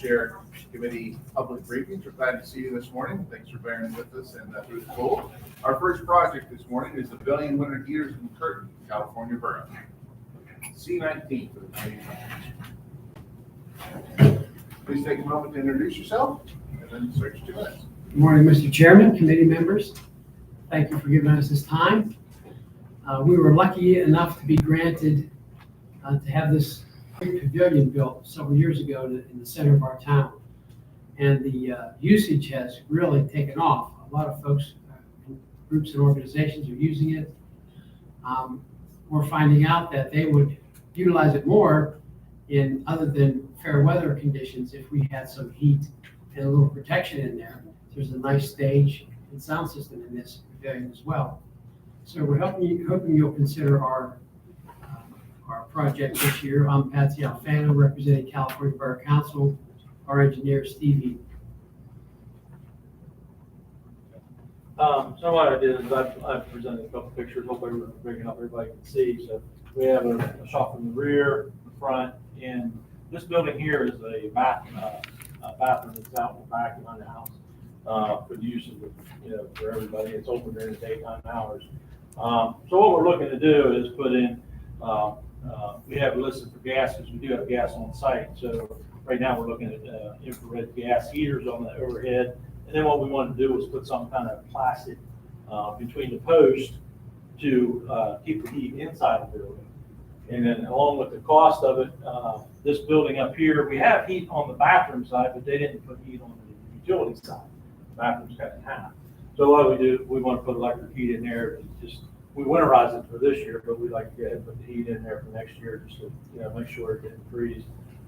chair committee public briefings. We're glad to see you this morning. Thanks for bearing with us and through the cold. Our first project this morning is the Billion Winter Heaters and Curtain, California Borough. C19 for the committee. Please take a moment to introduce yourself and then search 2 minutes. Good morning, Mr. Chairman, committee members. Thank you for giving us this time. We were lucky enough to be granted to have this big pavilion built several years ago in the center of our town. And the usage has really taken off. A lot of folks, groups and organizations are using it. We're finding out that they would utilize it more in other than fair weather conditions if we had some heat and a little protection in there. There's a nice stage and sound system in this pavilion as well. So we're hoping you'll consider our project this year. I'm Patsy Alfano, representing California Borough Council, our engineer Stevie. So what I did is I've presented a couple pictures. Hopefully we're bringing up everybody can see. So we have a shot from the rear, the front, and this building here is a bathroom that's out in the back behind the house for the use of for everybody. It's open during the daytime hours. So what we're looking to do is put in. We have listed for gas because we do have gas on site. So right now we're looking at infrared gas heaters on the overhead. And then what we wanted to do was put some kind of plastic between the post to keep the heat inside the building. And then along with the cost of it, this building up here, we have heat on the bathroom side, but they didn't put heat on the utility side. The bathroom's cut in half. So what we do, we want to put electric heat in there. We winterize it for this year, but we'd like to go ahead and put the heat in there for next year just to make sure it didn't freeze.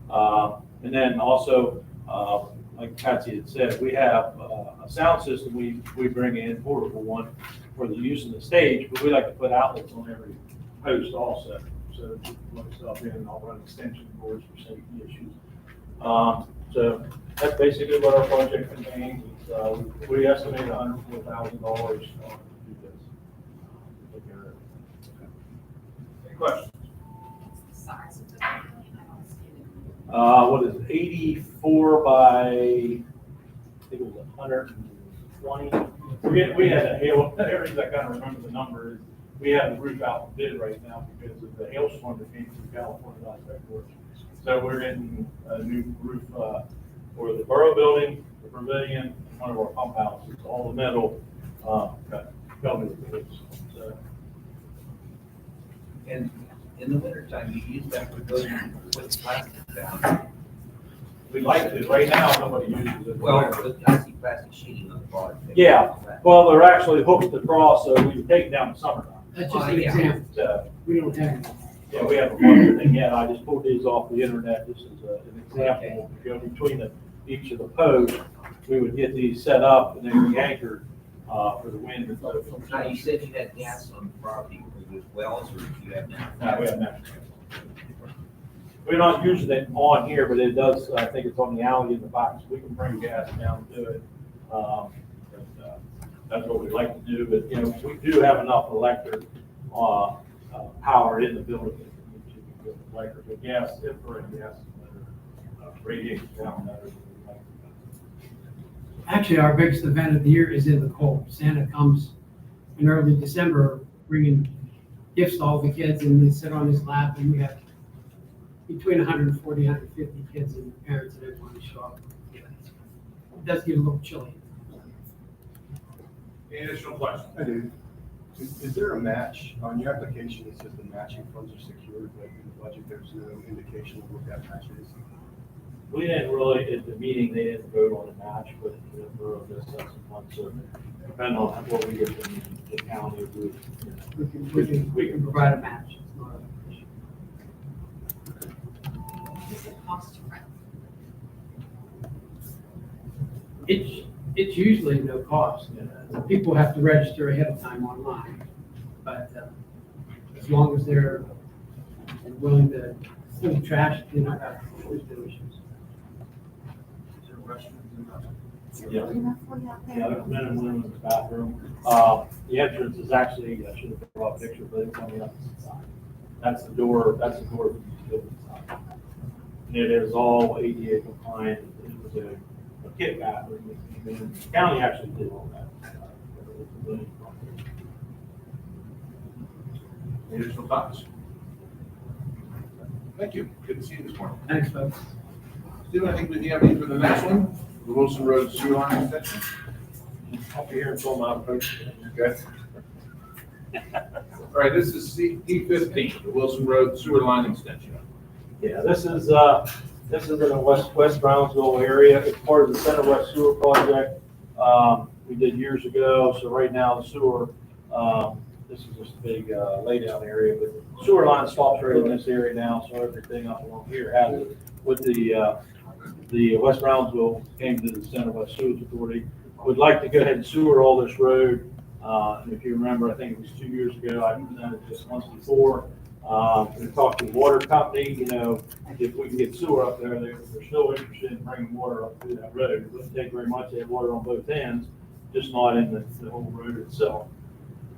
And then also, like Patsy had said, we have a sound system we bring in, portable one, for the use in the stage, but we like to put outlets on every post also. So when stuff in, I'll run extension cords for safety issues. So that's basically what our project contains. We estimate $104,000 to do this. Any questions? What's the size of the pavilion? I don't see it. What is it, 84 by, I think it was 120. We had a hail, everything I kind of remember the number is, we have the roof out for bid right now because of the hailstorm that came through California last February. So we're getting a new roof for the borough building, the pavilion, and one of our pump houses, all the metal covered with roofs. So, And in the wintertime, you use that pavilion with plastic down. we'd like to. Right now, nobody uses it. Well, but I see plastic sheeting on the bottom. Yeah. Well, they're actually hooked across, so we can take it down in the summertime. That's just an example. So, We don't have any. yeah, we haven't won anything yet. I just pulled these off the internet. This is an example. We go between each of the posts. We would get these set up and then be anchored for the wind. And so forth. Now, you said you had gas on the property with wells, or do you have now? No, we have natural gas. We're not using it on here, but it does, I think it's on the alley in the back, so we can bring gas down to it. That's what we'd like to do, but, we do have enough electric power in the building. Electric, but gas, infrared gas, radiation down better. Actually, our biggest event of the year is in the cold. Santa comes in early December, bringing gifts to all the kids, and they sit on his lap, and we have between 140, 150 kids and parents and everyone show up. It does get a little chilly. Any additional questions? I do. Is there a match on your application that says the matching funds are secured, but in the budget, there's no indication of what that match is? We didn't really, at the meeting, they didn't vote on a match, but the borough does have some funds, so depending on what we get from the county, We can provide a match. It's not an issue. Does it cost to rent? It's usually no cost. People have to register ahead of time online, but as long as they're willing to pull the trash, there's no issues. Is there restrooms in that? Is it really enough for you out there? Yeah, there's men and women in the bathroom. The entrance is actually, I should have brought a picture, but it's on the opposite side. That's the door to the building side. And it is all ADA compliant. kit bathroom. The county actually did all that. Any additional thoughts? Thank you. Good to see you this morning. Thanks, folks. Stephen, I think we have you for the next one, the Wilson Road sewer line extension. I'll be here until my approach. Okay. All right, this is D15, the Wilson Road sewer line extension. Yeah, this is in the West Brownsville area. It's part of the Center West Sewer Project we did years ago. So right now the sewer, this is just a big laydown area, but the sewer line stops right in this area now. So everything up along here has it. With the West Brownsville came to the Center West Sewage Authority. Would like to go ahead and sewer all this road. And if you remember, I think it was 2 years ago, I presented this once before. We talked to the water company, you know, if we can get sewer up there, they're still interested in bringing water up through that road. It wouldn't take very much, they have water on both ends, just not in the whole road itself.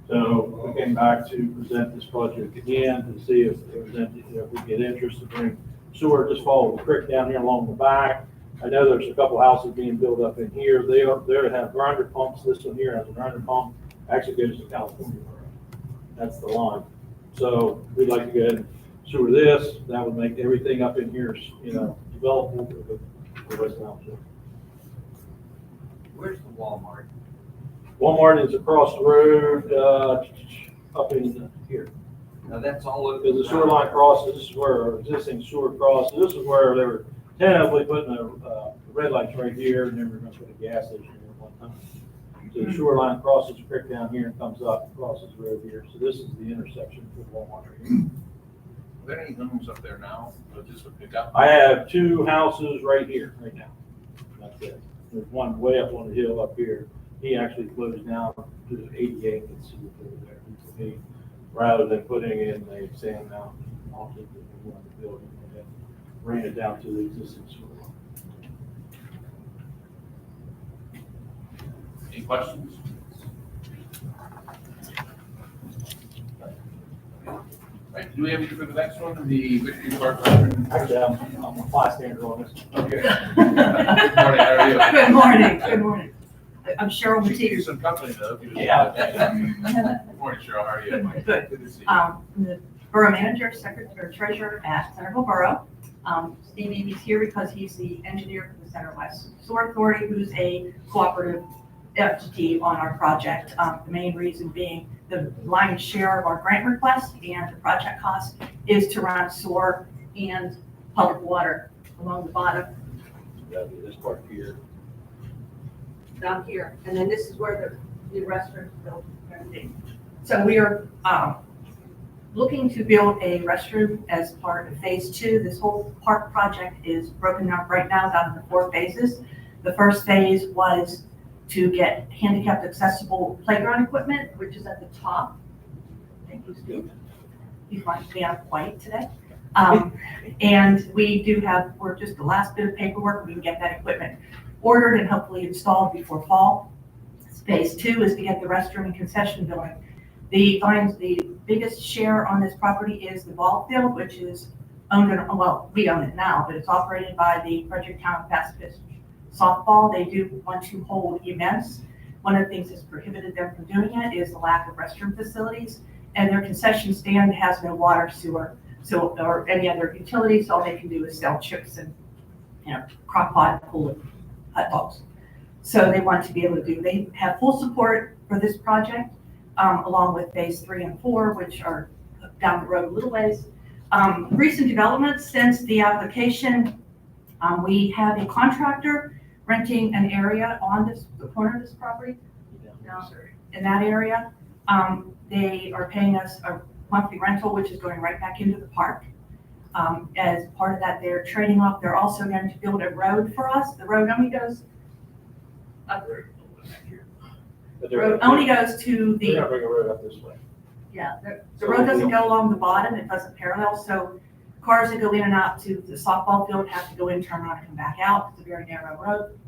So we came back to present this project again to see if there was any, if we get interest to bring sewer, just follow the creek down here along the back. I know there's a couple houses being built up in here. They have grinder pumps. This one here has a grinder pump. Actually goes to California. That's the line. So we'd like to go ahead and sewer this. That would make everything up in here, you know, developable for West Brownsville. Where's the Walmart? Walmart is across the road, up in here. Now, that's all over. Because the sewer line crosses, this is where our existing sewer crosses. This is where they were tentatively putting the red lights right here, and then we're gonna put a gas station here at one time. So the sewer line crosses the creek down here and comes up, crosses the road here. So this is the intersection for Walmart right here. Are there any homes up there now that this would pick up? I have 2 houses right here, right now. That's it. There's one way up on the hill up here. He actually flows down to 88 and see over there. He, rather than putting in a sand mountain, off the building, and ran it down to the existing sewer line. Any questions? Right, do we have you for the next one, the Victory Park? Actually, I'm a bystander on this. Okay. Good morning, how are you? Good morning, good morning. I'm Cheryl She gave you Matee. some company though. Yeah. Good morning, Cheryl, how are you? Good. Good to see you. I'm the Borough Manager, Secretary, Treasurer at Centerville Borough. Steve Eby's here because he's the engineer for the Center West Sewer Authority, who's a cooperative entity on our project. The main reason being the lion's share of our grant request and the project cost is to run sewer and public water along the bottom That'd be this part here. down here. And then this is where the restroom built going to be. So we are looking to build a restroom as part of phase 2. This whole park project is broken up right now down into 4 phases. The first phase was to get handicapped accessible playground equipment, which is at the top. Thank you, Steve. You might be on white today. And we do have, we're just the last bit of paperwork. We can get that equipment ordered and hopefully installed before fall. Phase 2 is to get the restroom and concession building. The biggest share on this property is the ball field, which is owned, well, we own it now, but it's operated by the Fredericktown Pacifist Softball. They do want to hold events. One of the things that's prohibited them from doing it is the lack of restroom facilities, and their concession stand has no water, sewer, so, or any other utilities. All they can do is sell chips and, you know, crock pot, pull it, hot dogs. So they want to be able to do, they have full support for this project, along with phase 3 and 4, which are down the road a little ways. Recent developments since the application, we have a contractor renting an area on the corner of this property. In that area, they are paying us a monthly rental, which is going right back into the park. As part of that, they're trading off. They're also going to build a road for us. The road only goes up. But The road only goes to They're the, gonna bring a road up this way. yeah, the road doesn't go along the bottom. It doesn't parallel. So cars that go in and out to the softball field have to go in, turn around, and come back out. It's a very narrow road.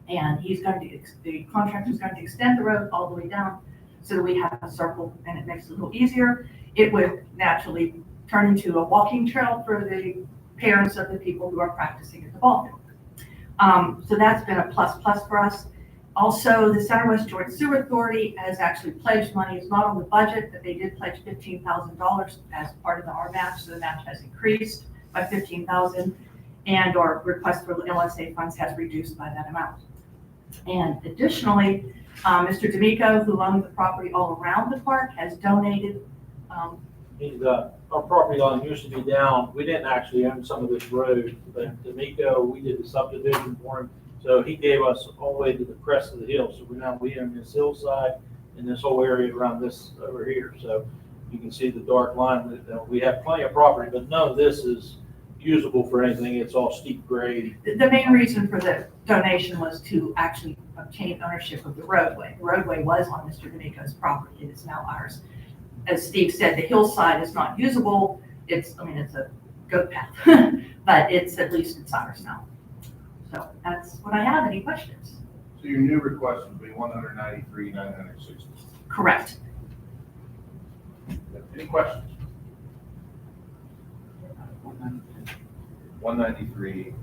And the contractor's going to extend the road all the way down so that we have a circle and it makes it a little easier. It would naturally turn into a walking trail for the parents of the people who are practicing at the ball field. So that's been a plus for us. Also, the Center West Jordan Sewer Authority has actually pledged money. It's not on the budget, but they did pledge $15,000 as part of our match. So the match has increased by $15,000, and our request for LSA funds has reduced by that amount. And additionally, Mr. D'Amico, who owns the property all around the park, has donated. Our property line used to be down. We didn't actually own some of this road, but D'Amico, we did the subdivision for him. So he gave us all the way to the crest of the hill. So we own this hillside and this whole area around this over here. So you can see the dark line. We have plenty of property, but none of this is usable for anything. It's all steep grade. The main reason for the donation was to actually obtain ownership of the roadway. The roadway was on Mr. D'Amico's property. It is now ours. As Steve said, the hillside is not usable. It's a goat path, but at least it's ours now. So that's what I have. Any questions? So your new request would be 193,960. Correct. Any questions? 193.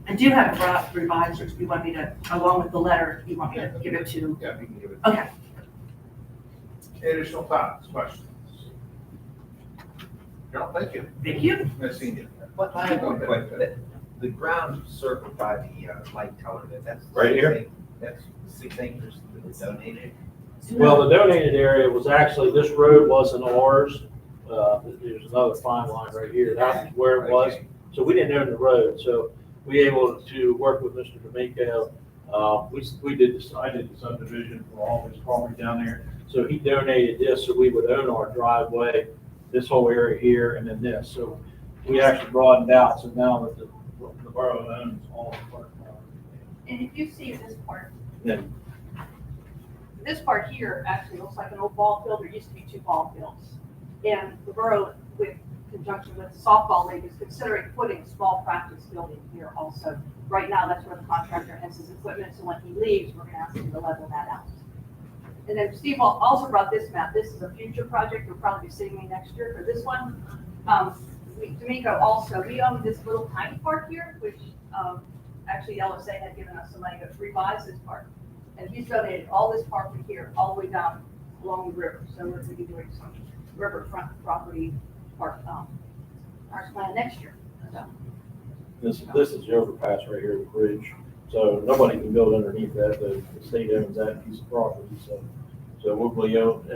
I do have a draft revised, if you want me to, along with the letter, if you want me to give it to. Yeah, we can give it. Okay. Any additional thoughts, questions? Carol, thank you. Thank you. Nice seeing you. What I have one question. The ground circled by the light tower, that's. Right here? That's 6 acres that was donated. Well, the donated area was actually, this road wasn't ours. There's another fine line right here. That's where it was. So we didn't own the road. So we able to work with Mr. D'Amico. I did the subdivision for all his property down there. So he donated this so we would own our driveway, this whole area here, and then this. So we actually broadened out. So now that the borough owns all the park property. And if you see this part, Then this part here actually looks like an old ball field. There used to be 2 ball fields. And the borough, with conjunction with the softball league, is considering putting a small practice building here also. Right now, that's where the contractor has his equipment, so when he leaves, we're gonna ask him to level that out. And then Steve also brought this map. This is a future project. You'll probably be seeing me next year for this one. D'Amico also, we own this little tiny park here, which actually LSA had given us some money to revise this park. And he's donated all this park from here, all the way down along the river. So we're gonna be doing some riverfront property park, park plan next year. So, this is the overpass right here, the bridge. So nobody can build underneath that. The state owns that piece of property. So we'll be owning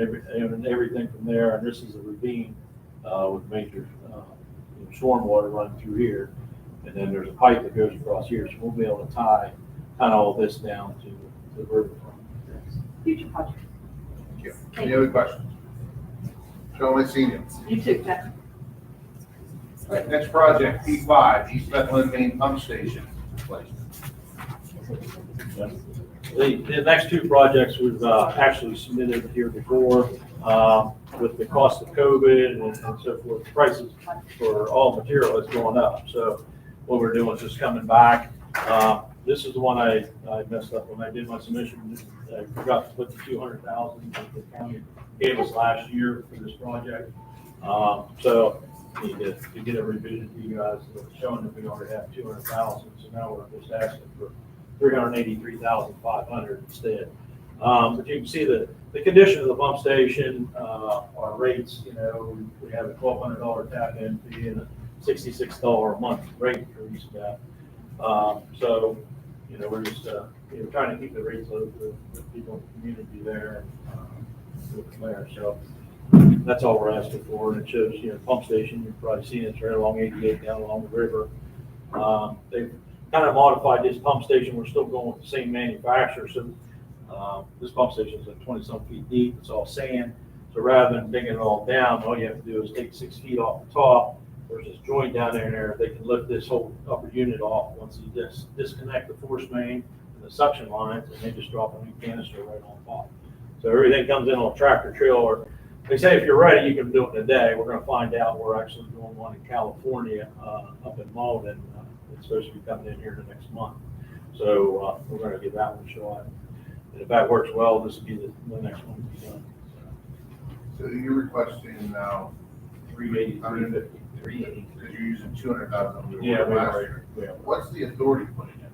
everything from there. And this is a ravine with major storm water running through here. And then there's a pipe that goes across here. So we'll be able to tie all this down to the riverfront. future project. Thank you. Thank Any other questions? Joe, nice seeing you. You too, Jeff. All right, next project, P5, East Bethlehem Main Pump Station replacement. The next 2 projects we've actually submitted here before with the cost of COVID and so forth. Prices for all material has gone up. So what we're doing is just coming back. This is the one I messed up when I did my submission. I forgot to put the 200,000 that the county gave us last year for this project. So need to get a revision to you guys showing that we already have 200,000. So now we're just asking for 383,500 instead. But you can see the condition of the pump station, our rates, we have a $1,200 tap-in fee and a $66 a month rate for each of that. So, we're just, trying to keep the rates low for the people in the community there and go from there. So that's all we're asking for. And it shows, pump station, you've probably seen it's right along 88 down along the river. They've kind of modified this pump station. We're still going with the same manufacturer. So this pump station is like 20-some feet deep. It's all sand. So rather than digging it all down, all you have to do is take 6 feet off the top. There's this joint down there. They can lift this whole upper unit off once you disconnect the force main and the suction lines, and they just drop a new canister right on top. So everything comes in on a tractor trailer. They say if you're ready, you can do it in a day. We're going to find out. We're actually doing one in California, up in Malden. It's supposed to be coming in here the next month. So we're going to give that one a shot. And if that works well, this will be the next one to be done. So you're requesting now 380, 350. 380. Because you're using 200,000. Yeah, we last are. year. We are. What's the authority putting in?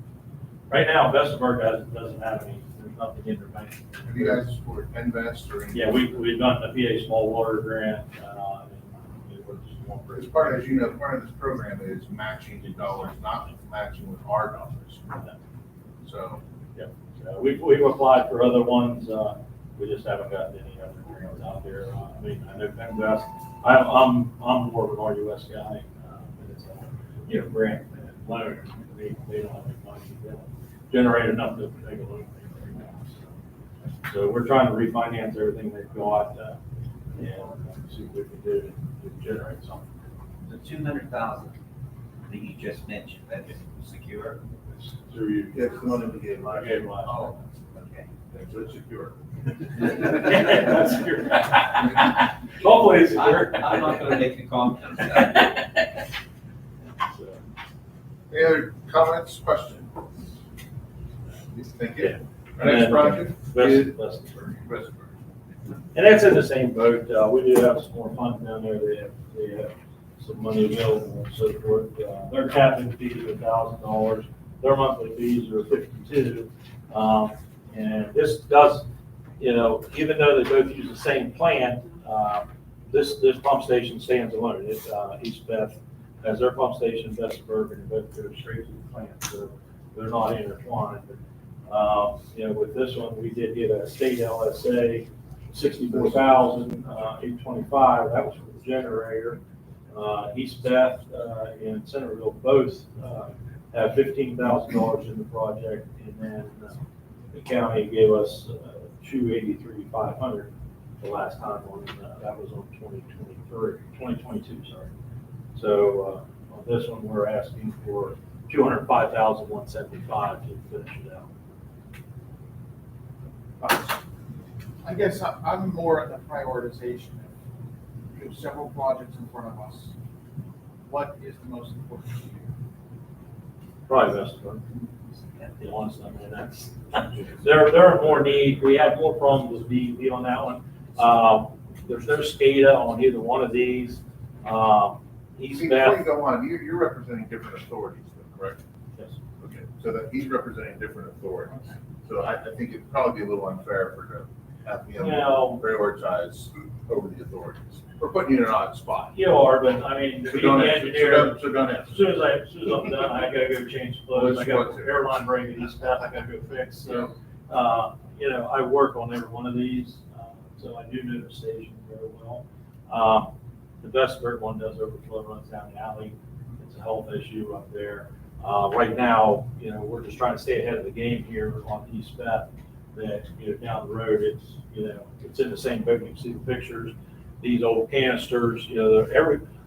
Right now, Vesterberg doesn't have any, there's nothing in their bank. Have you guys supported Invest or anything? Yeah, we've done the PA small water grant, and we're just going for As it. part, as you know, part of this program is matching the dollars, not matching with our dollars. So, We've applied for other ones, we just haven't gotten any other grants out there. I mean, I know Invest, I'm more of an RUS guy, and it's a, grant and loan, they don't have any money, they don't generate enough to make a loan payment right now. So we're trying to refinance everything they've got, and see what we can do to generate something. The 200,000 that you just mentioned, that is secure? It's through you. yeah, it's the one that we gave I last gave year. last. Oh, okay. So it's secure. That's secure. Hopefully it's secure. I'm not gonna make a comment. So, Any other comments, questions? Thank you. Yeah. Our next project is Vesterberg. Westburg. And that's in the same boat. We do have some more funds down there. They have some money available and so forth. Their capping fee is $1,000. Their monthly fees are $52. And this does, even though they both use the same plant, this pump station stands alone. East Beth has their pump station, Vesterberg, and they both go straight to the plant. So they're not intertwined. With this one, we did get a state LSA, $64,825. That was for the generator. East Beth and Centerville both have $15,000 in the project, and then the county gave us $283,500 the last time on that was on 2022. Sorry. So on this one, we're asking for $205,175 to finish it out. I guess I'm more at the prioritization. We have several projects in front of us. What is the most important to you? Probably Vesterberg. To be honest, I mean, that's, there are more need, we have more problems with DEP on that one. There's no SCADA on either one of these. East Before Beth, you go on, you're representing different authorities, though, correct? yes. Okay, so that he's representing different authorities. So I think it'd probably be a little unfair for to have him No. prioritize over the authorities. We're putting you in an odd spot. You are, but I mean, So being don't the answer, engineer, so don't answer. as soon as I'm done, I gotta go change clothes, I got an airline break at East Beth, I gotta go fix, so, I work on every one of these, so I do know the station very well. The Vesterberg one does overflow, runs down the alley, it's a health issue up there. Right now, we're just trying to stay ahead of the game here on East Beth, that, down the road, it's in the same boat, you can see the pictures, these old canisters,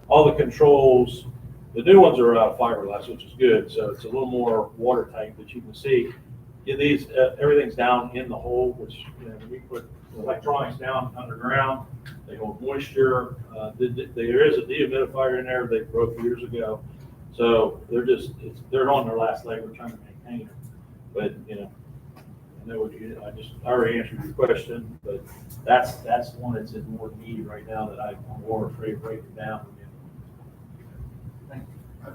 all the controls, the new ones are out of fiberglass, which is good, so it's a little more watertight, but you can see, these, everything's down in the hole, which, when we put electronics down underground, they hold moisture, there is a dehumidifier in there, they broke years ago, so they're on their last leg, we're trying to maintain them, but, I know what I already answered your question, but that's the one that's in more need right now that I'm more afraid of breaking down.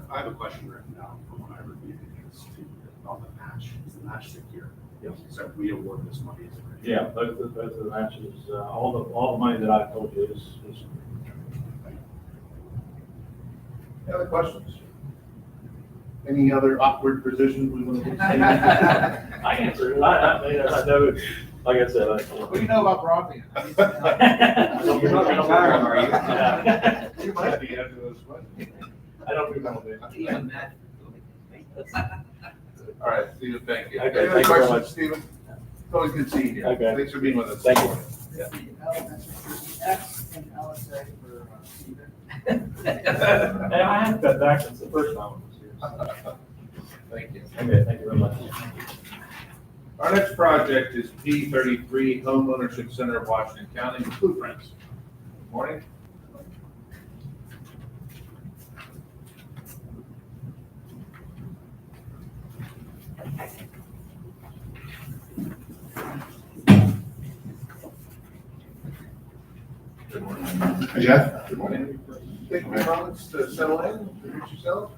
I have a question written down from when I reviewed it, it's about the match. Is the match secure? Yes. So if we award this money, is it? Yeah, both of the matches, all the money that I told you is. Any other questions? Any other awkward positions we want to? I answered it. I know, it's like I said. What do you know about broadband? You're not retired, are you? Yeah. You might be after those questions. I don't do that. Even that. All right, Stephen, thank you. Okay, Any other thank you very questions, much. Stephen? It's always good seeing you. Okay. Thanks for being with us. Thank you. Yeah. X and LSA for Stephen. Hey, I haven't got back since the first time I was here. Thank you. Okay, thank you very much. Our next project is P33 Home Ownership Center of Washington County with Blueprints. Good morning. Good morning. Jeff? Good morning. Take a few moments to settle in, introduce yourself.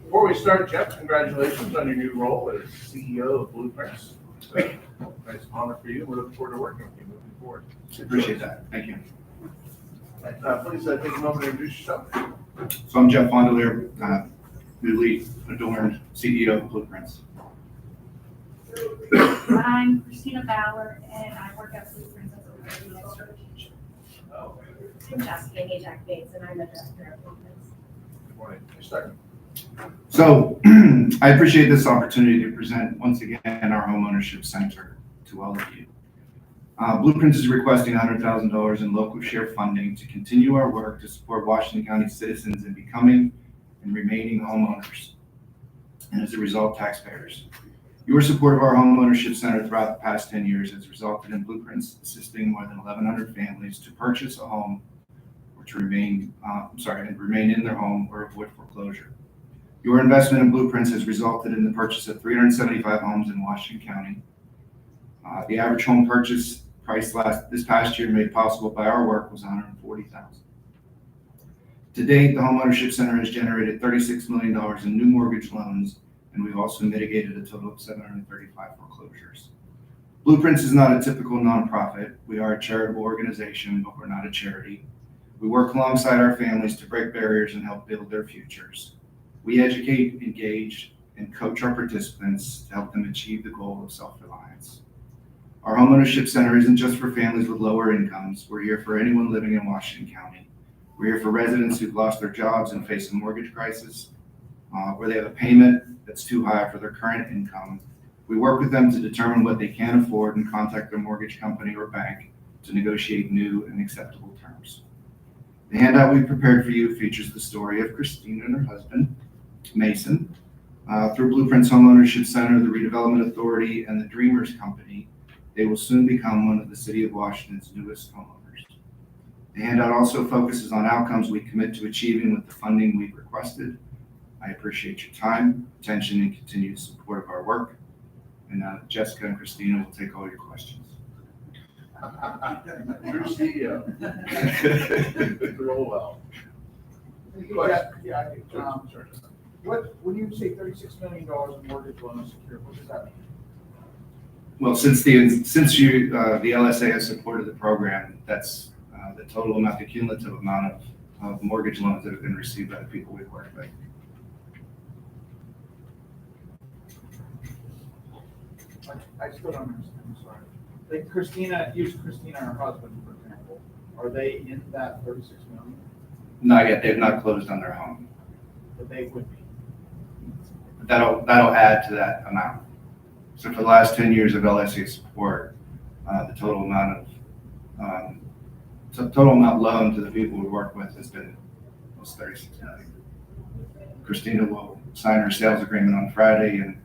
Before we start, Jeff, congratulations on your new role as CEO of Blueprints. Nice honor for you. We look forward to working with you moving forward. Appreciate that. Thank you. Please take a moment to introduce yourself. So I'm Jeff Fondelier, newly adorned CEO of Blueprints. I'm Christina Ballard, and I work at Blueprints as a administrator. I'm Jessica Ajak Bates, and I'm the director of Blueprints. Good morning. Start. So I appreciate this opportunity to present once again our homeownership center to all of you. Blueprints is requesting $100,000 in local share funding to continue our work to support Washington County citizens in becoming and remaining homeowners, and as a result, taxpayers. Your support of our homeownership center throughout the past 10 years has resulted in Blueprints assisting more than 1,100 families to purchase a home or to remain in their home or avoid foreclosure. Your investment in Blueprints has resulted in the purchase of 375 homes in Washington County. The average home purchase price this past year made possible by our work was $140,000. To date, the homeownership center has generated $36 million in new mortgage loans, and we've also mitigated a total of 735 foreclosures. Blueprints is not a typical nonprofit. We are a charitable organization, but we're not a charity. We work alongside our families to break barriers and help build their futures. We educate, engage, and coach our participants to help them achieve the goal of self-reliance. Our homeownership center isn't just for families with lower incomes. We're here for anyone living in Washington County. We're here for residents who've lost their jobs and face a mortgage crisis, where they have a payment that's too high for their current income. We work with them to determine what they can afford and contact their mortgage company or bank to negotiate new and acceptable terms. The handout we prepared for you features the story of Christine and her husband, Mason. Through Blueprints Homeownership Center, the Redevelopment Authority, and the Dreamers Company, they will soon become one of the City of Washington's newest homeowners. The handout also focuses on outcomes we commit to achieving with the funding we've requested. I appreciate your time, attention, and continued support of our work. And Jessica and Christina will take all your questions. True CEO. Roll well. Yeah, when you say $36 million in mortgage loans secured, what does that mean? Well, since the LSA has supported the program, that's the total amount, the cumulative amount of mortgage loans that have been received by the people we've worked with. I still don't understand, I'm sorry. Like Christina, use Christina and her husband, for example. Are they in that 36 million? Not yet. They've not closed on their home. But they would be. That'll add to that amount. So for the last 10 years of LSA support, the total amount loaned to the people we work with has been almost 36 million. Christina will sign her sales agreement on Friday, and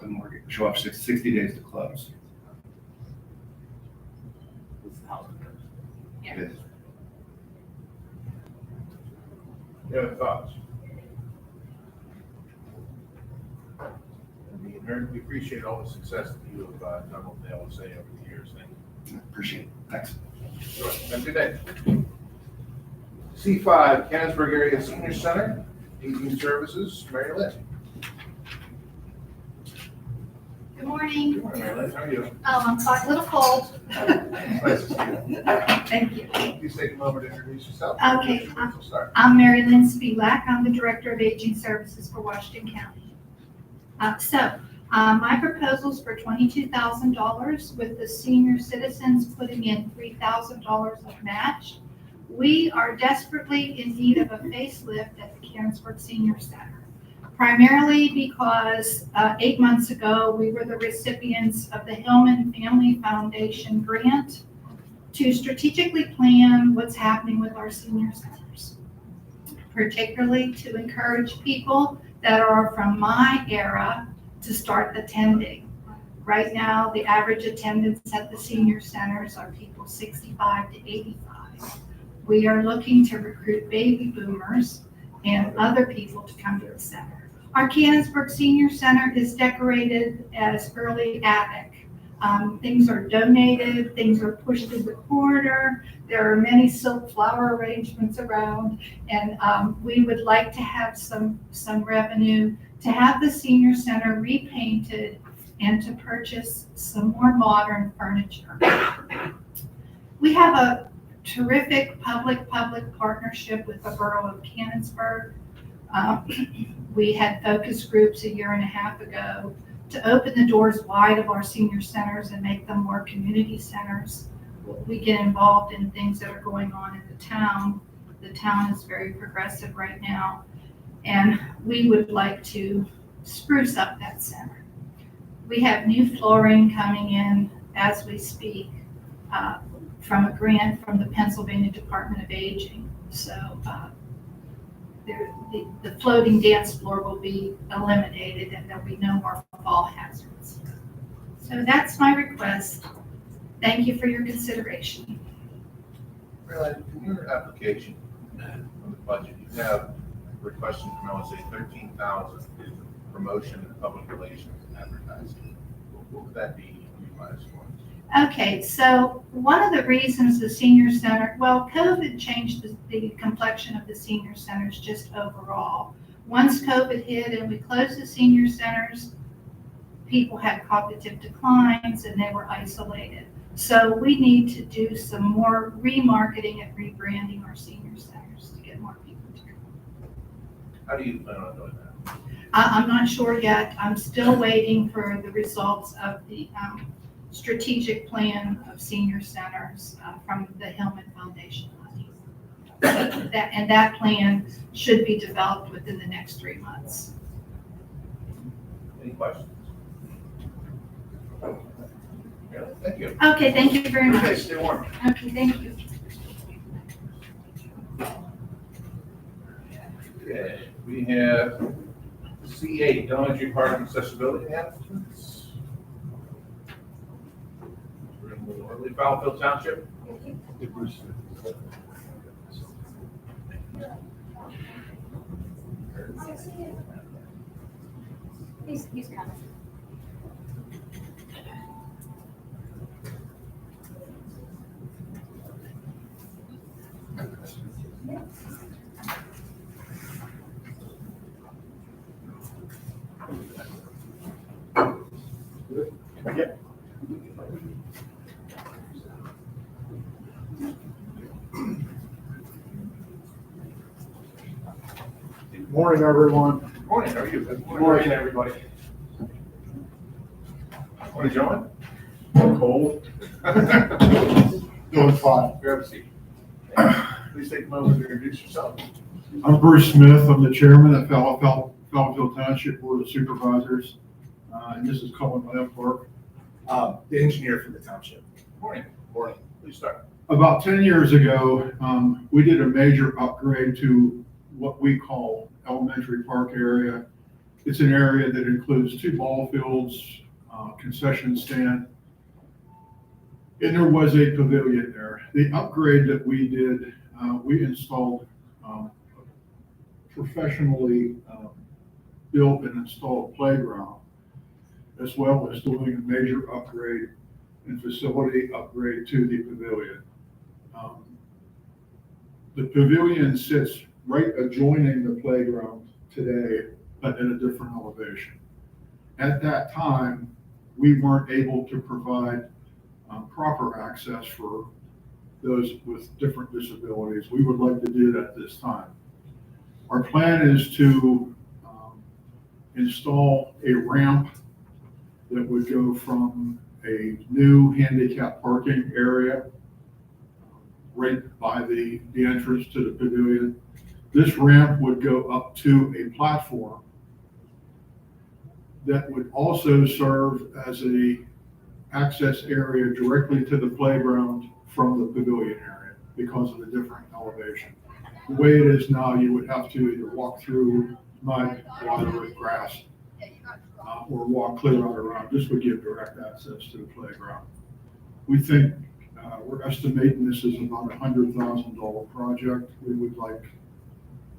the mortgage will show up 60 days to close. Yeah. It is. Any other thoughts? We appreciate all the success that you have done with the LSA over the years. Thank you. Appreciate it. Thanks. Sure. Have a good day. C5, Canonsburg Area Senior Center, Aging Services, Mary Lynn. Good morning. Good morning, Mary Lynn. How are you? I'm a little cold. Nice to see you. Thank you. Please take a moment to introduce yourself. Okay. We'll start. I'm Mary Lynn Spivak. I'm the Director of Aging Services for Washington County. My proposal's for $22,000 with the senior citizens putting in $3,000 of match. We are desperately in need of a facelift at the Canonsburg Senior Center, primarily because 8 months ago, we were the recipients of the Hillman Family Foundation grant to strategically plan what's happening with our senior centers, particularly to encourage people that are from my era to start attending. Right now, the average attendance at the senior centers are people 65 to 85. We are looking to recruit baby boomers and other people to come to the center. Our Canonsburg Senior Center is decorated as early Attic. Things are donated, things are pushed in the corner. There are many silk flower arrangements around, and we would like to have some revenue to have the senior center repainted and to purchase some more modern furniture. We have a terrific public partnership with the Borough of Canonsburg. We had focus groups a year and a half ago to open the doors wide of our senior centers and make them more community centers. We get involved in things that are going on in the town. The town is very progressive right now, and we would like to spruce up that center. We have new flooring coming in as we speak from a grant from the Pennsylvania Department of Aging. So the floating dance floor will be eliminated and there'll be no more fall hazards. So that's my request. Thank you for your consideration. Marilyn, in your application on the budget, you have requesting from LSA 13,000 is promotion and public relations and advertising. What would that be utilized for? Okay, so one of the reasons the senior center, well, COVID changed the complexion of the senior centers just overall. Once COVID hit and we closed the senior centers, people had cognitive declines and they were isolated. So we need to do some more remarketing and rebranding our senior centers to get more people to come. How do you plan on doing that? I'm not sure yet. I'm still waiting for the results of the strategic plan of senior centers from the Hillman Foundation money. That plan should be developed within the next 3 months. Any questions? Yeah, thank you. Okay, thank you very Okay, much. stay warm. Okay, thank you. Okay, we have C8, elementary park accessibility enhancements. Fallowfield Township. He's coming. Morning, everyone. Good morning, how are you? Good Morning, everybody. Morning, gentlemen. Cold. Doing fine. Grab a seat. Please take a moment to introduce yourself. I'm Bruce Smith. I'm the chairman of Fallowfield Township Board of Supervisors. And this is Colin Lamport. The engineer for the township. Morning. Morning. Please start. About 10 years ago, we did a major upgrade to what we call elementary park area. It's an area that includes 2 ball fields, concession stand, and there was a pavilion there. The upgrade that we did, we installed professionally built and installed playground, as well as doing a major upgrade and facility upgrade to the pavilion. The pavilion sits right adjoining the playground today, but at a different elevation. At that time, we weren't able to provide proper access for those with different disabilities. We would like to do that this time. Our plan is to install a ramp that would go from a new handicap parking area right by the entrance to the pavilion. This ramp would go up to a platform that would also serve as a access area directly to the playground from the pavilion area because of the different elevation. The way it is now, you would have to either walk through mud, water, or grass, or walk clear out around. This would give direct access to the playground. We think we're estimating this is about $100,000 project. We would like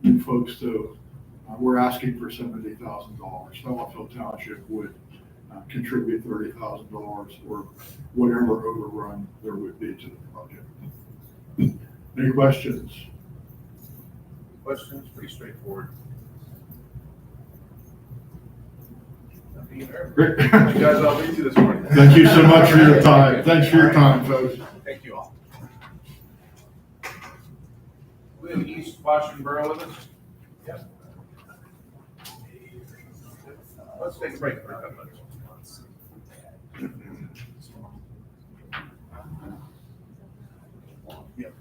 you folks to, we're asking for $70,000. Fallowfield Township would contribute $30,000 or whatever overrun there would be to the project. Any questions? Questions, pretty straightforward. Great. You guys all meet you this morning. Thank you so much for your time. Thanks for your time, folks. Thank you all. We have East Washington Borough with us? Yep. Let's take a break for a couple minutes. Yep.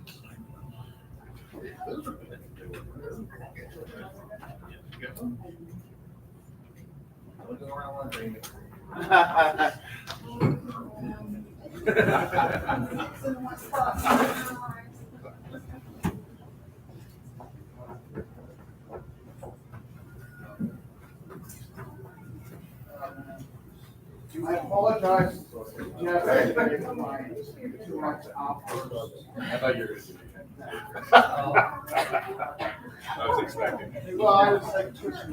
I apologize, Jeff, for my 2 months off. I thought you were going to do it. I was expecting it. Well, I was like pushing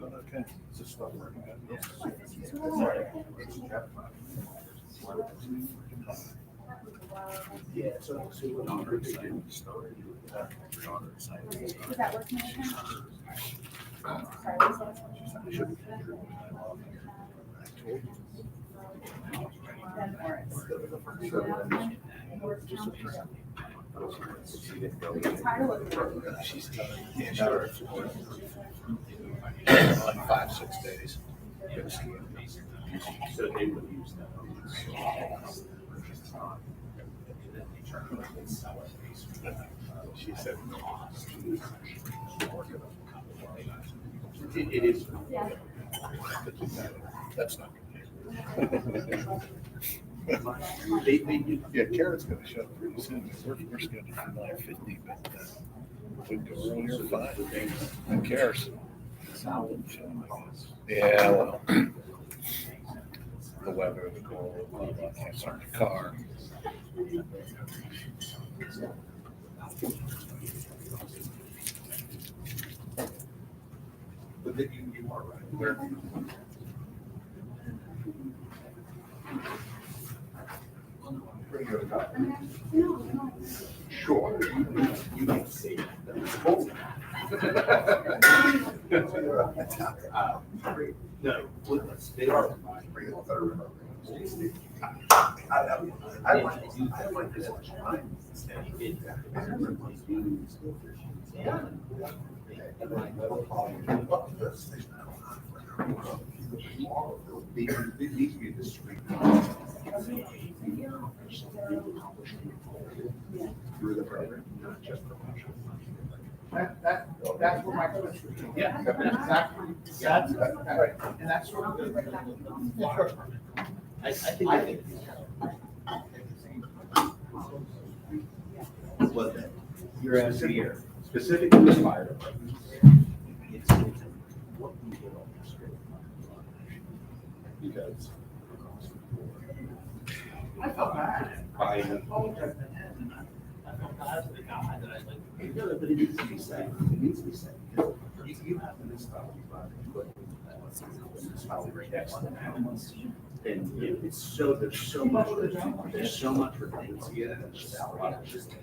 Okay. Just stop working. Yeah, so. Is that working? She's done. Yeah, sure. Like 5-6 days. So they would use that. She said no. It is. Yeah. That's not good. They do. Yeah, Karen's gonna show up pretty soon. We're scheduled for 9:50, but we can go earlier, fine. Who cares? Yeah, well. The weather, the cold, I can't start the car. But then you are right. Where? Pretty good about it. Sure. You can see it. No, they are. I like this one. They need to be discreet. Through the program, not just promotion. That's where my question is. Yeah. Exactly. And that's sort of the. I think. Well, you're asking here, specific to the fire department. It's what we get on the street. Because. I felt bad. I felt bad for the guy that I like. No, but it needs to be said. It needs to be said. Because you have to install right next to the house. And it's so, there's so much redundancy in it. It's just a lot of just.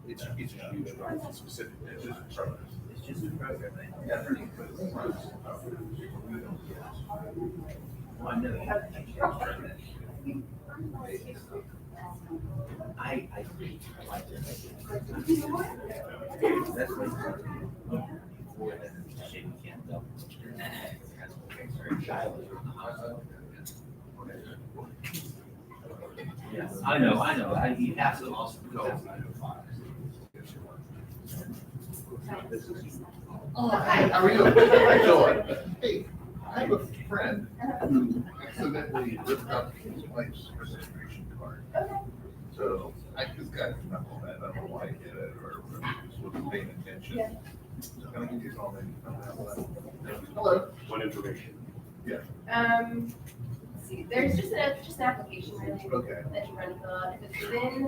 It's a huge drive, specific, it's just a program. It's just a program. Well, I know. I like it. That's like. Before that, shaking hands up. Yeah, I know, you have to also go. Oh, hi, how are you? Hi, Joy. Hey, I have a friend who accidentally ripped up his wife's registration card. So I just got to know that, I don't know why I did it or whatever. people to pay attention. Can I get these all in? Hello. One information. Let's see, there's just an application really Okay. that you run fill out if it's within.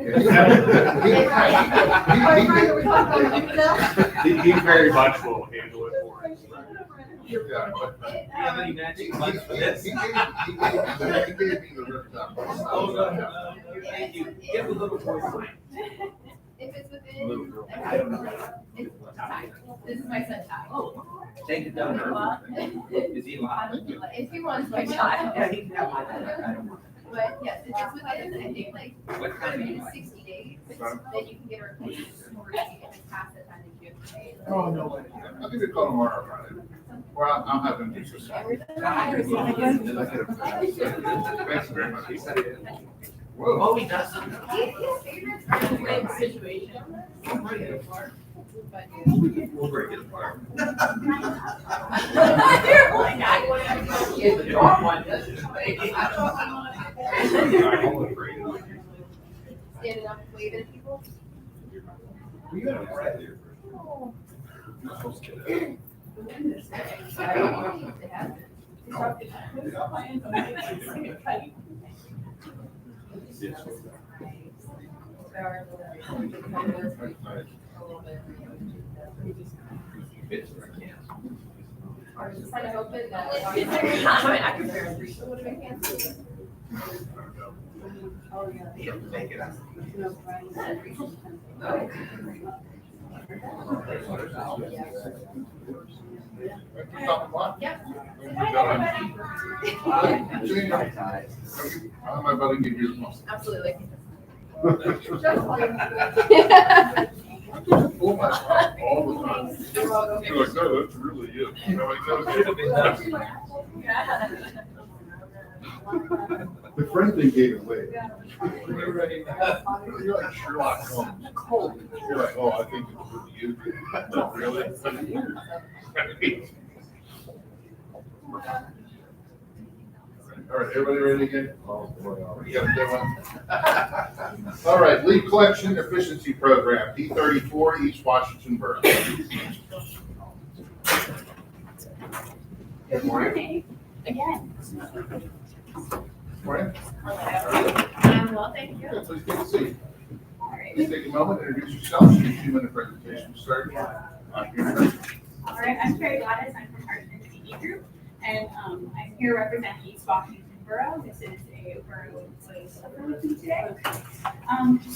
He very much will handle it for us. Yeah, but- any matching funds for this? He gave me the rip-down. Thank you. Give a little more. If it's within, I don't know, it's Ty. This is my son Ty. Take it down. Is he alive? If he wants my child. Yeah, he can have my. I don't want. But yes, if it's within, I think like What kind of? 60 days, then you can get a replacement or if it's past that time that you have to pay. Oh, no way. I'll give you a call tomorrow about it. Or I'll have him do some. Thanks very much. Whoa. Oh, he does. His favorites are in the situation. We'll break it apart. They're like, I want Yeah, the dog one doesn't. Standing up, waving at people. We got a right there. Kind of hoping that. I can barely read. What do I can't see? He'll make it up. Yep. I'm about to give you the most. Absolutely. Pull my phone all the time. You're like, no, that's really you. You know, like, Should have been done. The friend thing gave it away. You're like Sherlock Holmes. You're like, oh, I think it's really you. Really? All right, everybody ready again? You got a good one? All right, leaf collection efficiency program, D34, East Washington Borough. Good morning. Again. Morning. Well, thank you. Yeah, please take a seat. All right. Please take a moment, introduce yourself, and your 2-minute presentation start. All right, I'm Terry Gladys. I'm from Hartford CE Group, and I'm here representing East Washington Borough. This is a borough place overlooking today.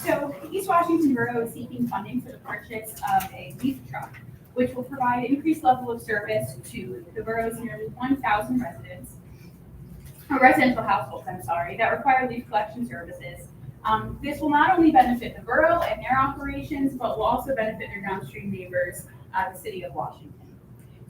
So East Washington Borough is seeking funding for the purchase of a leaf truck, which will provide increased level of service to the borough's nearly 1,000 residential households, that require leaf collection services. This will not only benefit the borough and their operations, but will also benefit their downstream neighbors, the city of Washington.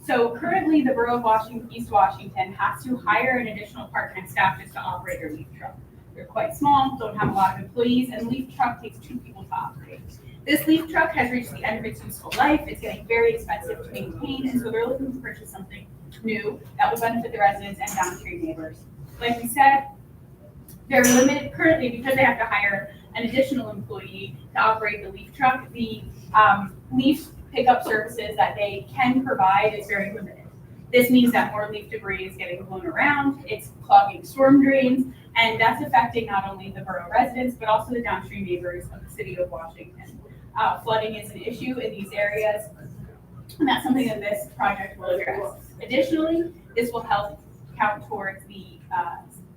So currently, the borough of East Washington has to hire an additional part-time staff just to operate their leaf truck. They're quite small, don't have a lot of employees, and leaf truck takes 2 people to operate. This leaf truck has reached the end of its useful life. It's getting very expensive to maintain, and so they're looking to purchase something new that will benefit the residents and downstream neighbors. Like we said, they're limited currently because they have to hire an additional employee to operate the leaf truck. The leaf pickup services that they can provide is very limited. This means that more leaf debris is getting blown around, it's clogging storm drains, and that's affecting not only the borough residents, but also the downstream neighbors of the city of Washington. Flooding is an issue in these areas, and that's something that this project will address. Additionally, this will help count towards the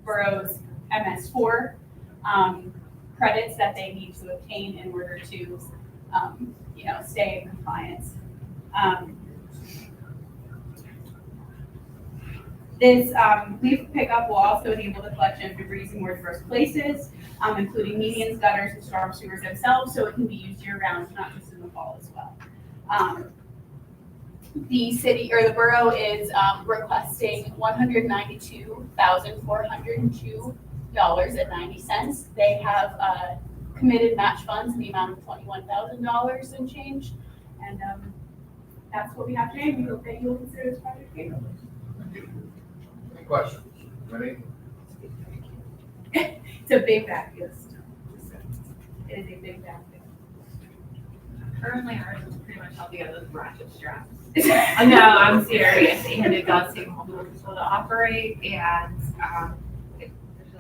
borough's MS4 credits that they need to obtain in order to, stay in compliance. This leaf pickup will also enable the collection of debris in more diverse places, including medians, gutters, and storm sewers themselves, so it can be used year-round, not just in the fall as well. The city or the borough is requesting $192,402.90. They have committed match funds in the amount of $21,000 and change, and that's what we have today. We hope that you'll consider this project favorable. Any questions? Ready? It's a big vacuum. It is a big vacuum. Currently, ours is pretty much held together with ratchet straps. No, I'm serious, and it does take multiple people to operate, and, there's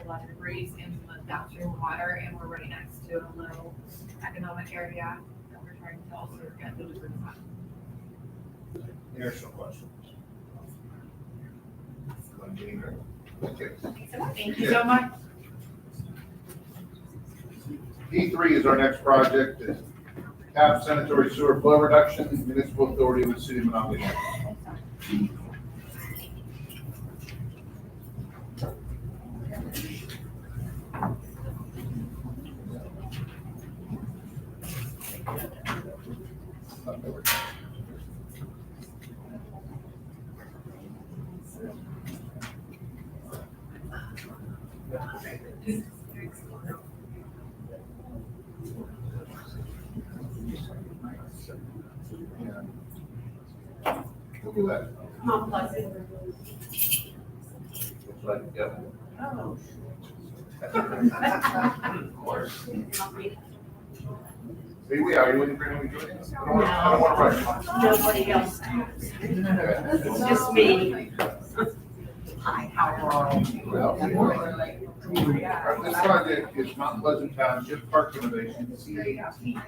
a lot of debris in the downstream water, and we're right next to a little economic area that we're trying to also get the debris on. Here's some questions. Okay. Thank you so much. P3 is our next project, is cap sanitary sewer flow reduction, municipal authority with city of Monongahela. Look at that. Mount Pleasant. Looks like, yeah. Oh. Of course. See, we are, you wouldn't bring me joining us? I don't want to rush. Nobody else. It's just me. Hi, how are you? This project is Mount Pleasant Township Park Innovation, C18.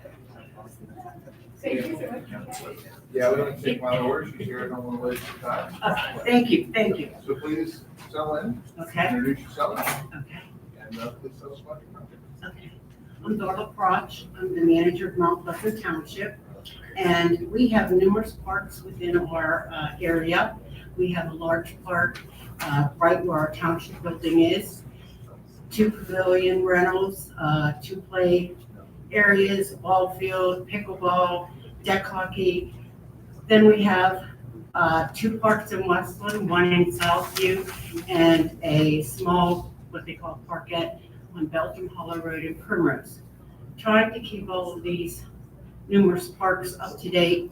Yeah, we don't take my orders, she's here, I don't want to waste your time. Thank you, thank you. So please settle in, Okay, introduce yourself, okay, and please tell us about your project. okay. I'm Darla Crotch, I'm the manager of Mount Pleasant Township, and we have numerous parks within our area. We have a large park right where our township building is, 2 pavilion rentals, 2 play areas, ball field, pickleball, deck hockey. Then we have 2 parks in Westland, 1 in Southview, and a small, what they call parkette on Belgium Hollow Road in Primrose. Trying to keep all of these numerous parks up to date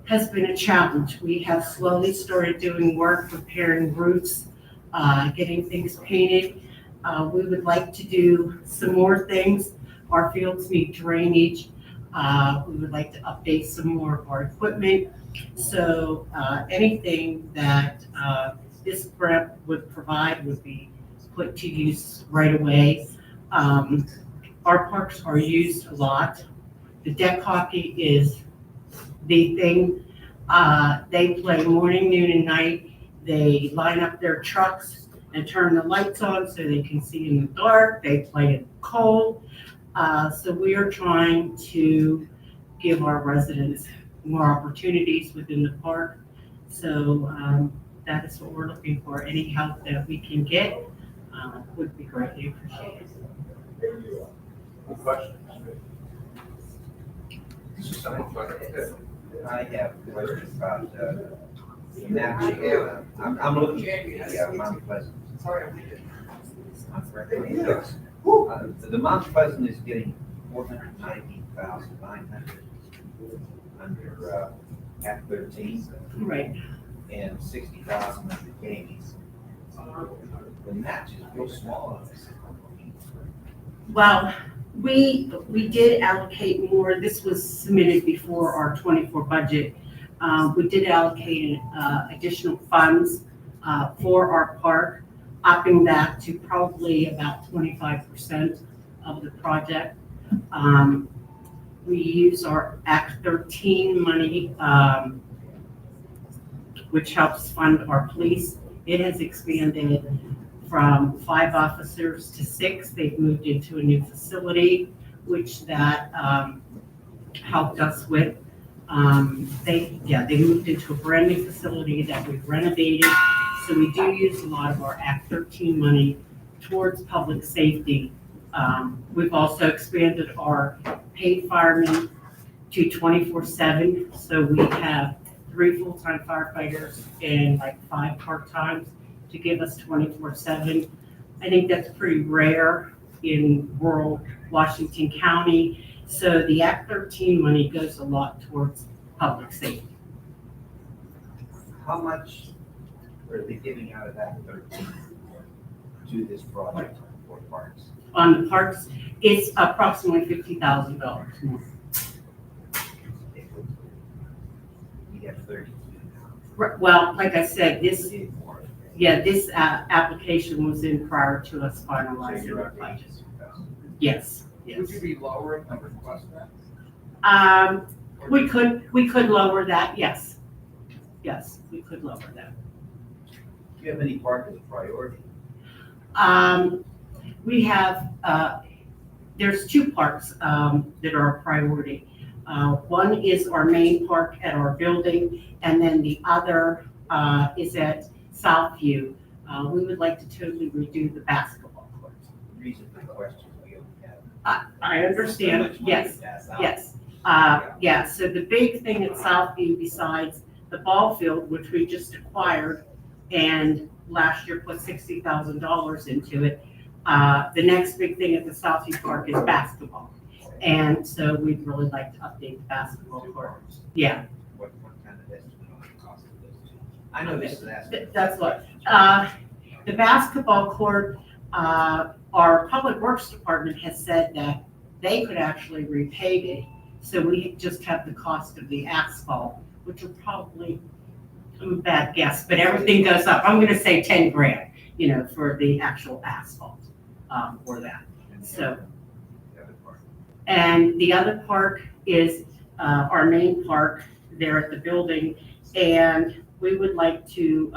has been a challenge. We have slowly started doing work, repairing roofs, getting things painted. We would like to do some more things. Our fields need drainage. We would like to update some more of our equipment. So anything that this grant would provide would be put to use right away. Our parks are used a lot. The deck hockey is the thing. They play morning, noon, and night. They line up their trucks and turn the lights on so they can see in the dark. They play in cold. So we are trying to give our residents more opportunities within the park. So that is what we're looking for. Any help that we can get would be greatly appreciated. Any questions? This is something like, I have questions about matching. I'm looking at Mount Pleasant. The Mount Pleasant is getting 490,900 under Act 13. Right. And 60,000 under games. The match is real small on this. Well, we did allocate more. This was submitted before our 24 budget. We did allocate additional funds for our park, upping that to probably about 25% of the project. We use our Act 13 money, which helps fund our police. It has expanded from 5 officers to 6. They've moved into a new facility, which that helped us with. They moved into a brand new facility that we've renovated. So we do use a lot of our Act 13 money towards public safety. We've also expanded our paid firemen to 24/7. So we have 3 full-time firefighters and like 5 part-times to give us 24/7. I think that's pretty rare in rural Washington County. So the Act 13 money goes a lot towards public safety. How much are they giving out of Act 13 to this project for parks? On the parks, it's approximately $50,000 more. We have 32 Well, like I said, now. this, We need more. yeah, this application was in prior to us So finalizing you're the up to budget. 82,000. Yes, Would yes. you be lowering the request then? We could lower that, yes. Yes, we could lower that. Do you have any part as a priority? We have, there's two parks that are a priority. One is our main park at our building, and then the other is at Southview. We would like to totally redo the basketball court. The reason for the question, we don't have. I so understand, much money yes, to pass out. yes. Yeah, so the big thing at Southview, besides the ball field, which we just acquired, and last year put $60,000 into it, the next big thing at the Southview Park is basketball. And so we'd really like to update the basketball court. Yeah. What kind of estimate on the cost of those two? I know this is an estimate. That's what, the basketball court, our Public Works Department has said that they could actually repave it. So we just have the cost of the asphalt, which will probably, I'm a bad guess, but everything goes up. I'm gonna say 10 grand, for the actual asphalt, for that. So, The other part. and the other park is, our main park there at the building. And we would like to,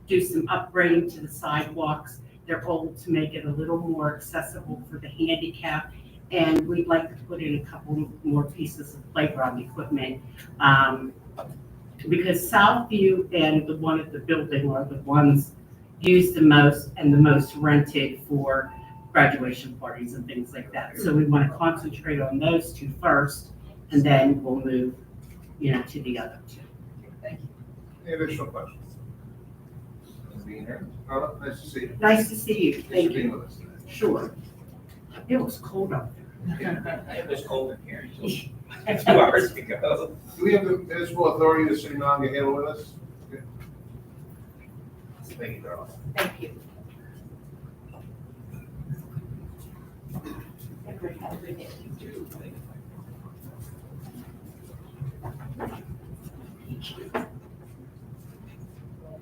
do some upgrading to the sidewalks. They're old, to make it a little more accessible for the handicap. And we'd like to put in a couple more pieces of playground equipment. Because Southview and the one at the building are the ones used the most and the most rented for graduation parties and things like that. So we want to concentrate on those two first, and then we'll move, to the other two. Thank you. Any additional questions? Being here, Carla, nice to see you. Nice to see you. Thanks for Thank being you. with us today. Sure. It was cold out It was cold in here until 2 hours ago. Do we have the municipal authority to City Monongahela with us? Okay. Thank you, Carlos. there. Thank you. Have a good day.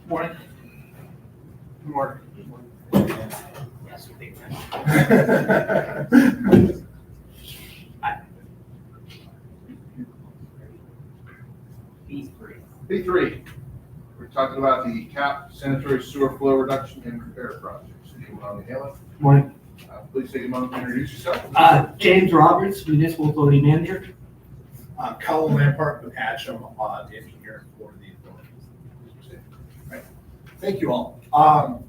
Morning. Good morning. Yes, we think. B3. B3, we're talking about the CAP sanitary sewer flow reduction and repair project. City of Monongahela. Morning. Please take a moment to introduce yourself. James Roberts, Municipal Authority Manager. Colin Lampart with Hatcham, the engineer for the authority. Right. Thank you all. Like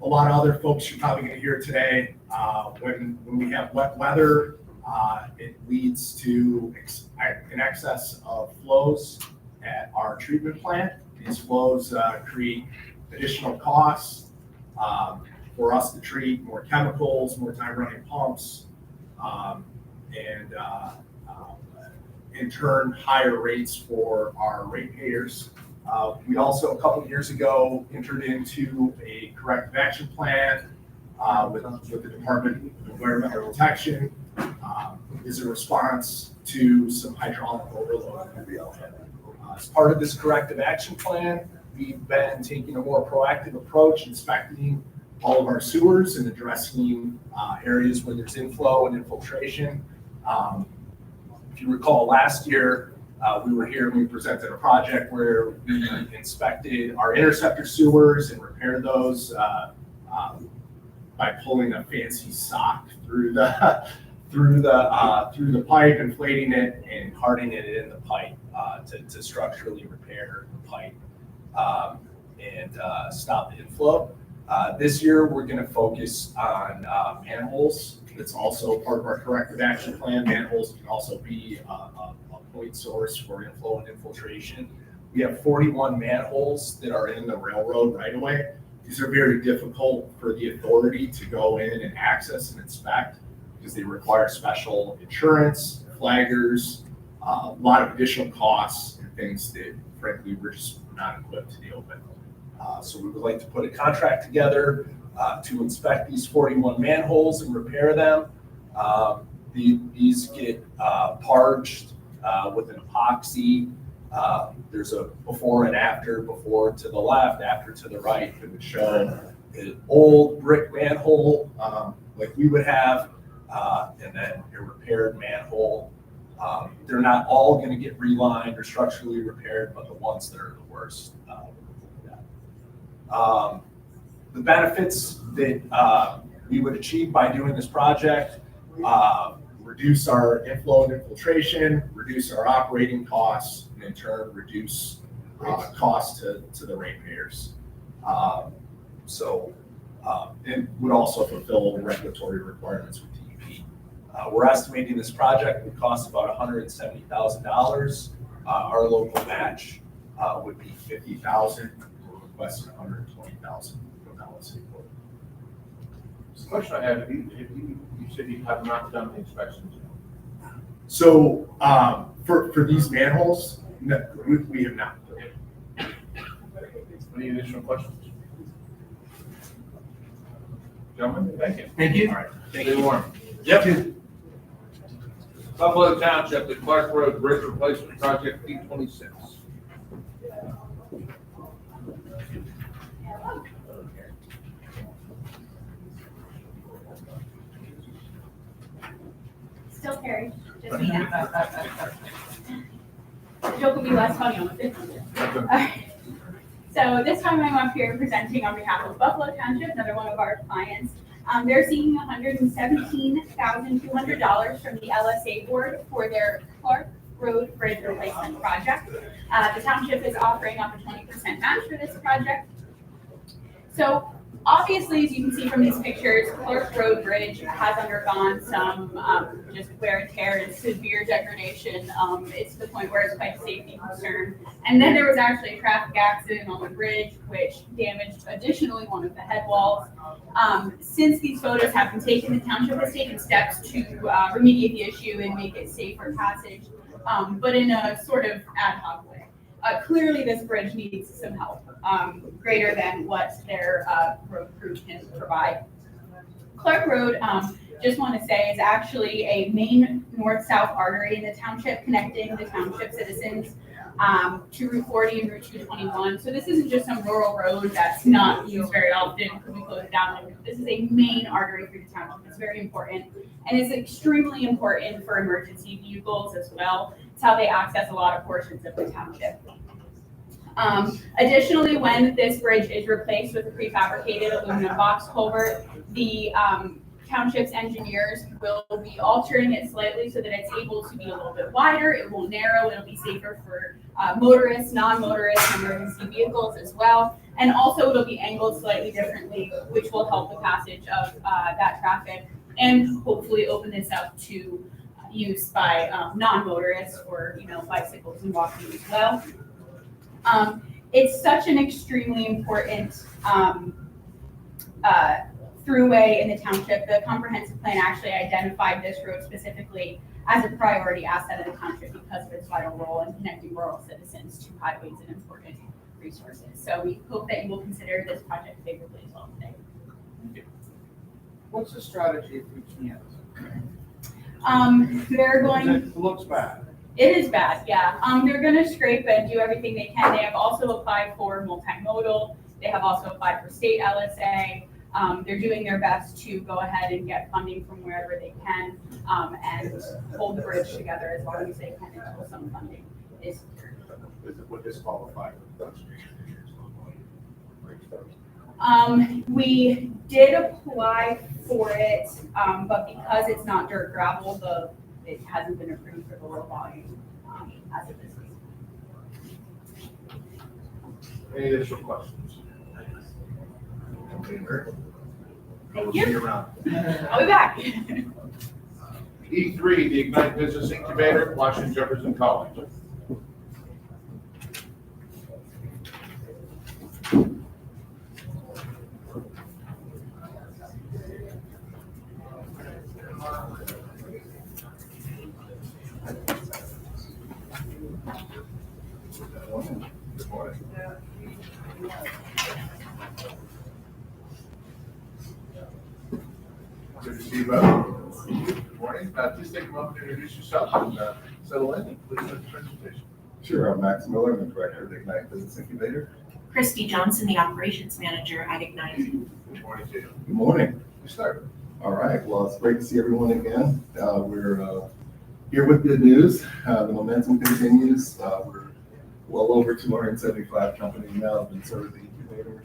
a lot of other folks you're probably gonna hear today, when we have wet weather, it leads to an excess of flows at our treatment plant. These flows create additional costs for us to treat, more chemicals, more time running pumps, and in turn, higher rates for our ratepayers. We also, a couple of years ago, entered into a corrective action plan with the Department of Environmental Protection as a response to some hydraulic overload in the wellhead. As part of this corrective action plan, we've been taking a more proactive approach, inspecting all of our sewers and addressing areas where there's inflow and infiltration. If you recall, last year, we were here and we presented a project where we inspected our interceptor sewers and repaired those by pulling a fancy sock through the pipe, inflating it, and hardening it in the pipe to structurally repair the pipe and stop the inflow. This year, we're going to focus on manholes. That's also part of our corrective action plan. Manholes can also be a point source for inflow and infiltration. We have 41 manholes that are in the railroad right away. These are very difficult for the authority to go in and access and inspect because they require special insurance, flaggers, a lot of additional costs and things that frankly we're just not equipped to deal with. So we would like to put a contract together to inspect these 41 manholes and repair them. These get parged with an epoxy. There's a before and after, before to the left, after to the right, that would show an old brick manhole like we would have, and then a repaired manhole. They're not all going to get relined or structurally repaired, but the ones that are the worst. The benefits that we would achieve by doing this project, reduce our inflow and infiltration, reduce our operating costs, and in turn reduce costs to the ratepayers. And would also fulfill regulatory requirements with DEP. We're estimating this project would cost about $170,000. Our local match would be $50,000. We're requesting $120,000 from LSA. The question I have, you said you have not done the inspections. So for these manholes, no, we have not. Any additional questions? Gentlemen, thank you. Thank you. All right, thank Stay you. warm. Yep. Buffalo Township, the Clark Road Bridge Replacement Project P26. Still Carrie, just me now. The joke will be less funny on the 15th. Alright. So this time I'm up here presenting on behalf of Buffalo Township, another one of our clients. They're seeking $117,200 from the LSA board for their Clark Road Bridge Replacement Project. The township is offering up a 20% match for this project. So obviously, as you can see from these pictures, Clark Road Bridge has undergone some just wear and tear and severe degradation. It's to the point where it's quite a safety concern. And then there was actually a traffic accident on the bridge, which damaged additionally one of the head walls. Since these photos have been taken, the township has taken steps to remediate the issue and make it safe for passage, but in a sort of ad hoc way. Clearly, this bridge needs some help, greater than what their road crew can provide. Clark Road, just want to say, is actually a main north-south artery in the township, connecting the township citizens to Route 40 and Route 221. So this isn't just some rural road that's not used very often because we close it down. This is a main artery through the township. It's very important, and it's extremely important for emergency vehicles as well. It's how they access a lot of portions of the township. Additionally, when this bridge is replaced with a prefabricated aluminum box culvert, the township's engineers will be altering it slightly so that it's able to be a little bit wider. It will narrow. It'll be safer for motorists, non-motorists, and emergency vehicles as well. And also, it'll be angled slightly differently, which will help the passage of that traffic and hopefully open this up to use by non-motorists or bicycles and walking as well. It's such an extremely important throughway in the township. The comprehensive plan actually identified this road specifically as a priority asset of the township because of its vital role in connecting rural citizens to highways and important resources. So we hope that you will consider this project favorably as well today. What's the strategy if we can't? They're going. It looks bad. It is bad, yeah. They're going to scrape and do everything they can. They have also applied for multimodal. They have also applied for state LSA. They're doing their best to go ahead and get funding from wherever they can and hold the bridge together as long as they can until some funding is secured. Would this qualify? We did apply for it, but because it's not dirt gravel, it hasn't been approved for the low volume as of this week. Any additional questions? Thank See you. you around. I'll be back. E3, the Ignite Business Incubator, Washington Jefferson College. Good morning. Good to see you both. Good morning. Please take a moment to introduce yourself and settle in, and please make the presentation. Sure, I'm Max Miller, I'm the director of the Ignite Business Incubator. Christy Johnson, the operations manager at Ignite. Good morning to you. Good morning. You start. All right, well, it's great to see everyone again. We're here with good news. The momentum continues. We're well over 275 companies now have been served the incubator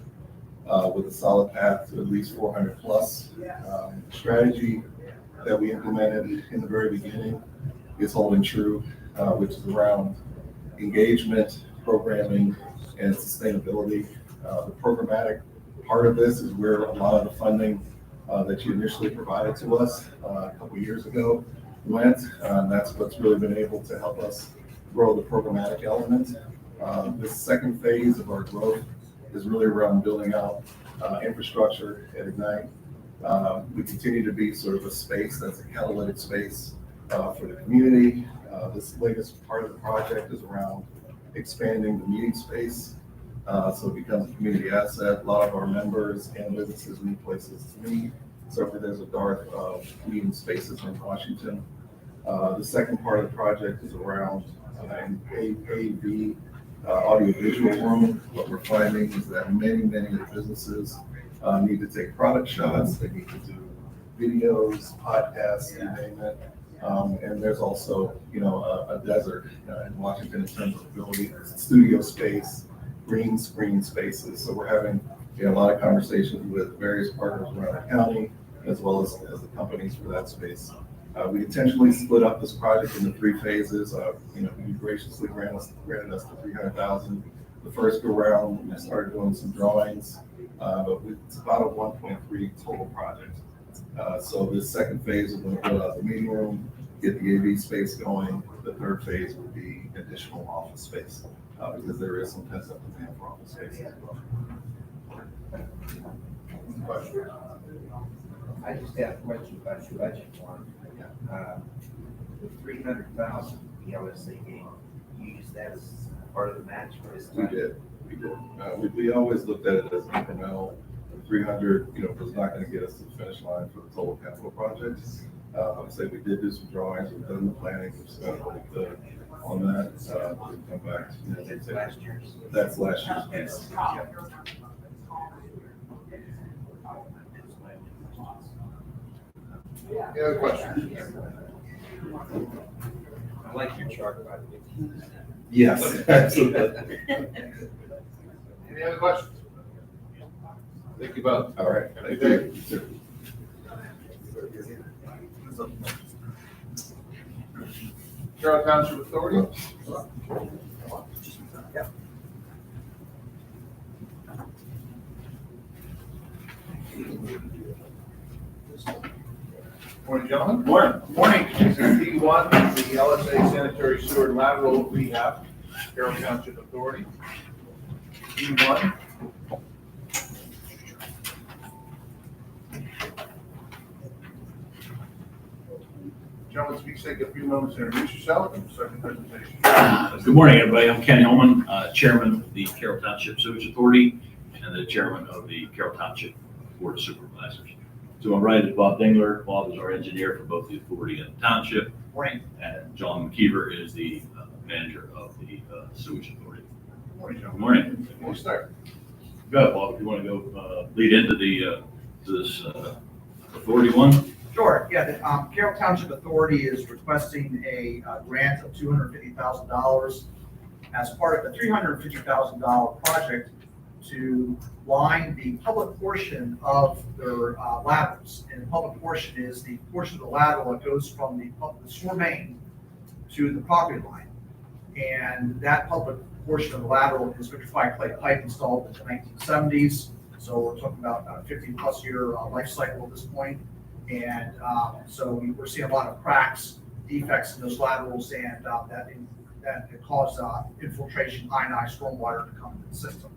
with a solid path to at least 400 plus. Strategy that we implemented in the very beginning is holding true, which is around engagement, programming, and sustainability. The programmatic part of this is where a lot of the funding that you initially provided to us a couple of years ago went. That's what's really been able to help us grow the programmatic element. This second phase of our growth is really around building out infrastructure at Ignite. We continue to be sort of a space that's a catalytic space for the community. This latest part of the project is around expanding the meeting space. So it becomes a community asset. A lot of our members and businesses need places to meet. Certainly there's a dearth of meeting spaces in Washington. The second part of the project is around an AV audiovisual room. What we're finding is that many of the businesses need to take product shots. They need to do videos, podcasts, you name it. And there's also, a desert in Washington in terms of ability, studio space, green screen spaces. So we're having a lot of conversations with various partners around the county, as well as the companies for that space. We intentionally split up this project into 3 phases. You graciously granted us the $300,000. The first go round, we started doing some drawings, but it's about a 1.3 total project. So this second phase, we're going to build out the meeting room, get the AV space going. The third phase would be additional office space, because there is some pent-up demand for office space as well. I just have a question about your budget form. The 300,000, the LSA game, you use that as part of the match for this? We did. We always looked at it as incremental. 300, was not going to get us to the finish line for the total capital project. Like I say, we did do some drawings, we've done the planning, we've spent what we could on that. We'll come back. That's last year's. That's last year's piece. Yeah. Any other questions? I like your chart about 15%. Yes, absolutely. Any other questions? Thank you both. All right. Thank you. Carroll Township Authority. Morning, gentlemen. Morning. Morning. This is D1, the LSA sanitary sewer lateral rehab, Carroll Township Authority. D1. Gentlemen, please take a few moments to introduce yourself and start the presentation. Good morning, everybody. I'm Ken Hillman, Chairman of the Carroll Township Sewage Authority and the Chairman of the Carroll Township Board of Supervisors. To my right is Bob Dingler. Bob is our engineer for both the authority and the township. Morning. And John McKeever is the manager of the sewage authority. Morning, Good morning. We'll start. Go, Bob, if you want to go lead into the to this authority one. Sure, yeah, the Carroll Township Authority is requesting a grant of $250,000 as part of the $350,000 project to line the public portion of their laterals. And the public portion is the portion of the lateral that goes from the sewer main to the property line. And that public portion of the lateral is vitrified clay pipe installed in the 1970s. So we're talking about a 50-plus year life cycle at this point. And so we're seeing a lot of cracks, defects in those laterals, and that cause infiltration, ionized stormwater to come into the system.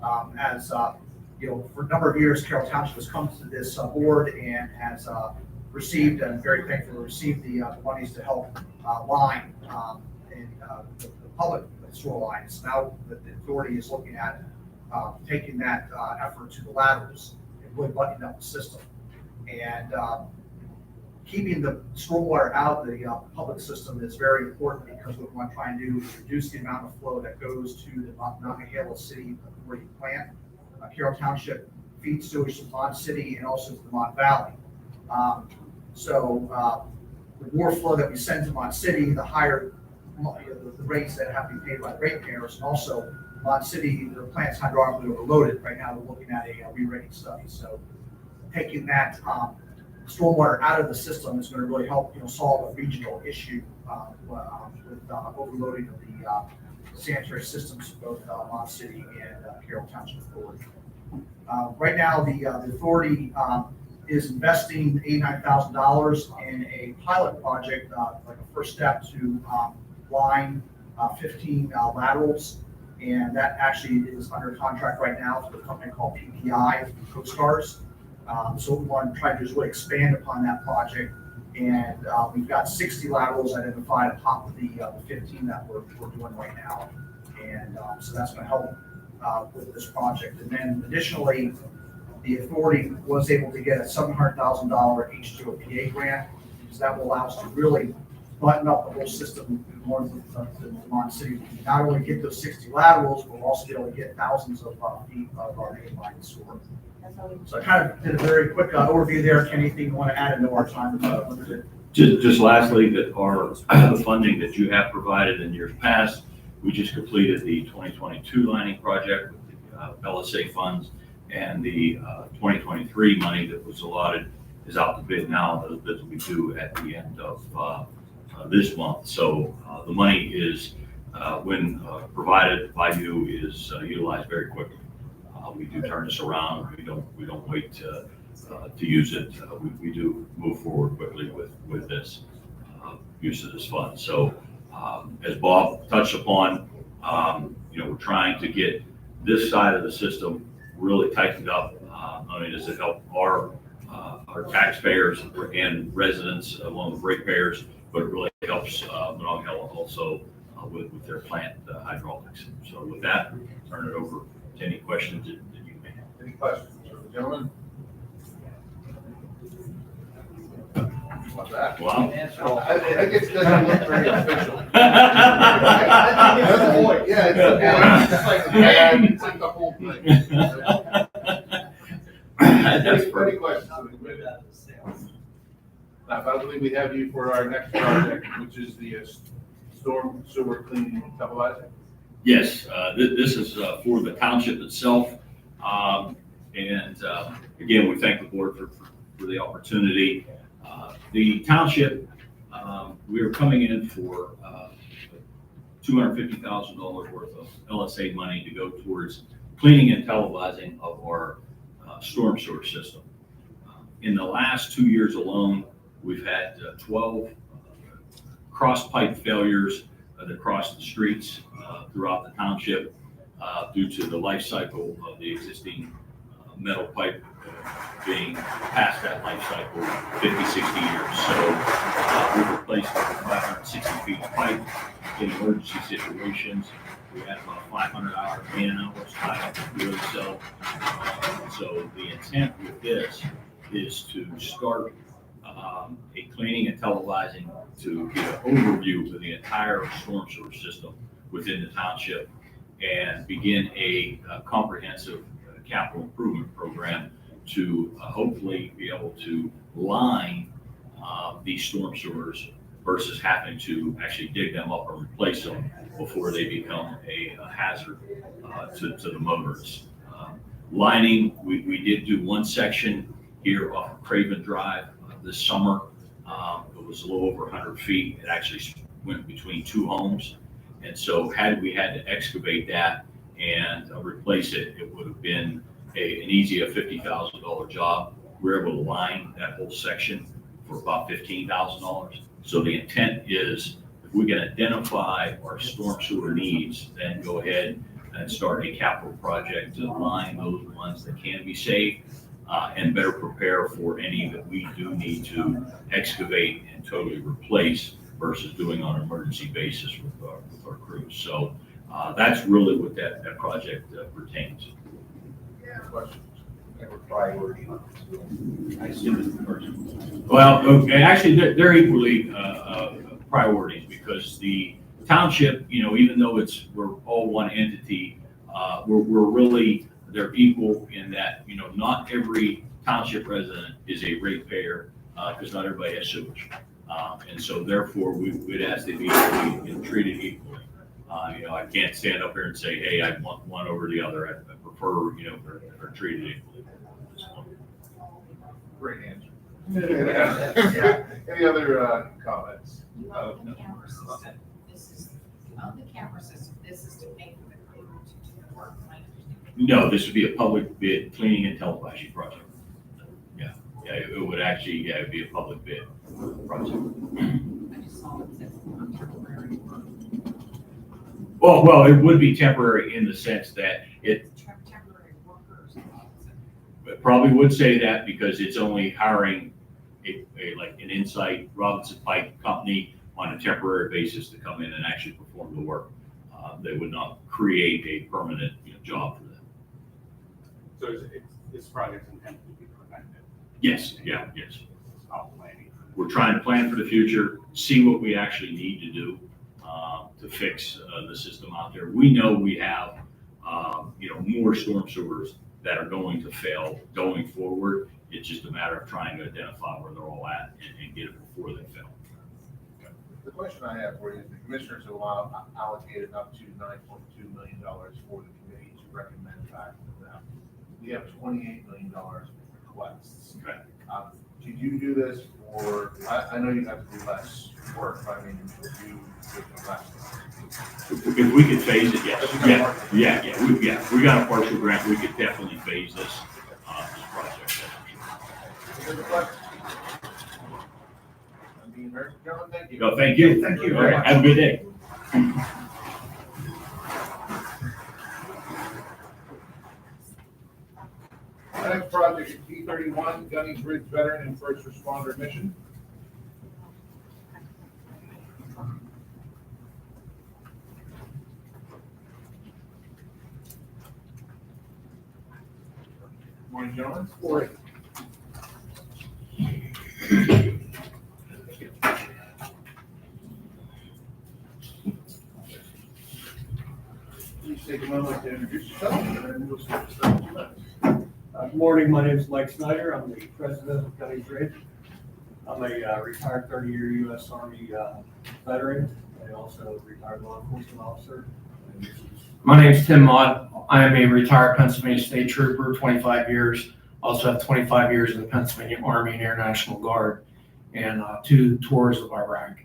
For a number of years, Carroll Township has come to this board and has received, and very thankful to receive the monies to help line the public sewer lines. Now the authority is looking at taking that effort to the laterals and really buttoning up the system. And keeping the stormwater out of the public system is very important because what we want to try and do is reduce the amount of flow that goes to the Monongahela City Authority plant. Carroll Township feeds sewage to Mon City and also to the Mon Valley. The more flow that we send to Mon City, the higher the rates that have to be paid by the ratepayers. And also, Mon City, their plant's hydraulically overloaded. Right now, we're looking at a re-rating study. So taking that stormwater out of the system is going to really help, solve a regional issue with overloading of the sanitary systems, both Mon City and Carroll Township Authority. Right now, the authority is investing $89,000 in a pilot project, like a first step to line 15 laterals. And that actually is under contract right now to a company called PPI, Coast Guards. So what we want to try to do is really expand upon that project. And we've got 60 laterals identified on top of the 15 that we're doing right now. And so that's going to help with this project. And then additionally, the authority was able to get a $700,000 H2OPA grant. So that will allow us to really button up the whole system more than Mon City. Not only get those 60 laterals, but we'll also be able to get thousands of feet of our main line sewer. So I kind of did a very quick overview there. Anything you want to add into our time? Just lastly, that the funding that you have provided in years past, we just completed the 2022 lining project with the LSA funds, and the 2023 money that was allotted is out to bid now. Those bids will be due at the end of this month. So the money is, when provided by you, is utilized very quickly. We do turn this around. We don't wait to use it. We do move forward quickly with this use of this fund. So as Bob touched upon, we're trying to get this side of the system really tightened up. Not only does it help our taxpayers and residents along with ratepayers, but it really helps Monongahela also with their plant hydraulics. So with that, turn it over to any questions that you may have. Any questions, gentlemen? What's that? Wow. I guess it doesn't look very official. That's the point. Yeah, it's the point. It's like the band. It's like the whole thing. That's Any questions? Now, I believe we have you for our next project, which is the storm sewer cleaning and televising. Yes, this is for the township itself. Again, we thank the board for the opportunity. The township, we are coming in for $250,000 worth of LSA money to go towards cleaning and televising of our storm sewer system. In the last 2 years alone, we've had 12 cross pipe failures across the streets throughout the township due to the life cycle of the existing metal pipe being past that life cycle 50, 60 years. So we've replaced over 560 feet of pipe in emergency situations. We had about 500 hours man hours tied up with doing so. So the intent with this is to start a cleaning and televising to get an overview of the entire storm sewer system within the township and begin a comprehensive capital improvement program to hopefully be able to line these storm sewers versus having to actually dig them up or replace them before they become a hazard to the motorists. Lining, we did do one section here off of Craven Drive this summer. It was a little over 100 feet. It actually went between two homes. And so had we had to excavate that and replace it, it would have been an easy $50,000 job. We were able to line that whole section for about $15,000. So the intent is, if we can identify our storm sewer needs, then go ahead and start a capital project to line those ones that can be saved and better prepare for any that we do need to excavate and totally replace versus doing on an emergency basis with our crews. So that's really what that project pertains. Questions? Or priority on this? I assume it's the first one. Well, okay, actually, they're equally priorities because the township, even though we're all one entity, we're really, they're equal in that, not every township resident is a ratepayer because not everybody has sewage. And so therefore, we'd ask they be treated equally. I can't stand up here and say, hey, I want one over the other. I prefer, they're treated equally. Great answer. Any other comments? The camera system, this is, the camera system, this is to pay for the crew to do the work, my understanding. No, this would be a public bid cleaning and televising project. Yeah, it would actually, it'd be a public bid project. I just saw it says temporary work. Well, it would be temporary in the sense that Temporary workers. it probably would say that because it's only hiring like an Insight Robinson Pike company on a temporary basis to come in and actually perform the work. They would not create a permanent job for them. So this project's intended to be preventive? Yes, yes. It's not planning. We're trying to plan for the future, see what we actually need to do to fix the system out there. We know we have, more storm sewers that are going to fail going forward. It's just a matter of trying to identify where they're all at and get it before they fail. The question I have for you is the commissioners have allocated up to $9.2 million for the committee to recommend back to them. We have $28 million requests. Okay. Could you do this for, I know you have to do less work, but I mean, would you do less? If we could phase it, yes. We got a partial grant. We could definitely phase this project. Any other questions? Gentlemen, thank you. No, thank you. Thank you All very right, much. have a good day. Next project is P31, Gunny's Ridge Veteran and First Responder Mission. Morning, gentlemen. Morning. Please take a moment to introduce yourself and then we'll start the minutes. Good morning, my name is Mike Snyder. I'm the president of Gunny's Ridge. I'm a retired 30-year U.S. Army veteran and also a retired law enforcement officer. My name is Tim Mott. I am a retired Pennsylvania State Trooper, 25 years. Also have 25 years in the Pennsylvania Army and Air National Guard and 2 tours of Iraq.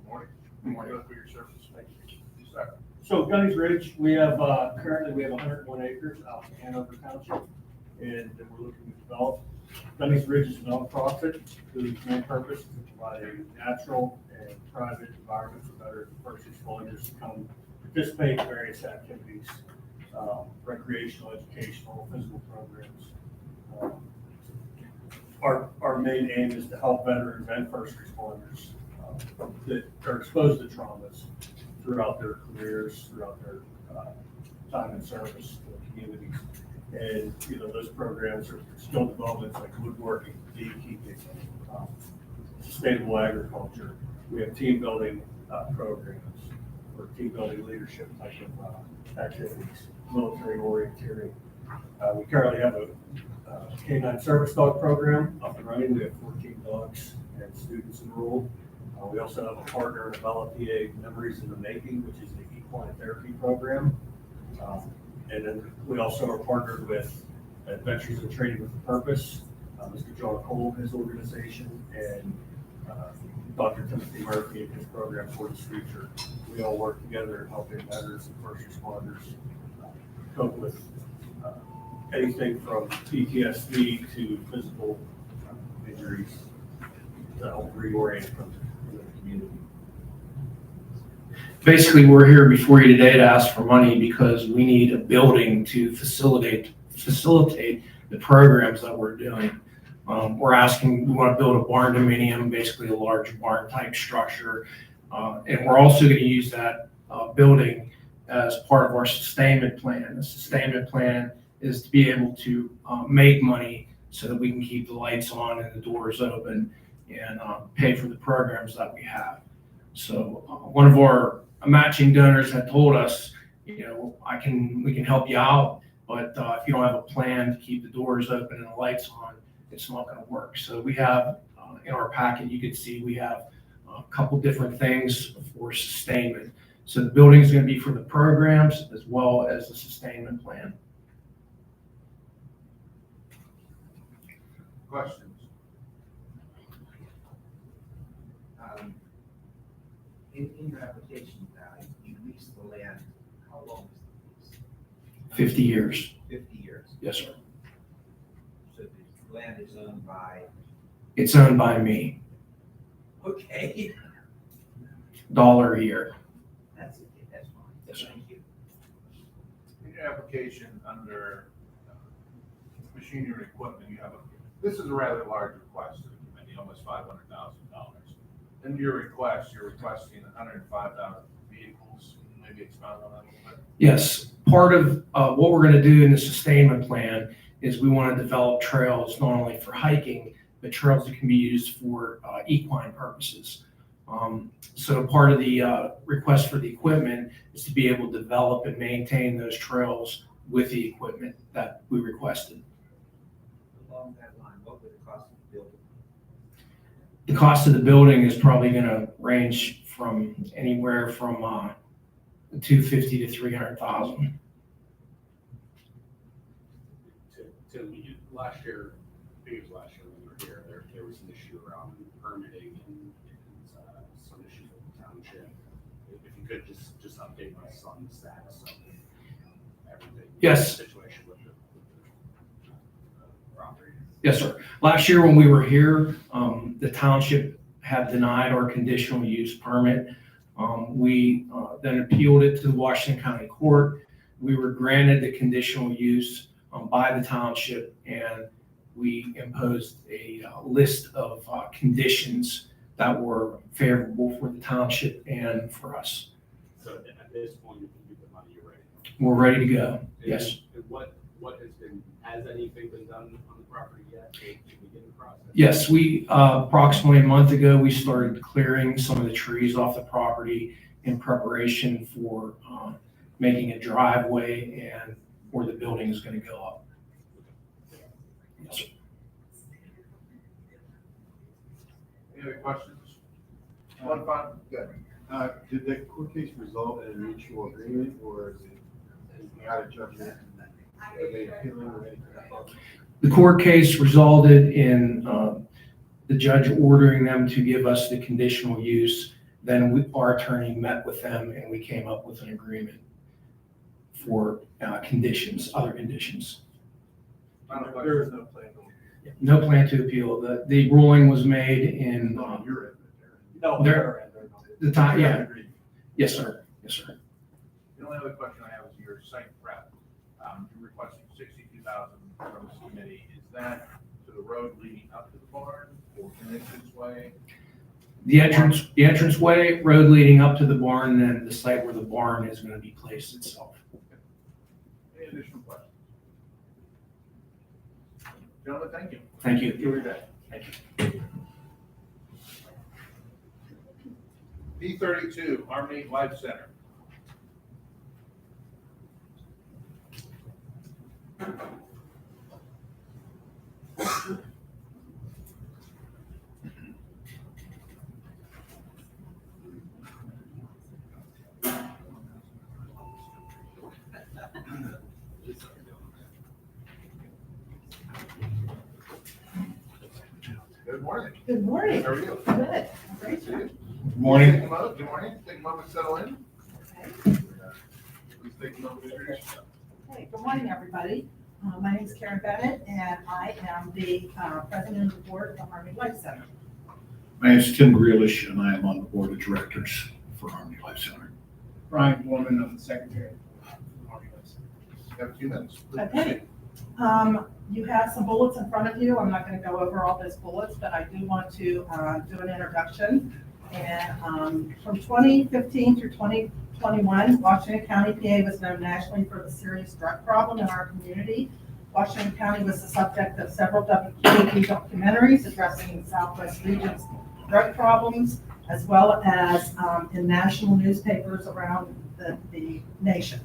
Morning. Morning. For your service. Thank you. Yes, sir. So Gunny's Ridge, we have currently 101 acres out in Hanover Township, and we're looking to develop. Gunny's Ridge is a nonprofit whose main purpose is to provide a natural and private environment for veterans and first responders to come participate in various activities, recreational, educational, physical programs. Our main aim is to help veterans and first responders that are exposed to traumas throughout their careers, throughout their time in service to the communities. And, those programs are skill development like woodworking, beekeeping, sustainable agriculture. We have team building programs or team building leadership type of activities, military orienteering. We currently have a canine service dog program up and running. We have 14 dogs and students enrolled. We also have a partner in LSA Memories in the Making, which is the equine therapy program. And then we also are partnered with Adventures in Training with a Purpose, Mr. John Cole, his organization, and Dr. Timothy Murphy and his program For This Future. We all work together in helping veterans and first responders cope with anything from PTSD to physical injuries to help reorient from the community. Basically, we're here before you today to ask for money because we need a building to facilitate the programs that we're doing. We want to build a barn dominium, basically a large barn type structure. And we're also going to use that building as part of our sustainment plan. The sustainment plan is to be able to make money so that we can keep the lights on and the doors open and pay for the programs that we have. So one of our matching donors had told us, we can help you out, but if you don't have a plan to keep the doors open and the lights on, it's not going to work. So we have in our packet, you can see we have a couple different things for sustainment. So the building is going to be for the programs as well as the sustainment plan. Questions? In your application, you lease the land, how long is the lease? 50 years. 50 years. Yes, sir. So the land is owned by, It's owned by me. okay, $1 a year. that's fine. Yes, sir. Thank you. In your application under machinery and equipment, this is a rather large request to the committee, almost $500,000. In your request, you're requesting 105,000 vehicles. Maybe expound on that a little bit. Yes, part of what we're going to do in the sustainment plan is we want to develop trails not only for hiking, but trails that can be used for equine purposes. So part of the request for the equipment is to be able to develop and maintain those trails with the equipment that we requested. Along that line, what would the cost of the building? The cost of the building is probably going to range from anywhere from $250,000 to $300,000. Tim, last year, I think it was last year when we were here, there was an issue around permitting and some issues with the township. If you could just update us on the status of everything. Yes. Situation with the property. Yes, sir. Last year when we were here, the township had denied our conditional use permit. We then appealed it to the Washington County Court. We were granted the conditional use by the township, and we imposed a list of conditions that were favorable for the township and for us. So at this point, if you get the money, you're ready. We're ready to go. Yes. And has anything been done on the property yet to begin the process? Yes, we approximately a month ago, we started clearing some of the trees off the property in preparation for making a driveway and where the building is going to go up. Yes, sir. Any other questions? One final, good. Did the court case result in a mutual agreement, or is it out of judgment? Are they appealing or anything like that? The court case resulted in the judge ordering them to give us the conditional use. Then our attorney met with them and we came up with an agreement for conditions, other conditions. There is no plan. No plan to appeal. The ruling was made in. No, you're in there. No, they're the time. Yeah. Yes, sir. Yes, sir. The only other question I have is your site prep. You're requesting 62,000 from this committee. Is that to the road leading up to the barn or an entranceway? The entranceway, road leading up to the barn, and then the site where the barn is going to be placed itself. Any additional questions? Gentlemen, thank you. Thank you. Enjoy your day. Thank you. P32, Harmony Life Center. Good morning. Good morning. How are you? Good. Great to see you. Good morning. Good morning. Take a moment to settle in. Please take a moment to introduce yourself. Hey, good morning, everybody. My name is Karen Bennett, and I am the president of the board of the Harmony Life Center. My name is Tim Grealish, and I am on the board of directors for Harmony Life Center. Brian Gorman, I'm the secretary of Harmony Life Center. You have a few minutes. Please Okay. You have some bullets in front of you. I'm not going to go over all those bullets, but I do want to do an introduction And from 2015 through 2021, Washington County, PA was known nationally for the serious drug problem in our community. Washington County was the subject of several WQAP documentaries addressing the Southwest region's drug problems, as well as in national newspapers around the nation.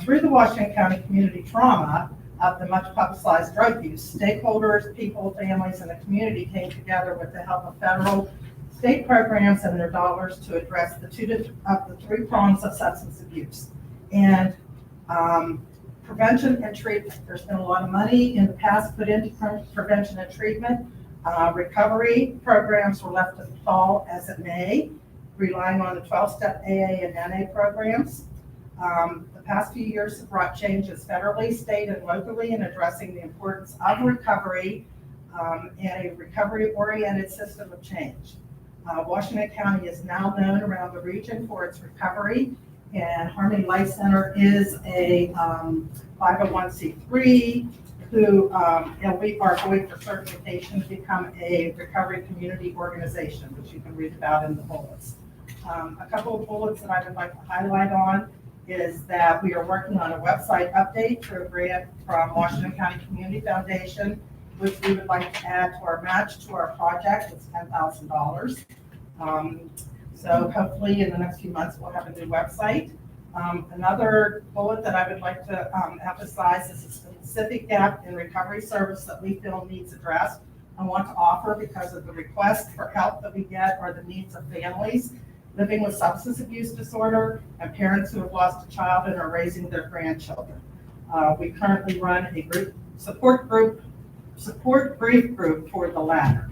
Through the Washington County community trauma of the much publicized drug use, stakeholders, people, families, and the community came together with the help of federal, state programs and their dollars to address the three prongs of substance abuse. And prevention and treatment. There's been a lot of money in the past put into prevention and treatment. Recovery programs were left to the fall as it may, relying on the 12-step AA and NA programs. The past few years have brought changes federally, state, and locally in addressing the importance of recovery and a recovery-oriented system of change. Washington County is now known around the region for its recovery, and Harmony Life Center is a 501c3 who, and we are going for certification to become a recovery community organization, which you can read about in the bullets. A couple of bullets that I would like to highlight on is that we are working on a website update through a grant from Washington County Community Foundation, which we would like to add to our match to our project. It's $10,000. So hopefully in the next few months, we'll have a new website. Another bullet that I would like to emphasize is a specific gap in recovery service that we feel needs addressed and want to offer because of the requests for help that we get or the needs of families living with substance abuse disorder and parents who have lost a child and are raising their grandchildren. We currently run a support grief group for the latter.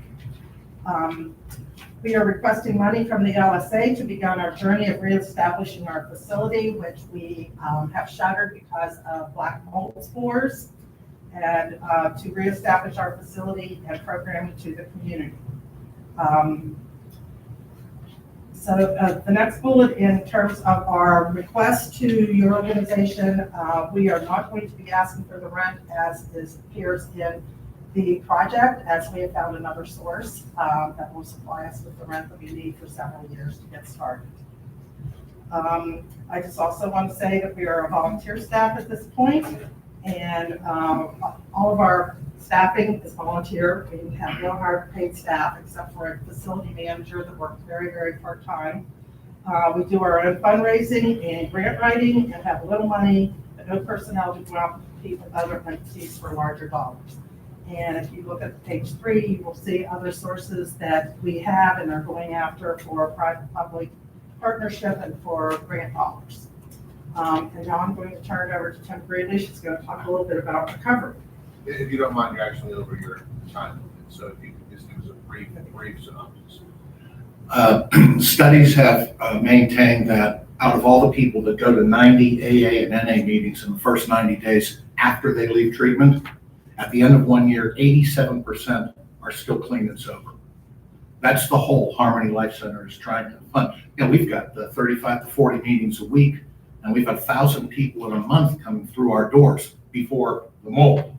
We are requesting money from the LSA to begin our journey of reestablishing our facility, which we have shuttered because of black mold spores, and to reestablish our facility and programming to the community. So the next bullet in terms of our request to your organization, we are not going to be asking for the rent as appears in the project, as we have found another source that will supply us with the rent that we need for several years to get started. I just also want to say that we are a volunteer staff at this point, and all of our staffing is volunteer. We have no hard paid staff except for a facility manager that works very, very part-time. We do our own fundraising and grant writing and have little money, but no personnel to go out and compete with other entities for larger dollars. And if you look at page 3, you will see other sources that we have and are going after for private-public partnership and for grant dollars. And now I'm going to turn it over to Tim Greeley. She's going to talk a little bit about recovery. If you don't mind, you're actually over your time limit, so if you could just give us a brief synopsis. Studies have maintained that out of all the people that go to 90 AA and NA meetings in the first 90 days after they leave treatment, at the end of 1 year, 87% are still clean and sober. That's the whole Harmony Life Center is trying to fund. You know, we've got 35 to 40 meetings a week, and we've got 1,000 people in a month coming through our doors before the mold.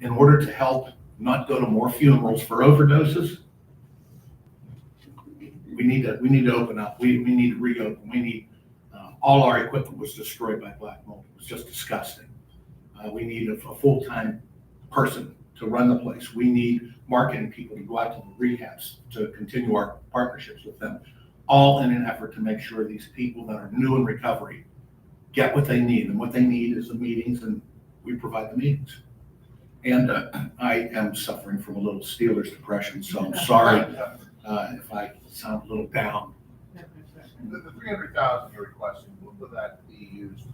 In order to help not go to more funerals for overdoses, we need to open up. We need to reopen. We need all our equipment was destroyed by black mold. It was just disgusting. We need a full-time person to run the place. We need marketing people to go out to the rehabs to continue our partnerships with them, all in an effort to make sure these people that are new in recovery get what they need. And what they need is the meetings, and we provide the meetings. And I am suffering from a little Steelers depression, so I'm sorry if I sound a little down. The $300,000 you're requesting, what would that be used for?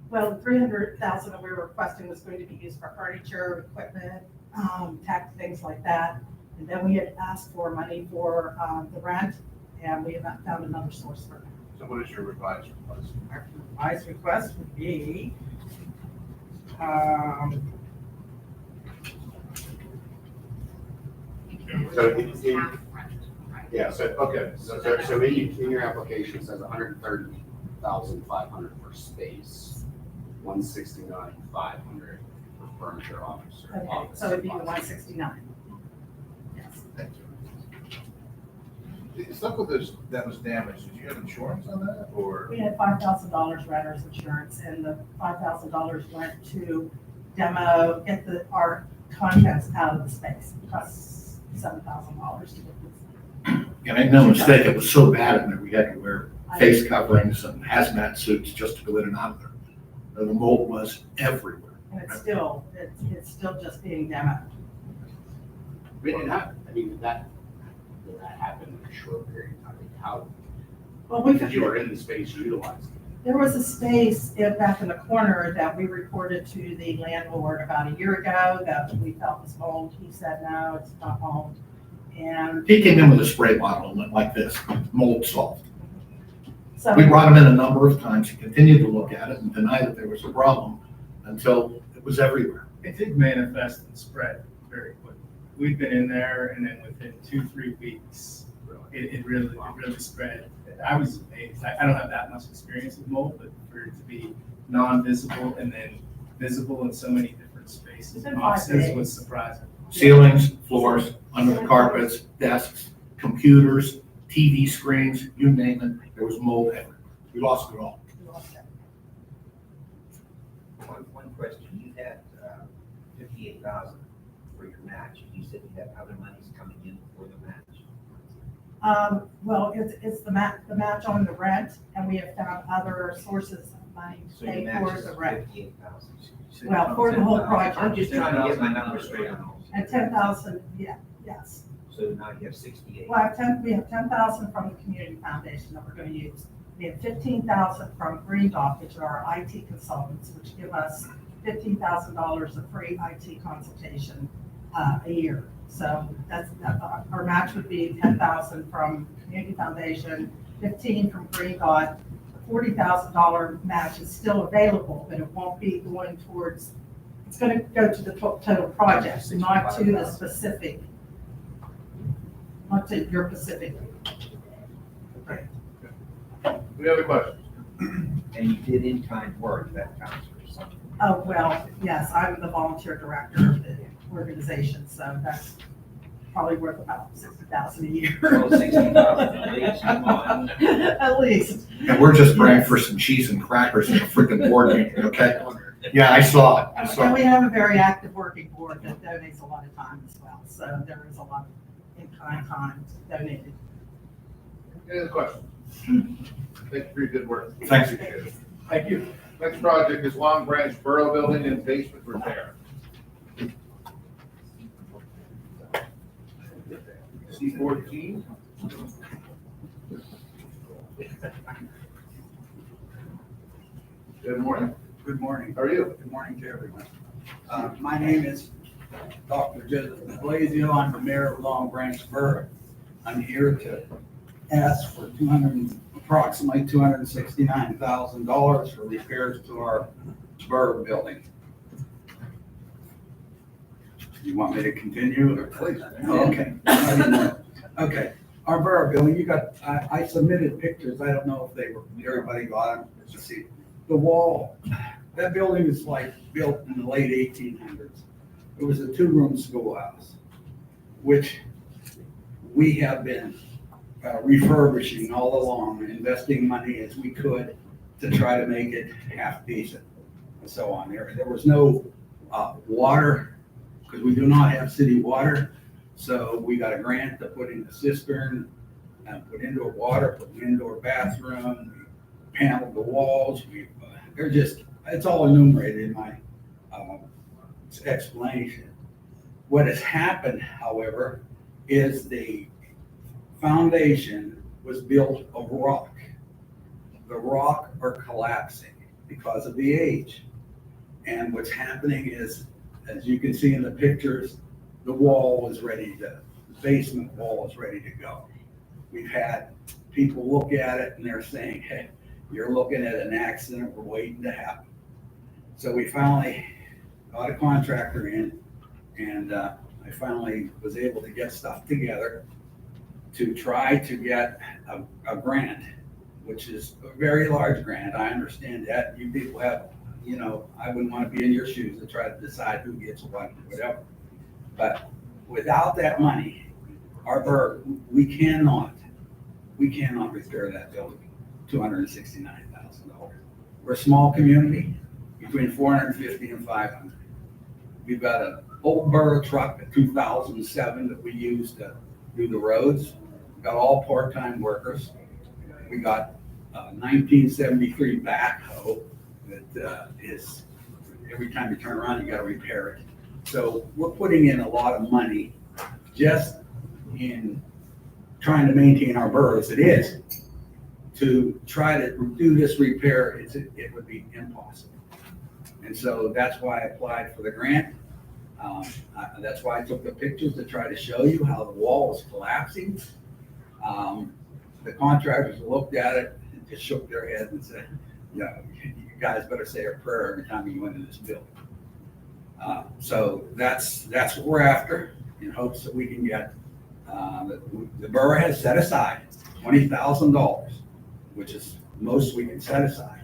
Well, the $300,000 that we were requesting was going to be used for furniture, equipment, tech, things like that. And then we had asked for money for the rent, and we have not found another source for that. So what is your revised request? Our revised request would be, So in your application it says 130,500 for space, 169,500 for furniture officer. okay, so it'd be the 169. Yes. Thank you. The stuff with this that was damaged, did you have insurance on that or? We had $5,000 renter's insurance, and the $5,000 went to demo, get our contents out of the space. It cost $7,000 to get this. Yeah, make no mistake, it was so bad in there, we had to wear face coverings and hazmat suits just to go in and out of there. The mold was everywhere. And it's still just being demoed. Did that happen in a short period of time? How, Well, we because you were in the space utilizing? There was a space back in the corner that we reported to the landlord about a year ago that we felt was mold. He said, no, it's not mold. And He came in with a spray bottle and went like this, mold solved. so We brought him in a number of times, he continued to look at it and deny that there was a problem until it was everywhere. It did manifest and spread very quickly. We've been in there, and then within 2-3 weeks, it really spread. I was amazed. I don't have that much experience with mold, but for it to be non-visible and then visible in so many different spaces and offices was surprising. Ceilings, floors, under the carpets, desks, computers, TV screens, you name it, there was mold everywhere. We lost it all. One question, you had 58,000 for your match, you said you had other monies coming in for the match. well, it's the match on the rent, and we have found other sources of money to So your pay match for is the rent. 58,000. Well, for the whole project. I'm just trying to get my numbers straight on those. And 10,000, yes. So now you have 68. Well, we have 10,000 from the community foundation that we're going to use. We have 15,000 from Green Dot, which are our IT consultants, which give us $15,000 of free IT consultation a year. So our match would be 10,000 from community foundation, 15 from Green Dot. The $40,000 match is still available, but it won't be going towards. It's going to go to the total project, not to the specific. Not to your specific. Any other questions? And you did in-kind work, that counts for something. Oh, well, yes, I'm the volunteer director of the organization, so that's probably worth about $60,000 a year. Well, $60,000 at least, come on. At least. And we're just praying for some cheese and crackers and a freaking board meeting, okay? Yeah, I saw it, I saw And we it. have a very active working board that donates a lot of time as well, so there is a lot of in-kind time donated. Any other questions? Thank you for your good work. Thanks. Appreciate it. Thank you. Next project is Long Branch Borough Building and Basement Repair. C14. Good morning. Good morning. How are you? Good morning to everyone. My name is Dr. Joseph Blasio. I'm the mayor of Long Branch Borough. I'm here to ask for approximately $269,000 for repairs to our borough building. You want me to continue or please? Okay. Okay. Our borough building, I submitted pictures. I don't know if everybody got them to see. The wall, that building is like built in the late 1800s. It was a 2-room schoolhouse, which we have been refurbishing all along, investing money as we could to try to make it half decent and so on. There was no water, because we do not have city water. So we got a grant to put in a cistern, put indoor water, put an indoor bathroom, we paneled the walls. It's all enumerated in my explanation. What has happened, however, is the foundation was built of rock. The rock are collapsing because of the age. And what's happening is, as you can see in the pictures, the basement wall is ready to go. We've had people look at it and they're saying, hey, you're looking at an accident we're waiting to happen. So we finally got a contractor in, and I finally was able to get stuff together to try to get a grant, which is a very large grant. I understand that. You people have, I wouldn't want to be in your shoes to try to decide who gets what, whatever. But without that money, our borough, we cannot we cannot repair that building, $269,000. We're a small community, between 450 and 500. We've got an old borough truck, a 2007 that we use to do the roads. We've got all part-time workers. We got a 1973 backhoe that is, every time you turn around, you gotta repair it. So we're putting in a lot of money just in trying to maintain our borough as it is. To try to do this repair, it would be impossible. And so that's why I applied for the grant. That's why I took the pictures to try to show you how the wall was collapsing. The contractors looked at it and just shook their heads and said, yeah, you guys better say a prayer every time you go into this building. So that's what we're after, in hopes that we can get, the borough has set aside $20,000, which is most we can set aside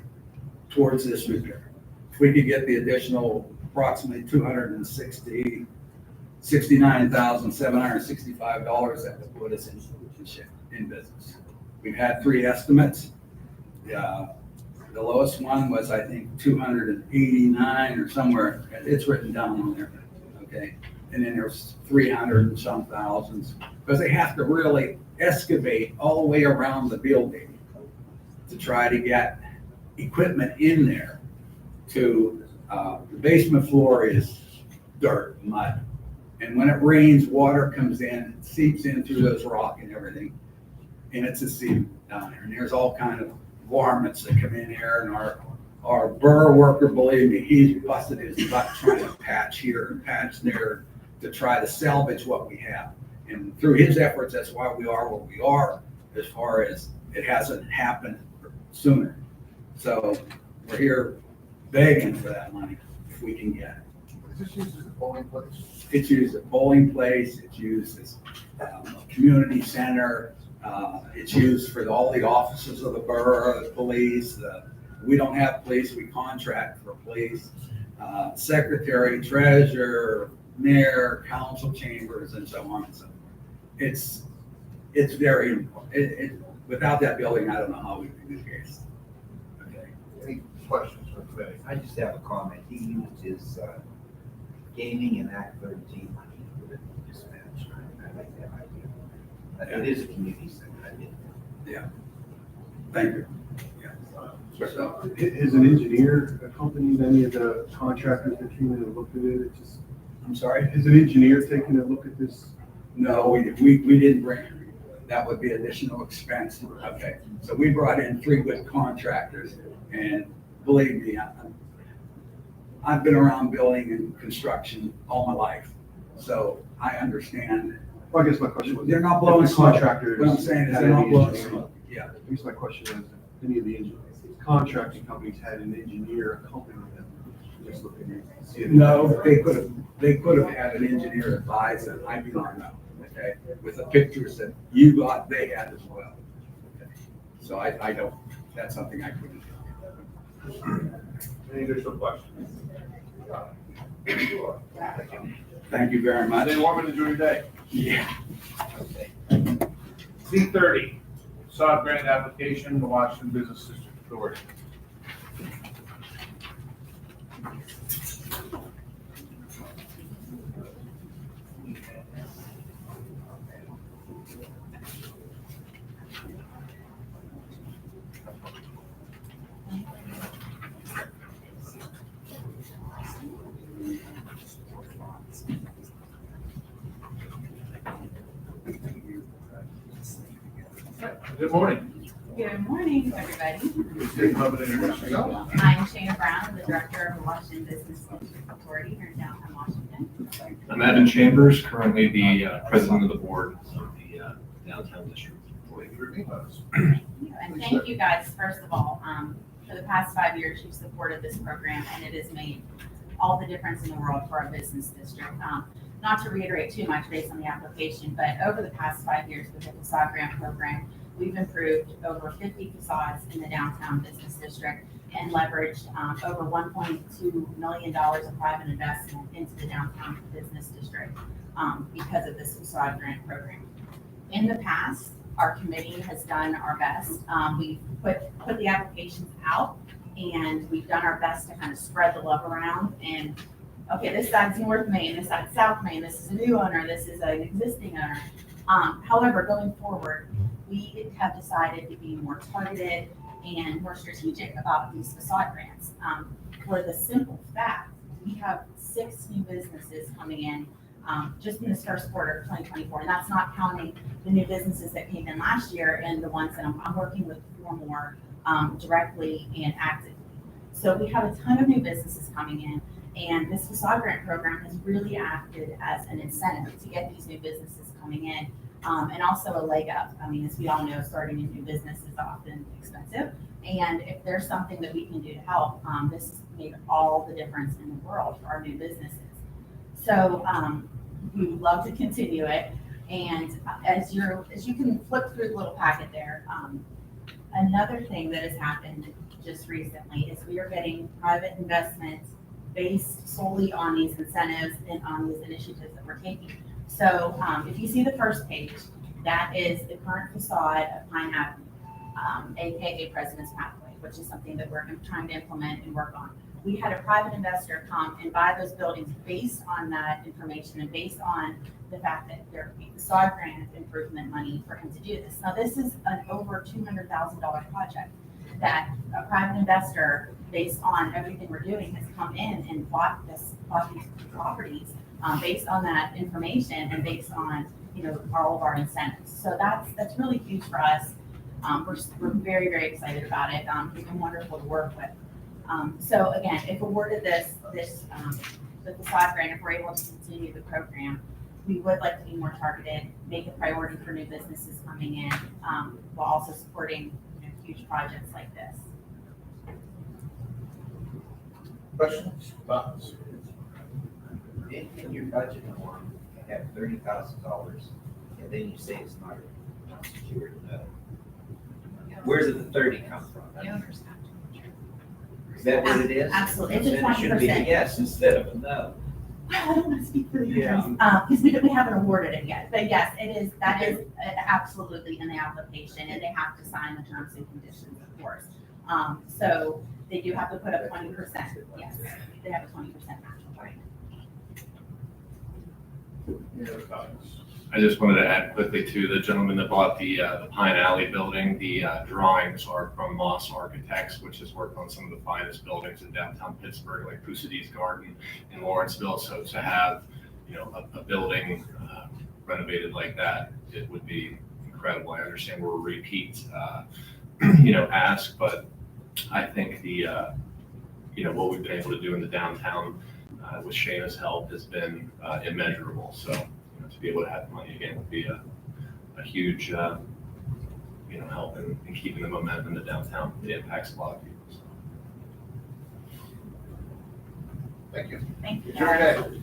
towards this repair. If we could get the additional approximately $69,765, that would put us in business. We've had 3 estimates. The lowest one was, I think, 289 or somewhere. It's written down on there, okay? And then there's 300 and some thousands, because they have to really excavate all the way around the building to try to get equipment in there to, the basement floor is dirt, mud. And when it rains, water comes in, it seeps in through those rock and everything. And it's a seep down there. And there's all kind of varmints that come in here, and our borough worker, believe me, he's busted his butt trying to patch here and patch there to try to salvage what we have. And through his efforts, that's why we are where we are, as far as it hasn't happened sooner. So we're here begging for that money if we can get it. Is this used as a polling place? It's used as a polling place, it's used as a community center, it's used for all the offices of the borough, the police. We don't have police, we contract for police, secretary, treasurer, mayor, council chambers, and so on and so forth. It's very important. Without that building, I don't know how we can do this. Okay. Any questions for the committee? I just have a comment. He used his gaming and Act 13 money for the dispatch. I like that idea. It is a community center. I did. Yeah. Thank you. Has an engineer accompanied any of the contractors that came in and looked at it? It just, I'm sorry? has an engineer taken a look at this? No, we didn't bring, that would be additional expense. Okay, so we brought in 3 good contractors, and believe me, I've been around building and construction all my life, so I understand. Well, I guess my question was. They're not blowing if the smoke. contractors. What I'm saying is had they're not any blowing engineering- smoke. Yeah. I guess my question is, if any of the contracting companies had an engineer accompany them, just looking to see if. No, they could have had an engineer advise them. I do not know, okay? With the pictures that you got, they had as well. Okay. So I don't, that's something I couldn't do. Any additional questions? Thank you very much. Stay warm and enjoy your day. Yeah. C30, sod grant application, the Washington Business District Authority. Good morning. Good morning, everybody. Please come up and introduce yourself. I'm Shana Brown, the Director of the Washington Business District Authority here in downtown Washington. I'm Evan Chambers, currently the President of the Board of the Downtown District. And thank you guys, first of all, for the past 5 years, you've supported this program, and it has made all the difference in the world for our business district. Not to reiterate too much based on the application, but over the past 5 years with the facade grant program, we've improved over 50 facades in the downtown business district and leveraged over $1.2 million of private investment into the downtown business district because of this facade grant program. In the past, Our committee has done our best. We've put the applications out, and we've done our best to kind of spread the love around. And okay, this side's North Main, this side's South Main, this is a new owner, this is an existing owner. However, going forward, we have decided to be more targeted and more strategic about these facade grants. For the simple fact, we have 6 new businesses coming in just in this first quarter of 2024, and that's not counting the new businesses that came in last year and the ones that I'm working with 4 more directly and actively. So we have a ton of new businesses coming in, and this facade grant program has really acted as an incentive to get these new businesses coming in, and also a leg up. I mean, as we all know, starting a new business is often expensive, and if there's something that we can do to help, this has made all the difference in the world for our new businesses. So we would love to continue it, and as you can flip through the little packet there, another thing that has happened just recently is we are getting private investments based solely on these incentives and on these initiatives that we're taking. So if you see the first page, that is the current facade of Pine Avenue, AKA President's Pathway, which is something that we're trying to implement and work on. We had a private investor come and buy those buildings based on that information and based on the fact that there would be facade grant improvement money for him to do this. Now, this is an over $200,000 project that a private investor, based on everything we're doing, has come in and bought these properties based on that information and based on all of our incentives. So that's really huge for us. We're very, very excited about it. It's been wonderful to work with. So again, if awarded the facade grant, if we're able to continue the program, we would like to be more targeted, make a priority for new businesses coming in, while also supporting huge projects like this. Questions, thoughts? In your budget form, you have $30,000, and then you say it's not secured. Where does the 30 come from? The owners have to. Is that what it is? Absolutely, it's a Then it should be a 20%. yes instead of a no. I don't want to speak for the Yeah. because we haven't awarded it yet. But yes, that is absolutely in the application, and they have to sign the terms and conditions, of course. So they do have to put up 20%. Yes, they have a 20% match requirement. Any other comments? I just wanted to add quickly to the gentleman that bought the Pine Alley building. The drawings are from Moss Architects, which has worked on some of the finest buildings in downtown Pittsburgh, like Pusidi's Garden in Lawrenceville. So to have, a building renovated like that, it would be incredible. I understand we're a repeat, ask, but I think the, what we've been able to do in the downtown with Shayna's help has been immeasurable. So to be able to have money again would be a huge, help in keeping the momentum in the downtown. It impacts a lot of people. So. Thank you. Thank you. Enjoy your day.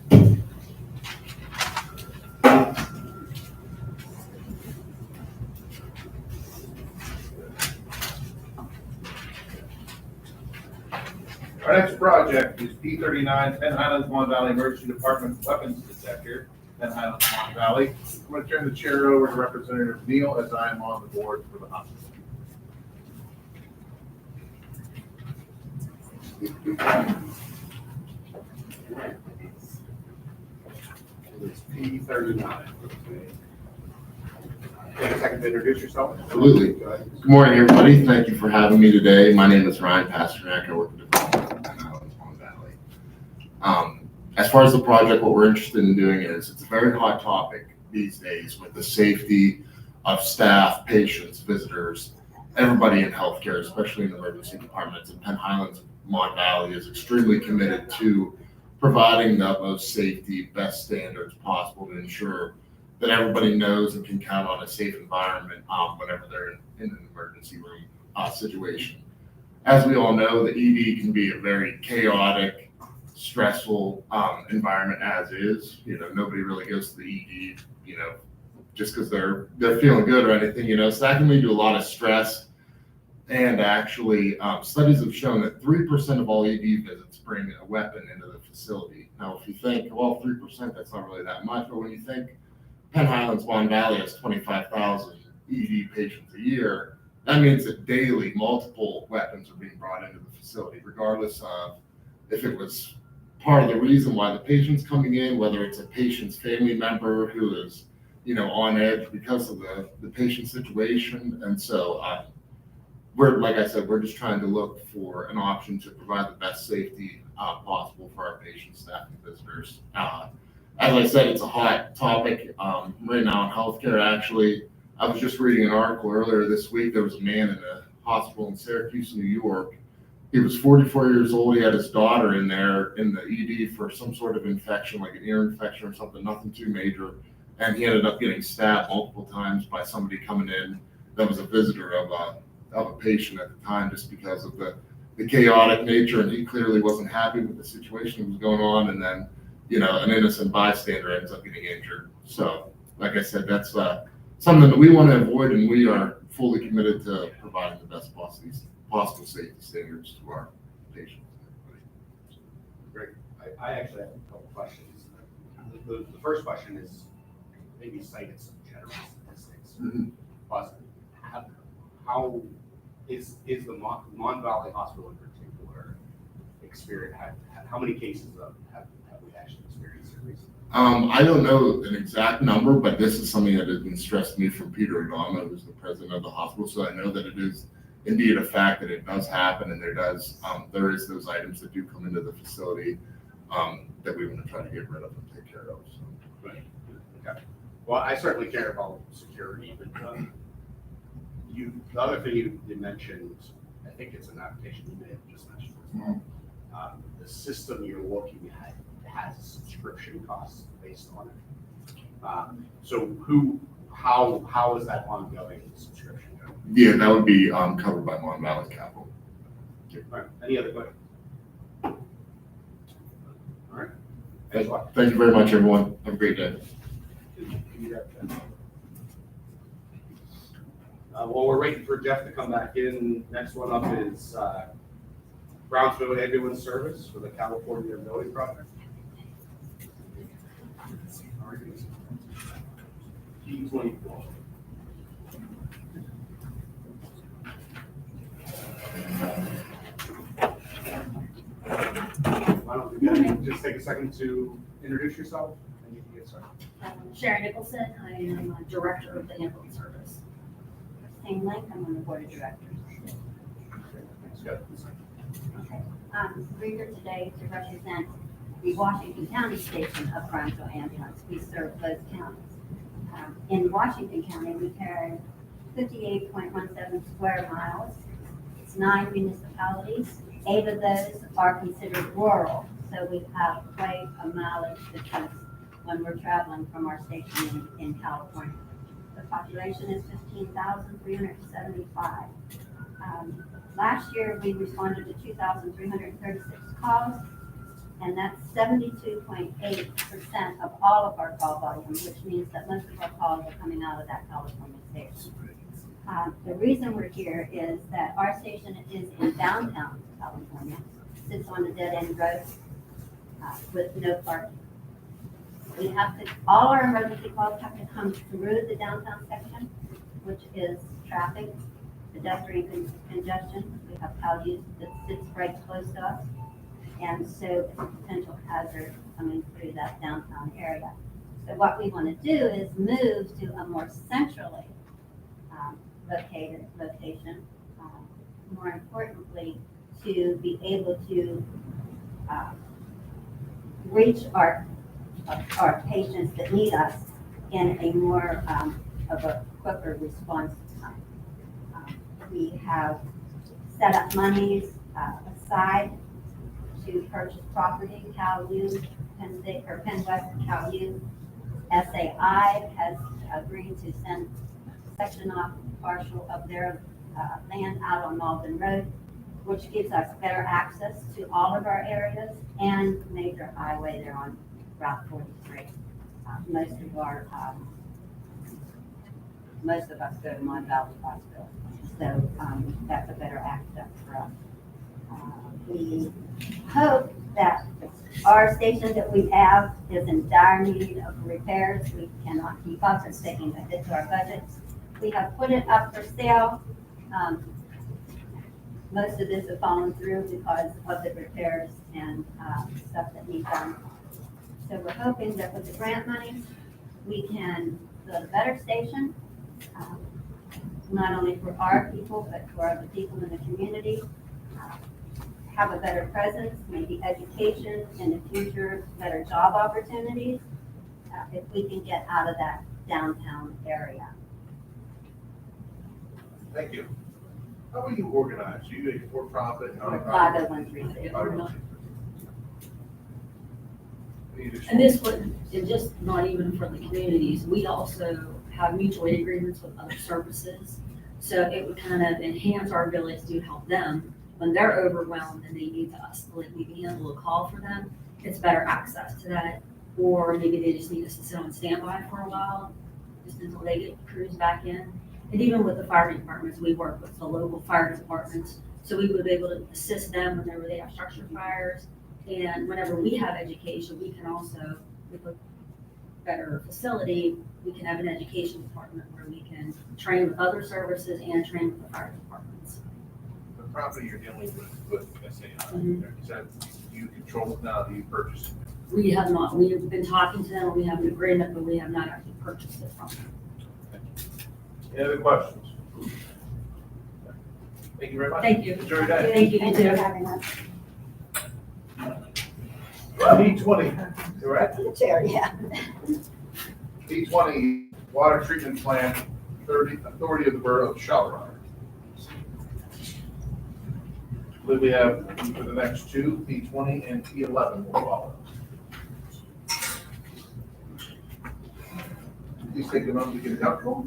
Our next project is P39 Penn Highlands Mon Valley Emergency Department Weapons Detector, Penn Highlands Mon Valley. I'm going to turn the chair over to Representative Neal, as I am on the board for the hospital. It's P39. Take a second to introduce yourself. Absolutely. Good morning, everybody. Thank you for having me today. My name is Ryan Pasternak. I work in the department of Penn Highlands Mon Valley. As far as the project, what we're interested in doing is, it's a very hot topic these days with the safety of staff, patients, visitors, everybody in healthcare, especially in emergency departments. And Penn Highlands Mon Valley is extremely committed to providing the utmost safety, best standards possible to ensure that everybody knows and can count on a safe environment whenever they're in an emergency room situation. As we all know, the ED can be a very chaotic, stressful environment as is. Nobody really goes to the ED, just because they're feeling good or anything, so that can lead to a lot of stress. And actually, studies have shown that 3% of all ED visits bring a weapon into the facility. Now, if you think, well, 3%, that's not really that much, but when you think Penn Highlands Mon Valley has 25,000, ED patients a year, that means that daily multiple weapons are being brought into the facility, regardless of if it was part of the reason why the patient's coming in, whether it's a patient's family member who is, on edge because of the patient situation. And so like I said, we're just trying to look for an option to provide the best safety possible for our patients, staff, and visitors. As I said, it's a hot topic right now in healthcare. Actually, I was just reading an article earlier this week. There was a man in a hospital in Syracuse, New York. He was 44 years old. He had his daughter in there in the ED for some sort of infection, like an ear infection or something, nothing too major. And he ended up getting stabbed multiple times by somebody coming in that was a visitor of a patient at the time, just because of the chaotic nature. And he clearly wasn't happy with the situation that was going on. And then, an innocent bystander ends up getting injured. So, like I said, that's something that we want to avoid, and we are fully committed to providing the best possible safety standards to our patients. Great. I actually have a couple questions. The first question is, maybe you cited some general statistics, but how is the Mon Valley Hospital in particular experience? How many cases have we actually experienced here recently? I don't know an exact number, but this is something that has been stressed to me from Peter Adama, who's the president of the hospital. So I know that it is indeed a fact that it does happen, and there is those items that do come into the facility that we want to try to get rid of and take care of. So. Right. Okay. Well, I certainly care about security, but the other thing you mentioned, I think it's an application you may have just mentioned as well. The system you're looking at has a subscription cost based on it. So how is that ongoing subscription going? Yeah, that would be covered by Mon Valley Capital. All right. Any other questions? All right. Thanks a lot. Thank you very much, everyone. Have a great day. While we're waiting for Jeff to come back in, next one up is Brownsville Ambulance Service for the California Building Project. T24. Why don't you just take a second to introduce yourself and you can get started. Sharon Nicholson, I am a director of the ambulance service. Same link, I'm on the board of directors. Okay. We're here today to represent the Washington County station of Brownsville Ambulance. We serve both counties. In Washington County, we carry 58.17 square miles. It's 9 municipalities. 8 of those are considered rural, so we have quite a mileage difference when we're traveling from our station in California. The population is 15,375. Last year, we responded to 2,336 calls, and that's 72.8% of all of our call volume, which means that most of our calls are coming out of that California station. The reason we're here is that our station is in downtown California, sits on a dead-end road with no parking. All our emergency calls have to come through the downtown section, which is traffic, pedestrian congestion. We have Cowview that sits right close to us, and so it's a potential hazard coming through that downtown area. So what we want to do is move to a more centrally located location, more importantly, to be able to reach our patients that need us in a more of a quicker response time. We have set up monies aside to purchase property. Cowview, Penn West Cowview, SAI has agreed to send section off partial of their land out on Malden Road, which gives us better access to all of our areas and major highway there on Route 43. Most of us go to Mon Valley Hospital, so that's a better access for us. We hope that our station that we have is in dire need of repairs. We cannot keep up. It's taking a hit to our budgets. We have put it up for sale. Most of this has fallen through because of the repairs and stuff that needs done. So we're hoping that with the grant money, we can build a better station, not only for our people, but for other people in the community. Have a better presence, maybe education in the future, better job opportunities, if we can get out of that downtown area. Thank you. How are you organized? Are you a for-profit? We're 501(c)(3). And this would, and just not even for the communities, we also have mutual aid agreements with other services. So it would kind of enhance our ability to help them when they're overwhelmed and they need us, like we can handle a call for them. It's better access to that, or maybe they just need us to sit on standby for a while, just until they get crews back in. And even with the fire departments, we work with the local fire departments, so we would be able to assist them whenever they have structure fires. And whenever we have education, we can also, with a better facility, we can have an education department where we can train with other services and train with the fire departments. The property you're dealing with SAI, is that you control it now, do you purchase it? We have not, we have been talking to them, and we have an agreement, but we have not actually purchased it from them. Any other questions? Thank you very much. Thank you. Enjoy your day. Thank you, Thank you you too. for having us. P20, correct? To the chair, yeah. P20, water treatment plant, authority of the Borough of Charlotte. We have for the next two, P20 and P11 will follow. Please take a moment to get comfortable.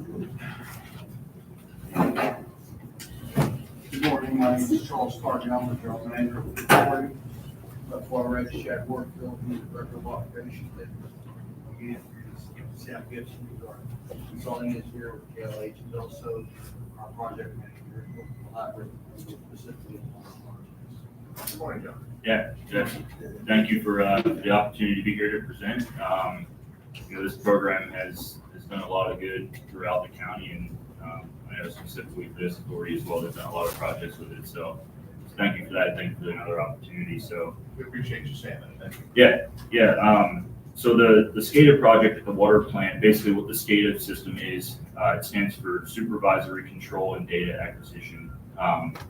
Good morning, my name is Charles Stark, I'm the general manager of the authority. That's why we're at Shad Workfield, who's the director of operations. Again, Sam Gibson, who's our consulting engineer with KLH, and also our project manager, who will collaborate specifically on our projects. Good morning, John. Yeah, yes. Thank you for the opportunity to be here to present. This program has done a lot of good throughout the county, and I know specifically for this authority as well, they've done a lot of projects with it. So thank you for that. Thank you for another opportunity. So we appreciate you saying that. Thank you. Yeah. So the SCADA project at the water plant, basically what the SCADA system is, it stands for Supervisory Control and Data Acquisition.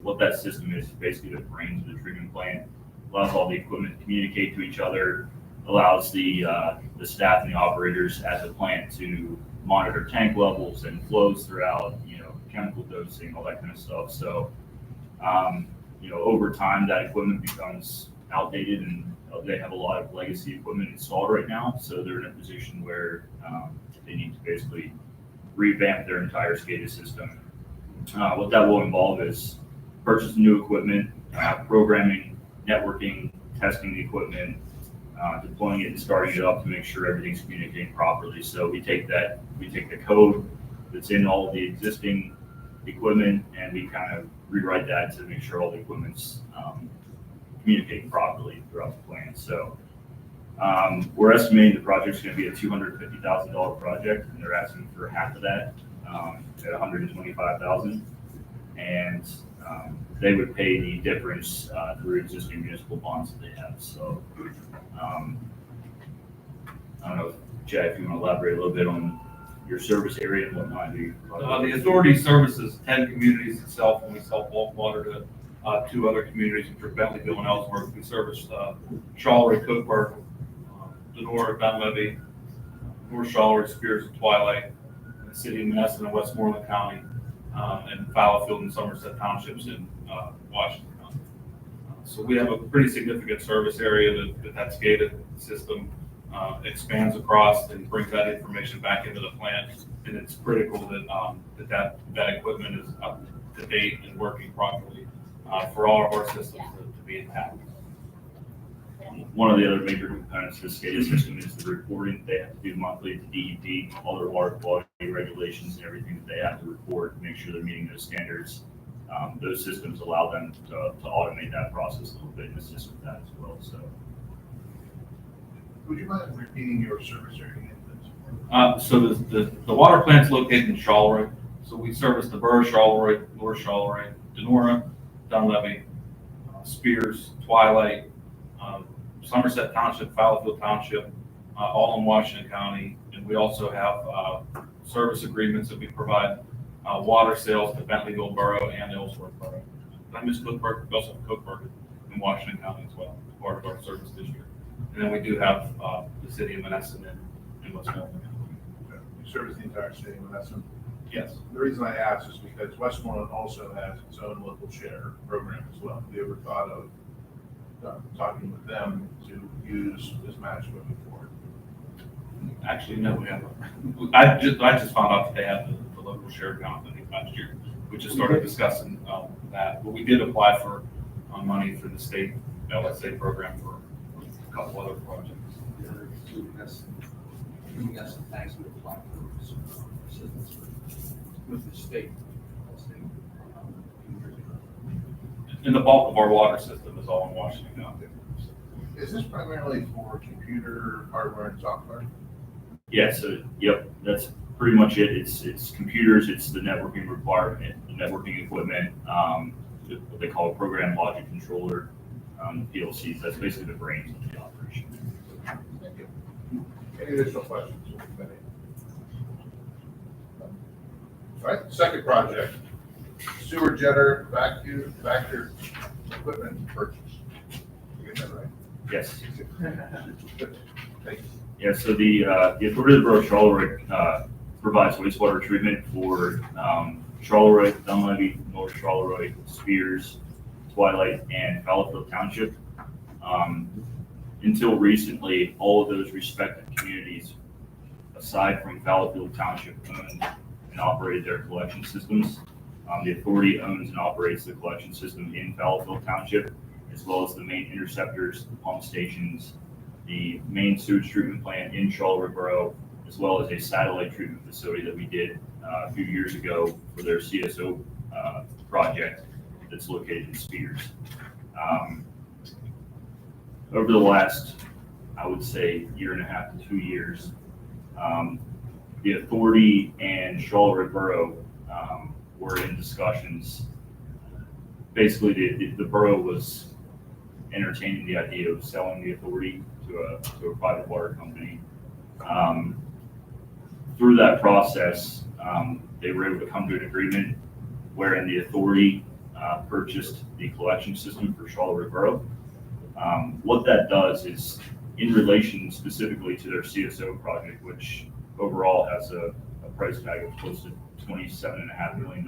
What that system is basically the brains of the treatment plant, allows all the equipment to communicate to each other, allows the staff and the operators at the plant to monitor tank levels and flows throughout, chemical dosing, all that kind of stuff. So, over time, that equipment becomes outdated, and they have a lot of legacy equipment installed right now. So they're in a position where they need to basically revamp their entire SCADA system. What that will involve is purchasing new equipment, programming, networking, testing the equipment, deploying it and starting it up to make sure everything's communicating properly. So we take the code that's in all of the existing equipment and we kind of rewrite that to make sure all the equipment's communicating properly throughout the plant. So we're estimating the project's going to be a $250,000 project, and they're asking for half of that at $125,000, and they would pay the difference through existing municipal bonds that they have. So I don't know, Chad, if you want to elaborate a little bit on your service area and whatnot. The authority services 10 communities itself, and we sell bulk water to 2 other communities, which are Bentleyville and Ellsworth. We service Charleroy, Cookburg, Denora, Dunleavy, North Charleroy, Spears, and Twilight, and the city of Menneson and Westmoreland County, and Fallowfield and Somerset Townships in Washington County. So we have a pretty significant service area that SCADA system expands across and brings that information back into the plant. And it's critical that equipment is up to date and working properly for all of our systems to be intact. One of the other major components of the SCADA system is the reporting they have to do monthly to DEP, all their water quality regulations and everything that they have to report, make sure they're meeting those standards. Those systems allow them to automate that process a little bit and assist with that as well. So, would you mind repeating your service area again, please? So the water plant's located in Charleroy. So we service the borough, Charleroi, North Charleroi, Denora, Dunleavy, Spears, Twilight, Somerset Township, Fallowfield Township, all in Washington County. And we also have service agreements that we provide water sales to Bentleyville Borough and Ellsworth Borough. Did I miss Cookburg? We also have Cookburg in Washington County as well, part of our service district. And then we do have the city of Menneson in Westmoreland. You service the entire city of Menneson? Yes. The reason I ask is because Westmoreland also has its own local share program as well. Have you ever thought of talking with them to use this match moving forward? Actually, no, we haven't. I just found out that they had the local share account, I think, last year. We just started discussing that. But we did apply for money through the state LSA program for a couple other projects. We got some things we apply for some assistance with the state. And the bulk of our water system is all in Washington County. Is this primarily for computer hardware and software? Yeah, so, yep, that's pretty much it. It's computers, it's the networking requirement, the networking equipment, what they call a program logic controller, PLCs. That's basically the brains of the operation. Thank you. Any additional questions? All right, second project, sewer jetter vacuum equipment purchase. You get that right? Yes. Thank you. Yeah, so the Authority of the Borough of Charleroi provides wastewater treatment for Charleroi, Dunleavy, North Charleroi, Spears, Twilight, and Fallowfield Township. Until recently, all of those respective communities, aside from Fallowfield Township, owned and operated their collection systems. The authority owns and operates the collection system in Fallowfield Township, as well as the main interceptors, the pump stations, the main sewage treatment plant in Charleroi Borough, as well as a satellite treatment facility that we did a few years ago for their CSO project that's located in Spears. Over the last, I would say, 1.5 to 2 years, the authority and Charleroi Borough were in discussions. Basically, the borough was entertaining the idea of selling the authority to a private water company. Through that process, they were able to come to an agreement wherein the authority purchased the collection system for Charleroi Borough. What that does is, in relation specifically to their CSO project, which overall has a price tag of close to $27.5 million.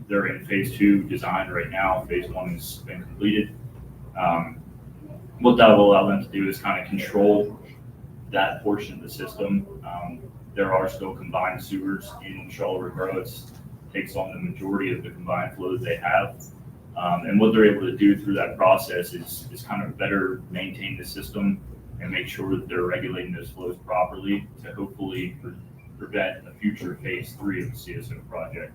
They're in phase 2 design right now. Phase 1 has been completed. What that will allow them to do is kind of control that portion of the system. There are still combined sewers in Charleroi Borough. It takes on the majority of the combined flow that they have. And what they're able to do through that process is kind of better maintain the system and make sure that they're regulating those flows properly to hopefully prevent a future phase 3 of the CSO project.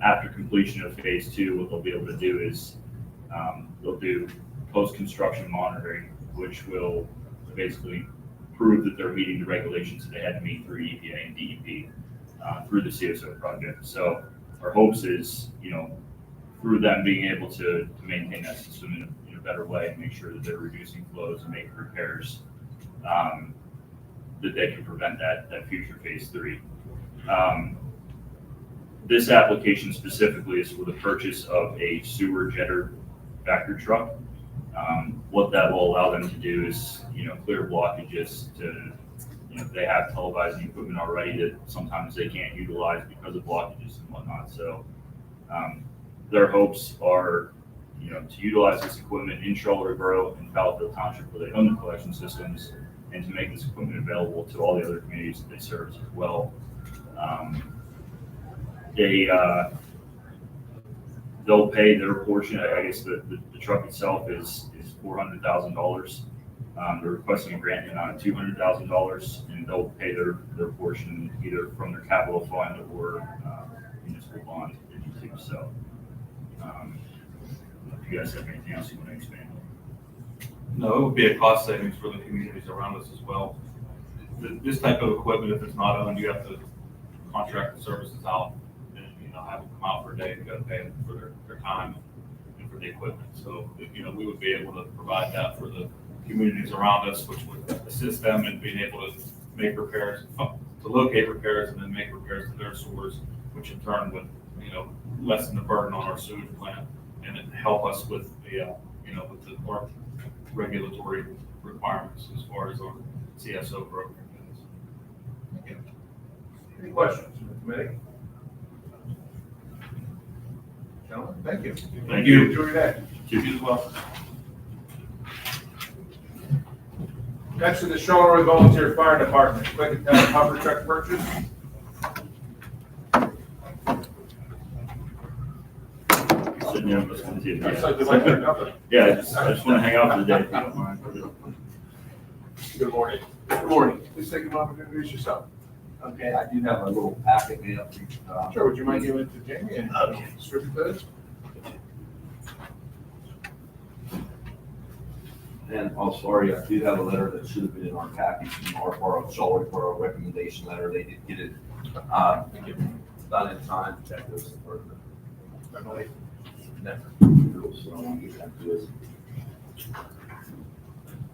After completion of phase 2, what they'll be able to do is they'll do post-construction monitoring, which will basically prove that they're meeting the regulations that they had to meet through EPA and DEP through the CSO project. So our hopes is, through them being able to maintain that system in a better way and make sure that they're reducing flows and making repairs, that they can prevent that future phase 3. This application specifically is for the purchase of a sewer jetter factory truck. What that will allow them to do is, clear blockages to, they have televising equipment already that sometimes they can't utilize because of blockages and whatnot. So their hopes are, to utilize this equipment in Charleroi Borough and Fallowfield Township where they own the collection systems, and to make this equipment available to all the other communities that they service as well. They'll pay their portion. I guess the truck itself is $400,000. They're requesting a grant amount of $200,000, and they'll pay their portion either from their capital fund or municipal bond if you do so. If you guys have anything else you want to expand on? No, it would be a cost savings for the communities around us as well. This type of equipment, if it's not owned, you have to contract the services out and, have them come out for a day, you gotta pay them for their time and for the equipment. So, we would be able to provide that for the communities around us, which would assist them in being able to make repairs, to locate repairs and then make repairs to their sewers, which in turn would, lessen the burden on our sewage plant and then help us with the, our regulatory requirements as far as our CSO program goes. Any questions from the committee? Gentlemen, thank you. Thank you. Enjoy your day. You as well. Next is the Charleroi Volunteer Fire Department, quick attack pumper truck purchase. Sitting here, I'm listening to you. Looks like they like their company. Yeah, I just want to hang out for the day, if you don't mind. Good morning. Good morning. Please take a moment to introduce yourself. Okay, I do have a little packet made up. Sure, would you mind giving it to Jamie and distribute those? And I'm sorry, I do have a letter that should have been in our package from our Charleroi Borough recommendation letter. They did get it, done in time. That goes further. So I want to get that to us.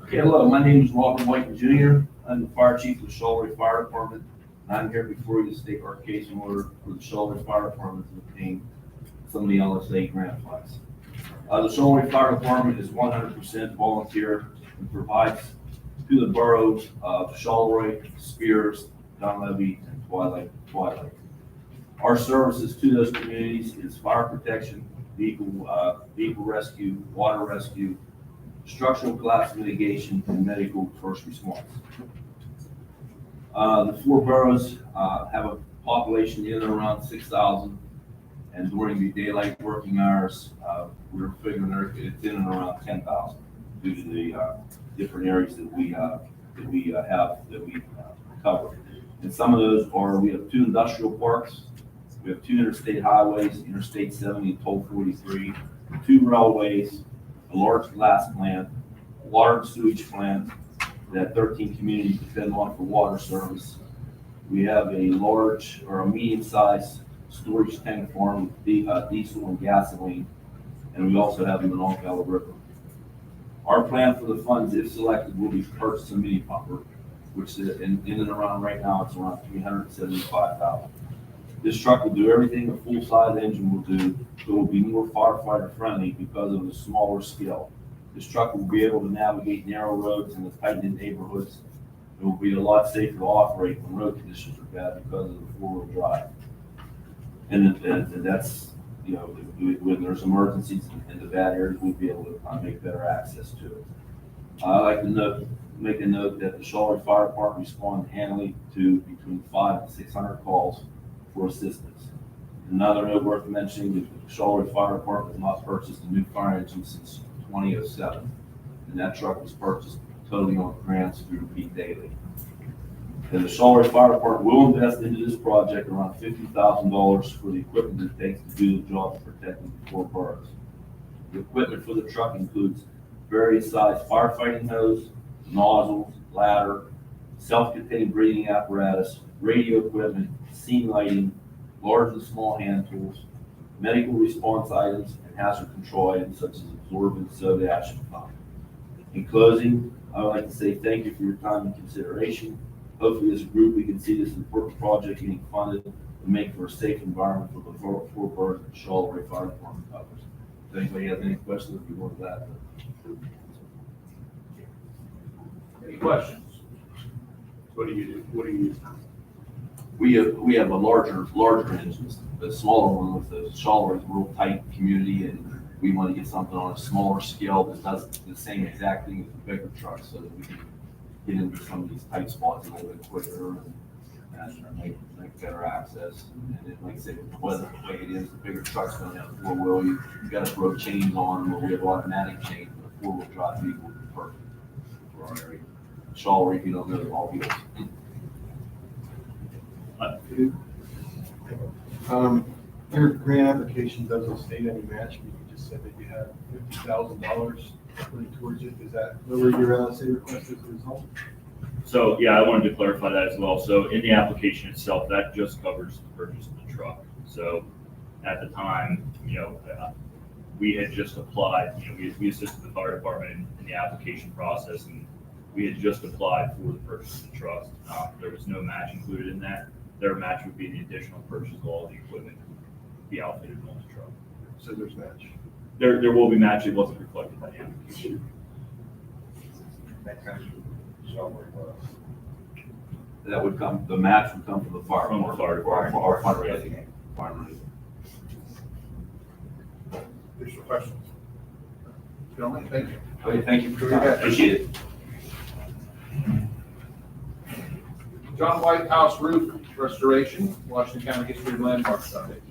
Okay, hello, my name is Robert White Jr. I'm the fire chief of the Charleroi Fire Department. And I'm here before you to state our case in order for the Charleroi Fire Department to obtain some of the LSA grant funds. The Charleroi Fire Department is 100% volunteer and provides to the boroughs of Charleroi, Spears, Dunleavy, and Twilight. Our services to those communities is fire protection, vehicle rescue, water rescue, structural collapse mitigation, and medical first response. The 4 boroughs have a population in and around 6,000, and during the daylight working hours, we're figuring it's in and around 10,000 due to the different areas that we cover. And some of those are, we have 2 industrial parks, we have 2 interstate highways, Interstate 70 and Toll 43, 2 railways, a large glass plant, a large sewage plant that 13 communities depend on for water service. We have a large or a medium-sized storage tank farm with diesel and gasoline, and we also have the Monongahela River. Our plan for the funds, if selected, will be to purchase a mini pumper, which is in and around right now, it's around $375,000. This truck will do everything a full-size engine will do, but will be more firefighter friendly because of the smaller scale. This truck will be able to navigate narrow roads in the tight-knit neighborhoods. It will be a lot safer to operate when road conditions are bad because of the 4-wheel drive. And that's, when there's emergencies in the bad areas, we'll be able to make better access to it. I like to make a note that the Charleroi Fire Department responds handily to between 500 and 600 calls for assistance. Another note worth mentioning is the Charleroi Fire Department has not purchased a new fire engine since 2007, and that truck was purchased totally on grants through Pete Daly. And the Charleroi Fire Department will invest into this project around $50,000 for the equipment it takes to do the job of protecting the 4 boroughs. The equipment for the truck includes various size firefighting hose, nozzles, ladder, self-contained breathing apparatus, radio equipment, scene lighting, large and small hand tools, medical response items, and hazard control items such as absorbent soda ash and foam. In closing, I would like to say thank you for your time and consideration. Hopefully, as a group, we can see this important project getting funded and make for a safe environment for the 4 boroughs that Charleroi Fire Department covers. If anybody has any questions, if you want that. Any questions? What do you do? What do you use? We have a larger engines. The smaller one with the Charleroi is a real tight community, and we want to get something on a smaller scale that does the same exact thing as the bigger trucks, so that we can get into some of these tight spots a little bit quicker and make better access. And then, like I said, with the weather the way it is, the bigger trucks don't have the 4-wheel. You got to throw chains on, where we have automatic chains, but a 4-wheel drive vehicle would be perfect for our area. Charleroi, if you don't know, they're all wheels. Your grant application doesn't state any match, but you just said that you had $50,000 put towards it. Is that where your LSA request is a result? So, yeah, I wanted to clarify that as well. So in the application itself, that just covers the purchase of the truck. So at the time, we had just applied, we assisted the fire department in the application process, and we had just applied for the purchase of the truck. There was no match included in that. Their match would be the additional purchase of all the equipment to be outfitted on the truck. So there's match. There will be match. It wasn't reflected by the application. That comes from Shelburne Wells. That would come, the match would come from the fire. From the fire Or department. our fundraising. Fundraising. Additional questions? Gentlemen, thank you. Okay, thank you for your time. Appreciate it. John White House Roof Restoration, Washington County History and Landmarks Foundation.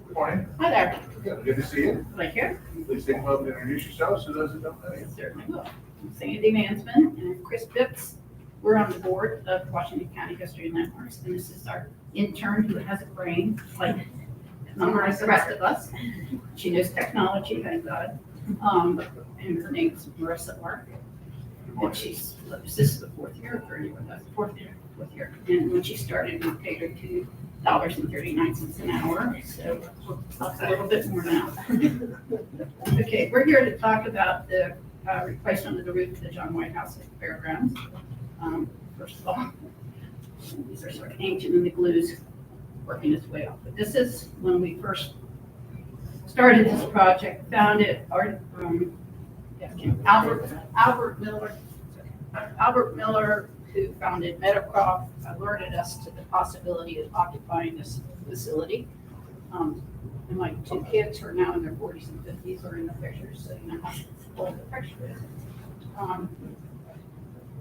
Good morning. Hi there. Good to see you. Right here. Please take a moment to introduce yourselves to those that don't know you. Certainly will. I'm Sandy Mansman and Chris Phipps. We're on the board of Washington County History and Landmarks, and this is our intern who has a brain like the rest of us. She knows technology, thank God. And her name's Marissa Mark. And this is the fourth year, or third year with us, fourth year. And when she started, we paid her $2.39 an hour, so it's a little bit more now. Okay, we're here to talk about the replacement of the roof of the John White House at the Fairgrounds. First of all, these are sort of ancient and the glue's working its way off. But this is when we first started this project, found it, Albert Miller, who founded Meadowcroft, alerted us to the possibility of occupying this facility. And my two kids who are now in their 40s and 50s are in the pictures, so you know how old the picture is.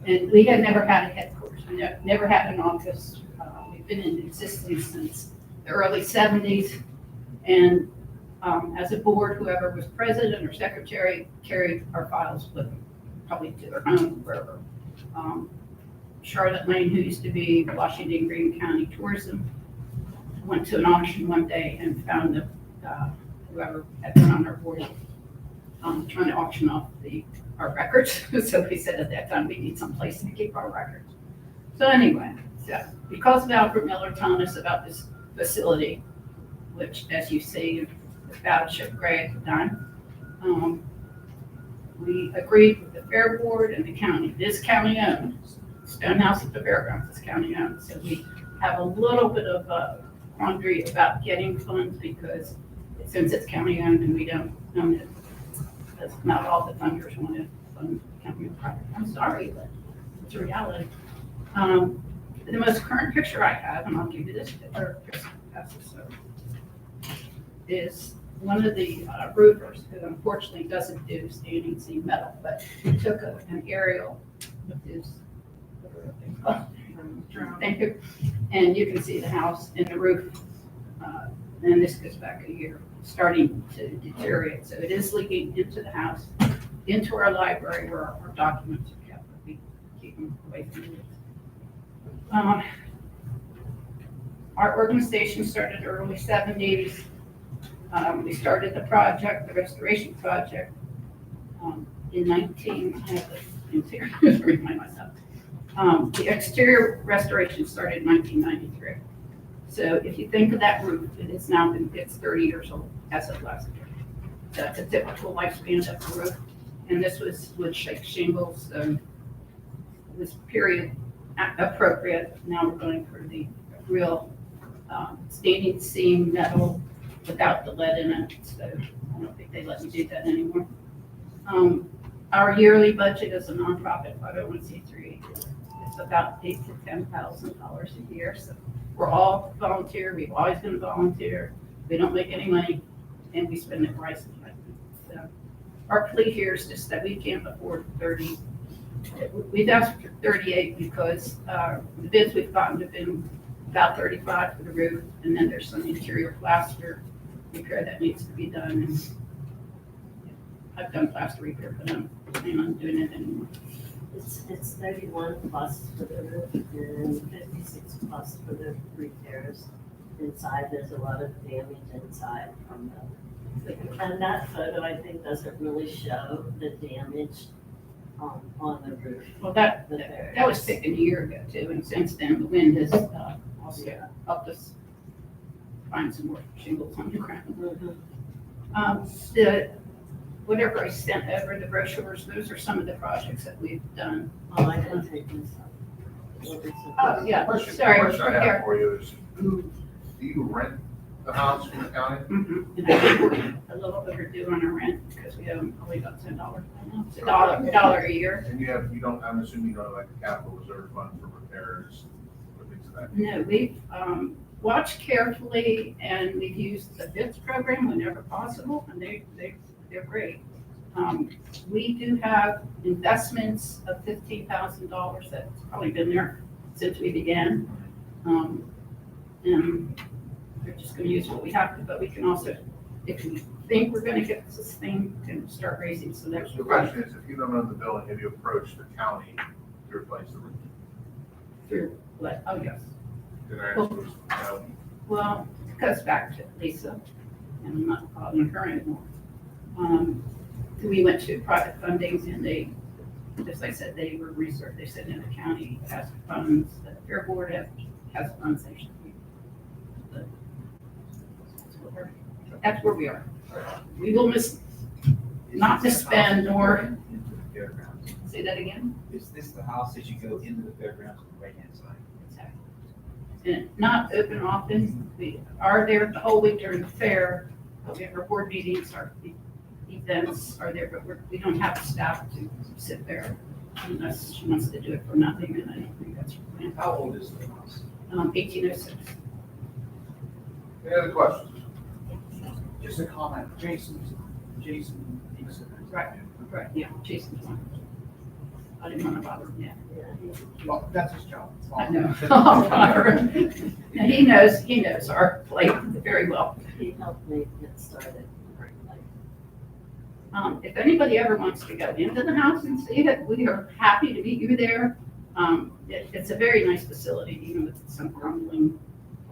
And we had never had a headquarters. We never had an office. We've been in existence since the early 70s. And as a board, whoever was president or secretary carried our files with them, probably to their home, wherever. Charlotte Lane, who used to be Washington Green County Tourism, went to an auction one day and found whoever had been on our board trying to auction off our records. So we said at that time, we need some place to keep our records. So anyway, because of Albert Miller telling us about this facility, which, as you see, the Battleship Gray at the time, we agreed with the Fair Board and the county. This county owned. Stonehouse at the Fairgrounds is county owned. So we have a little bit of a quandary about getting funds because since it's county owned and we don't own it, that's not all the funders want to fund county project. I'm sorry, but it's a reality. The most current picture I have, and I'll give you this picture, is one of the roofers who unfortunately doesn't do standing seam metal, but he took an aerial with his thank you, and you can see the house and the roof, and this goes back a year, starting to deteriorate. So it is leaking into the house, into our library where our documents are kept, but we keep them away from it. Our organization started in the early 70s. We started the project, the restoration project, in remind myself. The exterior restoration started in 1993. So if you think of that roof, it's 30 years old as of last year. That's a typical lifespan of the roof. And this was wood shake shingles. It was period appropriate. Now we're going for the real standing seam metal without the lead in it. So I don't think they let me do that anymore. Our yearly budget as a nonprofit 501c3 is about $8,000 to $10,000 a year. So we're all volunteer. We've always been volunteer. We don't make any money, and we spend it wisely. So our plea here is just that we can't afford 30. We've asked for 38 because the bids we've gotten have been about 35 for the roof, and then there's some interior plaster repair that needs to be done. And I've done plaster repair, but I'm planning on doing it anymore. It's 31 plus for the roof and 56 plus for the repairs. Inside, there's a lot of damage inside from and that photo, I think, doesn't really show the damage on the roof. Well, that was taken a year ago too, and since then, the wind has also helped us find some more shingles on the ground. Whatever I sent over, the brochures, those are some of the projects that we've done. Oh, I can take this up. Oh, yeah, Question sorry. I have Here. for you is, do you rent the house from the county? A little overdue on our rent because we haven't only got $10 right now. It's $1 a year. And you don't, I'm assuming you don't have like a capital reserve fund for repairs or things of that. No, we've watched carefully and we've used the BITS program whenever possible, and they're great. We do have investments of $15,000 that's probably been there since we began. And we're just gonna use what we have to, but we can also, if we think we're gonna get this thing, can start raising some extra. The question is, if you don't own the building, have you approached the county to replace the roof? Through what? Oh, yes. Did I answer? No. Well, it goes back to Lisa, and I'm not calling her anymore. We went to private fundings and they, as I said, they were researched. They said in the county has funds, the Fair Board has funds they should be. But that's where we are. We will not misspend nor, say that again? Is this the house as you go into the fairgrounds on the right-hand side? Exactly. And not open often. We are there the whole week during the fair. But we have our board meetings, our events are there, but we don't have staff to sit there unless she wants to do it for nothing, and I don't think that's her plan. How old is the house? 1806. Any other questions? Just a comment, Jason. Right, yeah, Jason's one. I didn't want to bother him yet. Well, that's his job. I know. I'll bother him. And he knows our plate very well. He helped me get started. If anybody ever wants to go into the house and see it, we are happy to meet you there. It's a very nice facility, even with some crumbling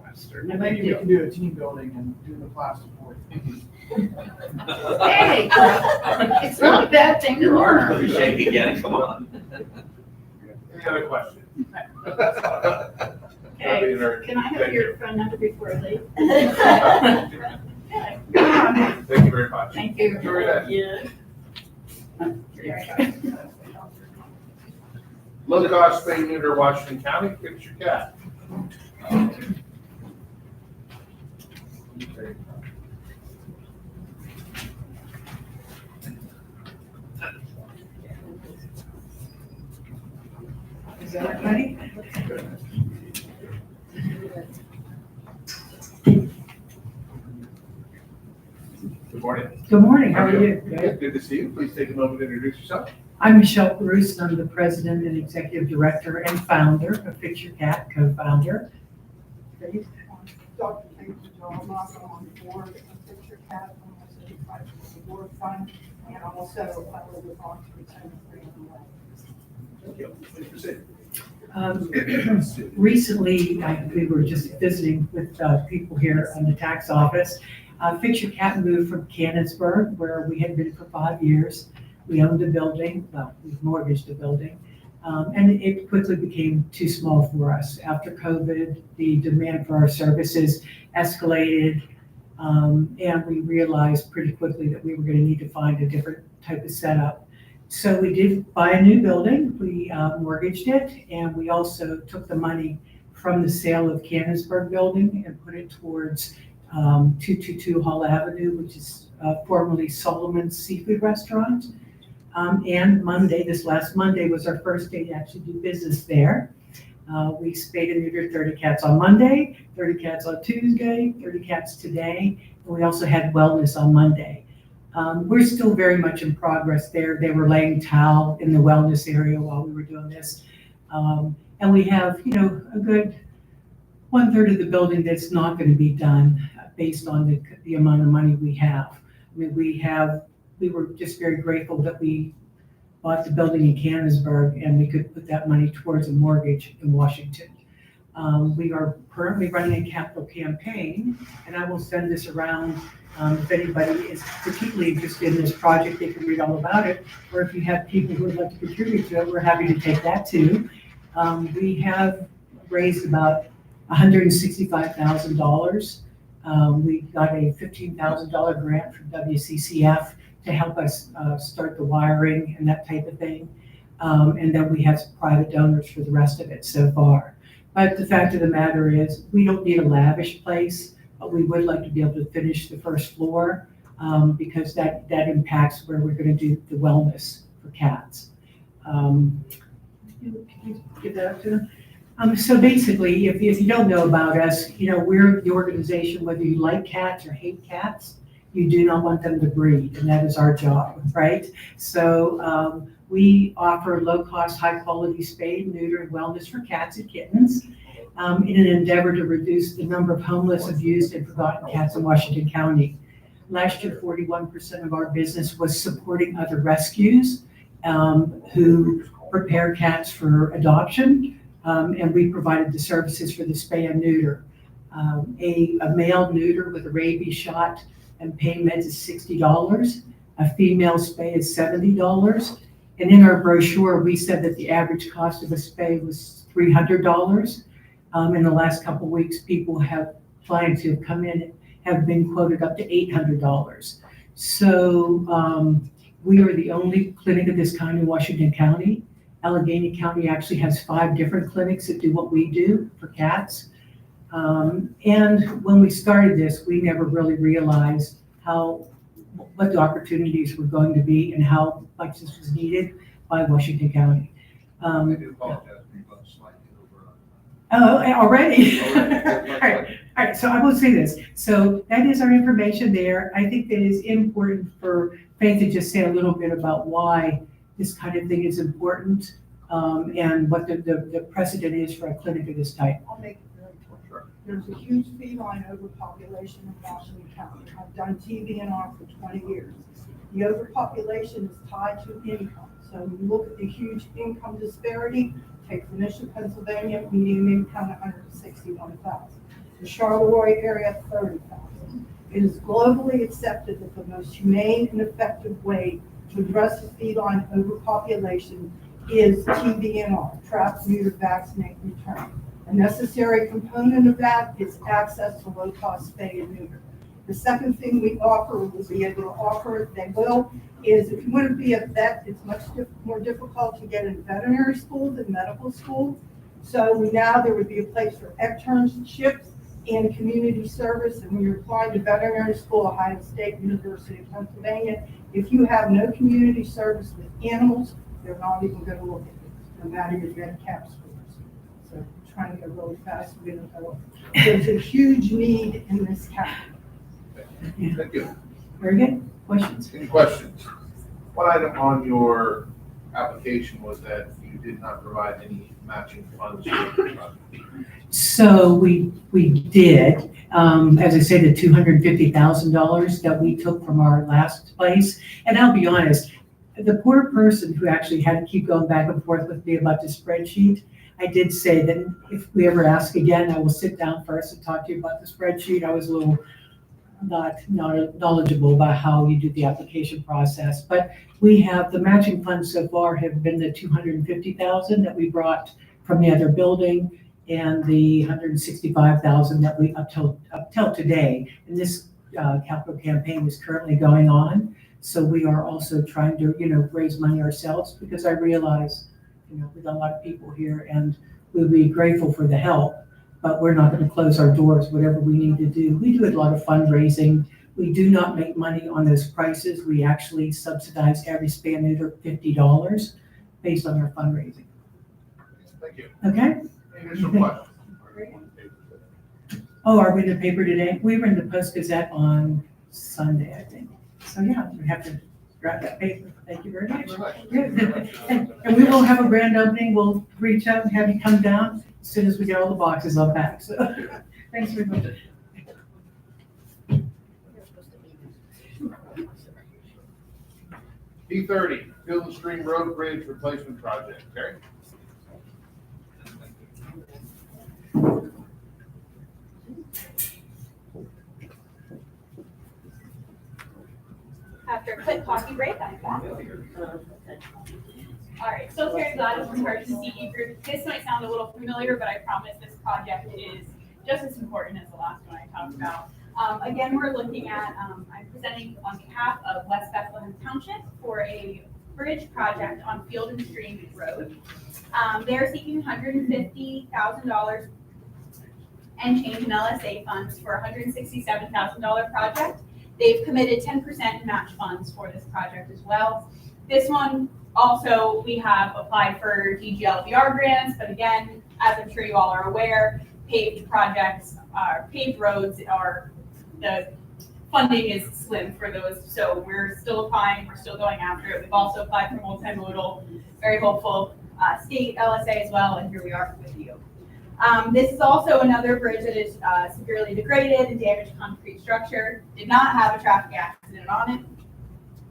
plaster. And maybe we can do a team building and do the plaster board. Hey, it's not a bad thing to learn. Shaky again, come on. Any other questions? Okay, can I have your phone number before I leave? Okay, come on. Thank you very much. Thank you. Enjoy your day. Low cost spay neuter Washington County, picture cat. Is that everybody? Good morning. Good morning, how are you? Good to see you. Please take a moment to introduce yourself. I'm Michelle Bruce, and I'm the president and executive director and founder of Fix Your Cat, co-founder. Dr. David John, I'm on the board of Fix Your Cat, I'm also the president of the board fund, and I'm also with on to return Thank you. Please proceed. Recently, we were just visiting with people here in the tax office. Fix Your Cat moved from Canonsburg, where we had been for 5 years. We owned a building, well, we mortgaged a building, and it quickly became too small for us. After COVID, the demand for our services escalated, and we realized pretty quickly that we were going to need to find a different type of setup. So we did buy a new building, we mortgaged it, and we also took the money from the sale of Canonsburg building and put it towards 222 Hall Avenue, which is formerly Solomon's Seafood Restaurant. And Monday, this last Monday, was our first day to actually do business there. We spayed and neutered 30 cats on Monday, 30 cats on Tuesday, 30 cats today, and we also had wellness on Monday. We're still very much in progress there. They were laying towel in the wellness area while we were doing this. And we have, a good 1/3 of the building that's not going to be done based on the amount of money we have. I mean, we were just very grateful that we bought the building in Canonsburg and we could put that money towards a mortgage in Washington. We are currently running a capital campaign, and I will send this around. If anybody is particularly interested in this project, they can read all about it. Or if you have people who would like to contribute to it, we're happy to take that too. We have raised about $165,000. We got a $15,000 grant from WCCF to help us start the wiring and that type of thing. And then we have some private donors for the rest of it so far. But the fact of the matter is, we don't need a lavish place, but we would like to be able to finish the first floor because that impacts where we're going to do the wellness for cats. Can you give that up to them? So basically, if you don't know about us, we're the organization, whether you like cats or hate cats, you do not want them to breed, and that is our job, right? So we offer low-cost, high-quality spay, neuter, and wellness for cats and kittens in an endeavor to reduce the number of homeless, abused, and forgotten cats in Washington County. Last year, 41% of our business was supporting other rescues who prepare cats for adoption, and we provided the services for the spay and neuter. A male neuter with a rabies shot and pain meds is $60. A female spay is $70. And in our brochure, we said that the average cost of a spay was $300. In the last couple of weeks, clients who have come in have been quoted up to $800. So we are the only clinic of this kind in Washington County. Allegheny County actually has 5 different clinics that do what we do for cats. And when we started this, we never really realized what the opportunities were going to be and how much this was needed by Washington County. I do apologize for you both slightly over. Oh, already? All right, so I will say this. So that is our information there. I think that it is important for Faith to just say a little bit about why this kind of thing is important and what the precedent is for a clinic of this type. I'll make it very quick. There's a huge feline overpopulation in Washington County. I've done TVNR for 20 years. The overpopulation is tied to income. So when you look at the huge income disparity, take Phoenicia, Pennsylvania, median income $161,000. The Charleroi area, $30,000. It is globally accepted that the most humane and effective way to address the feline overpopulation is TVNR, trap, neuter, vaccinate, return. A necessary component of that is access to low-cost spay and neuter. The second thing we offer, we'll be able to offer, is if you want to be a vet, it's much more difficult to get in veterinary school than medical school. So there would be a place for externships and community service. And when you're applying to veterinary school, Ohio State University of Pennsylvania, if you have no community service with animals, they're not even going to look at you, no matter your vet cap scores. So trying to go really fast, we don't go. There's a huge need in this county. Thank you. Very good. Questions? Any questions? One item on your application was that you did not provide any matching funds for the project. So we did, as I said, the $250,000 that we took from our last place. And I'll be honest, the poor person who actually had to keep going back and forth with me about the spreadsheet, I did say that if we ever ask again, I will sit down first and talk to you about the spreadsheet. I was a little not knowledgeable about how you do the application process, but we have the matching funds so far have been the $250,000 that we brought from the other building and the $165,000 that we up till today. And this capital campaign is currently going on. So we are also trying to, raise money ourselves because I realize, we've got a lot of people here and we'll be grateful for the help, but we're not going to close our doors, whatever we need to do. We do a lot of fundraising. We do not make money on those prices. We actually subsidize every spay and neuter $50 based on our fundraising. Thank you. Okay? Any additional questions? Oh, are we in the paper today? We were in the Post-Gazette on Sunday, I think. So yeah, we have to grab that paper. Thank you very much. And we will have a grand opening. We'll reach out and have you come down as soon as we get all the boxes unpacked. So thanks very much. P30, Field and Stream Road Bridge Replacement Project. Terry? After a quick coffee break, I'm back. All right, so Terry Gladys from Emergency CE Group. This might sound a little familiar, but I promise this project is just as important as the last one I talked about. Again, we're looking at, I'm presenting on behalf of West Bethlehem Township for a bridge project on Field and Stream Road. They're seeking $150,000 and change in LSA funds for a $167,000 project. They've committed 10% match funds for this project as well. This one also, we have applied for DGLBR grants, but again, as I'm sure you all are aware, paved projects, paved roads are, the funding is slim for those. So we're still applying, we're still going after it. We've also applied for multimodal, very hopeful, state LSA as well, and here we are with you. This is also another bridge that is severely degraded and damaged concrete structure. Did not have a traffic accident on it,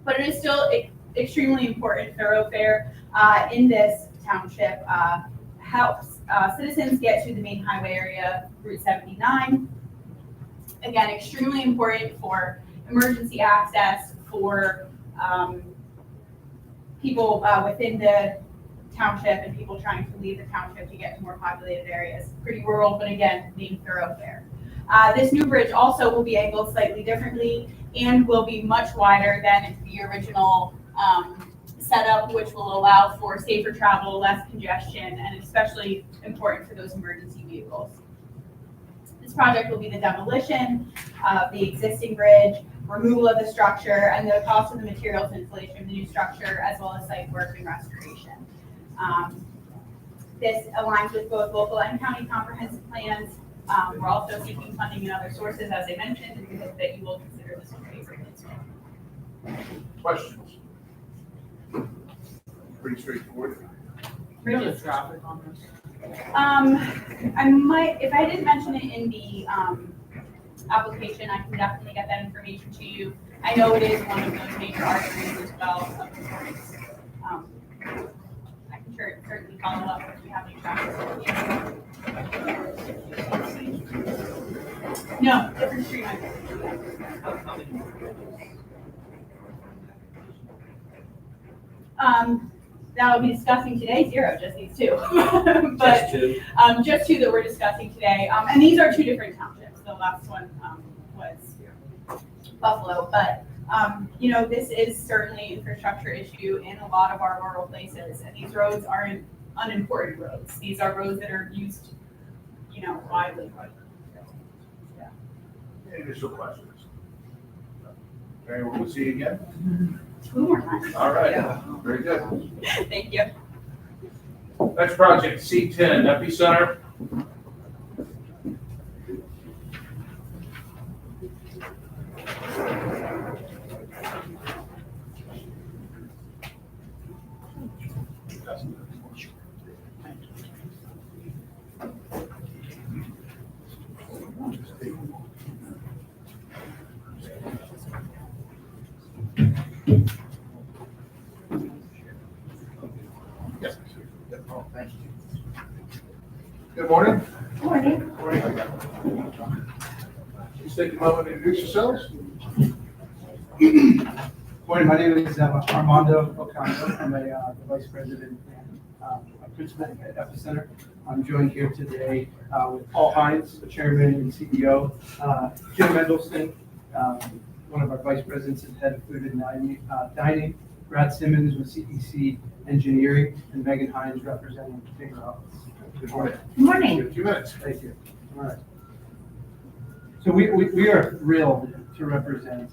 but it is still extremely important thoroughfare in this township. Helps citizens get to the main highway area, Route 79. Again, extremely important for emergency access for people within the township and people trying to leave the township to get to more populated areas. Pretty rural, but again, being thoroughfare. This new bridge also will be angled slightly differently and will be much wider than the original setup, which will allow for safer travel, less congestion, and especially important for those emergency vehicles. This project will be the demolition of the existing bridge, removal of the structure, and the cost of the materials and installation of the new structure, as well as site work and restoration. This aligns with both local and county comprehensive plans. We're also seeking funding in other sources, as I mentioned, and we hope that you will consider this one favorably as well. Questions? Pretty straightforward. Really traffic on this? I might, if I didn't mention it in the application, I can definitely get that information to you. I know it is one of those major arteries as well of the courts. I can certainly follow up if you have any traffic. No, different street. That we'll be discussing today, 0, just these 2. But just 2 that we're discussing today. And these are 2 different townships. The last one was Buffalo, but you know, this is certainly an infrastructure issue in a lot of our rural places, and these roads aren't unimportant roads. These are roads that are used, you know, widely. Yeah. Any additional questions? Okay, we'll see you again. 2 more times. All right, very good. Thank you. Next project, C10, Epicenter. Yes. Oh, thank you. Good morning. Morning. Just take a moment to introduce yourselves. Morning, my name is Armando Ocando. I'm the Vice President and Principal at Epicenter. I'm joined here today with Paul Hines, the Chairman and CEO, Jim Mendelson, one of our Vice Presidents and Head of Food and Dining, Brad Simmons with CEC Engineering, and Megan Hines representing Finger Office. Good morning. Good morning. You have 2 minutes. Thank you. All right. So we are thrilled to represent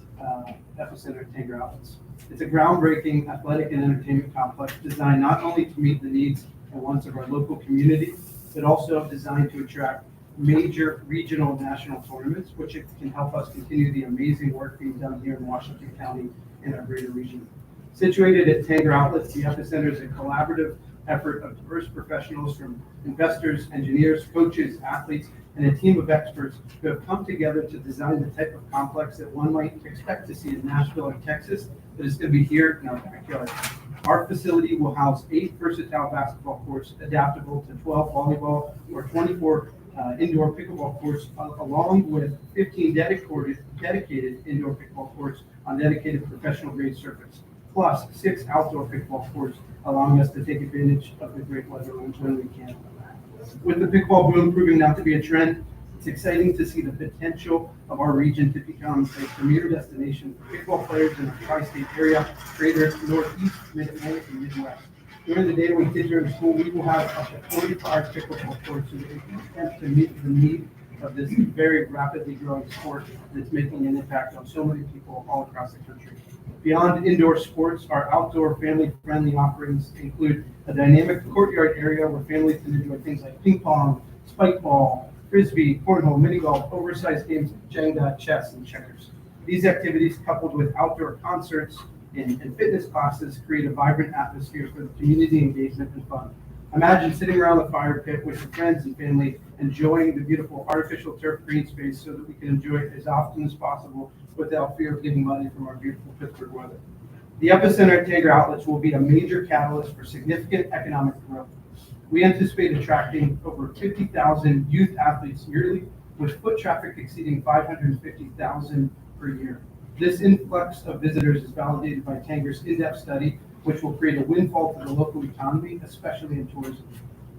Epicenter at Tanger Outlets. It's a groundbreaking athletic and entertainment complex designed not only to meet the needs and wants of our local community, but also designed to attract major regional and national tournaments, which can help us continue the amazing work being done here in Washington County and our greater region. Situated at Tanger Outlets, the Epicenter is a collaborative effort of diverse professionals from investors, engineers, coaches, athletes, and a team of experts who have come together to design the type of complex that one might expect to see in Nashville or Texas, but it's going to be here in our backyard. Our facility will house 8 versatile basketball courts adaptable to 12 volleyball or 24 indoor pickleball courts, along with 15 dedicated indoor pickleball courts on dedicated professional grade surface, plus 6 outdoor pickleball courts, allowing us to take advantage of the great weather when we can. With the pickleball boom proving not to be a trend, it's exciting to see the potential of our region to become a premier destination for pickleball players in the tri-state area, greater Northeast, Mid-Atlantic, and Midwest. During the day when kids are in school, we will have up to 45 pickleball courts in an attempt to meet the need of this very rapidly growing sport that's making an impact on so many people all across the country. Beyond indoor sports, our outdoor family-friendly offerings include a dynamic courtyard area where families can enjoy things like ping pong, spike ball, frisbee, cornhole, mini golf, oversized games like Jenga, chess, and checkers. These activities, coupled with outdoor concerts and fitness classes, create a vibrant atmosphere for the community engagement and fun. Imagine sitting around the fire pit with your friends and family, enjoying the beautiful artificial turf green space so that we can enjoy it as often as possible without fear of getting muddy from our beautiful Pittsburgh weather. The epicenter at Tanger Outlets will be a major catalyst for significant economic growth. We anticipate attracting over 50,000 youth athletes yearly, with foot traffic exceeding 550,000 per year. This influx of visitors is validated by Tanger's in-depth study, which will create a windfall to the local economy, especially in tourism.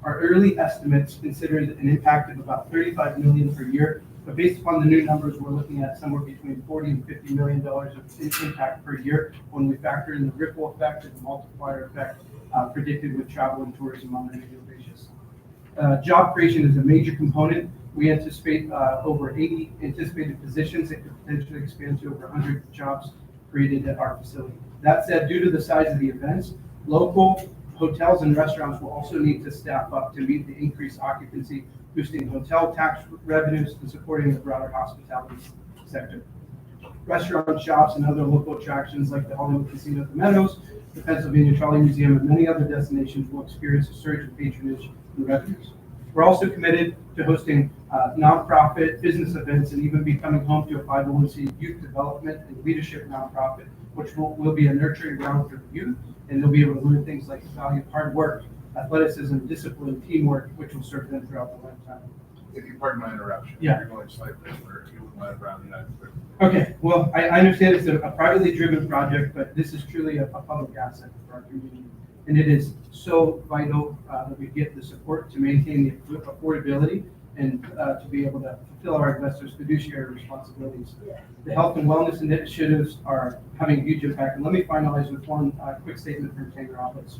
Our early estimates considered an impact of about $35 million per year, but based upon the new numbers, we're looking at somewhere between $40 and $50 million of impact per year when we factor in the ripple effect and the multiplier effect predicted with travel and tourism on an annual basis. Job creation is a major component. We anticipate over 80 anticipated positions that could potentially expand to over 100 jobs created at our facility. That said, due to the size of the events, local hotels and restaurants will also need to staff up to meet the increased occupancy, boosting hotel tax revenues and supporting the broader hospitality sector. Restaurant shops and other local attractions like the Hollywood Casino at the Meadows, the Pennsylvania Trolley Museum, and many other destinations will experience a surge in patronage and revenues. We're also committed to hosting nonprofit business events and even becoming home to a 501c youth development and leadership nonprofit, which will be a nurturing ground for the youth, and they'll be able to learn things like the value of hard work, athleticism, discipline, teamwork, which will serve them throughout their lifetime. If you pardon my interruption. Yeah. You're going slightly over, you wouldn't let it around the United States. Okay, well, I understand it's a privately driven project, but this is truly a public asset for our community. And it is so vital that we get the support to maintain the affordability and to be able to fulfill our investors' fiduciary responsibilities. The health and wellness initiatives are having a huge impact. And let me finalize with one quick statement from Tanger Outlets.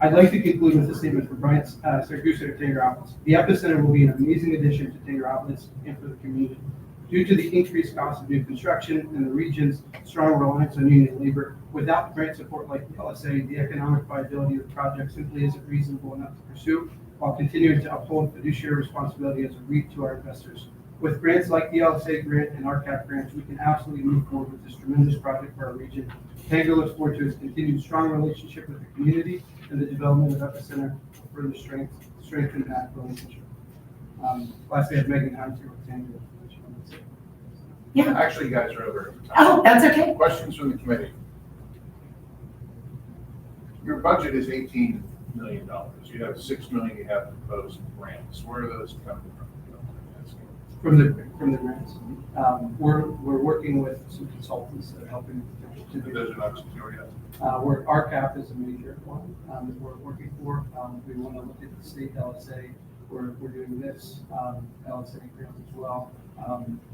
I'd like to conclude with a statement from Brian Sargusa at Tanger Outlets. The epicenter will be an amazing addition to Tanger Outlets and for the community. Due to the increased cost of new construction and the region's strong reliance on union labor, without grant support like the LSA, the economic viability of the project simply isn't reasonable enough to pursue, while continuing to uphold fiduciary responsibility as a REIT to our investors. With grants like the LSA grant and RCAP grants, we can absolutely move forward with this tremendous project for our region. Tanger looks forward to its continued strong relationship with the community and the development of Epicenter will further strengthen that relationship. Lastly, I have Megan Hines here with Tanger. Yeah. Actually, you guys are over time. Oh, that's okay. Questions from the committee? Your budget is $18 million. You have $6 million you have proposed grants. Where are those coming from? From the grants. We're working with some consultants that are helping to do. Those are not secure yet. Where RCAP is a major one that we're working for. We want to look at the state LSA. We're doing this LSA grant as well.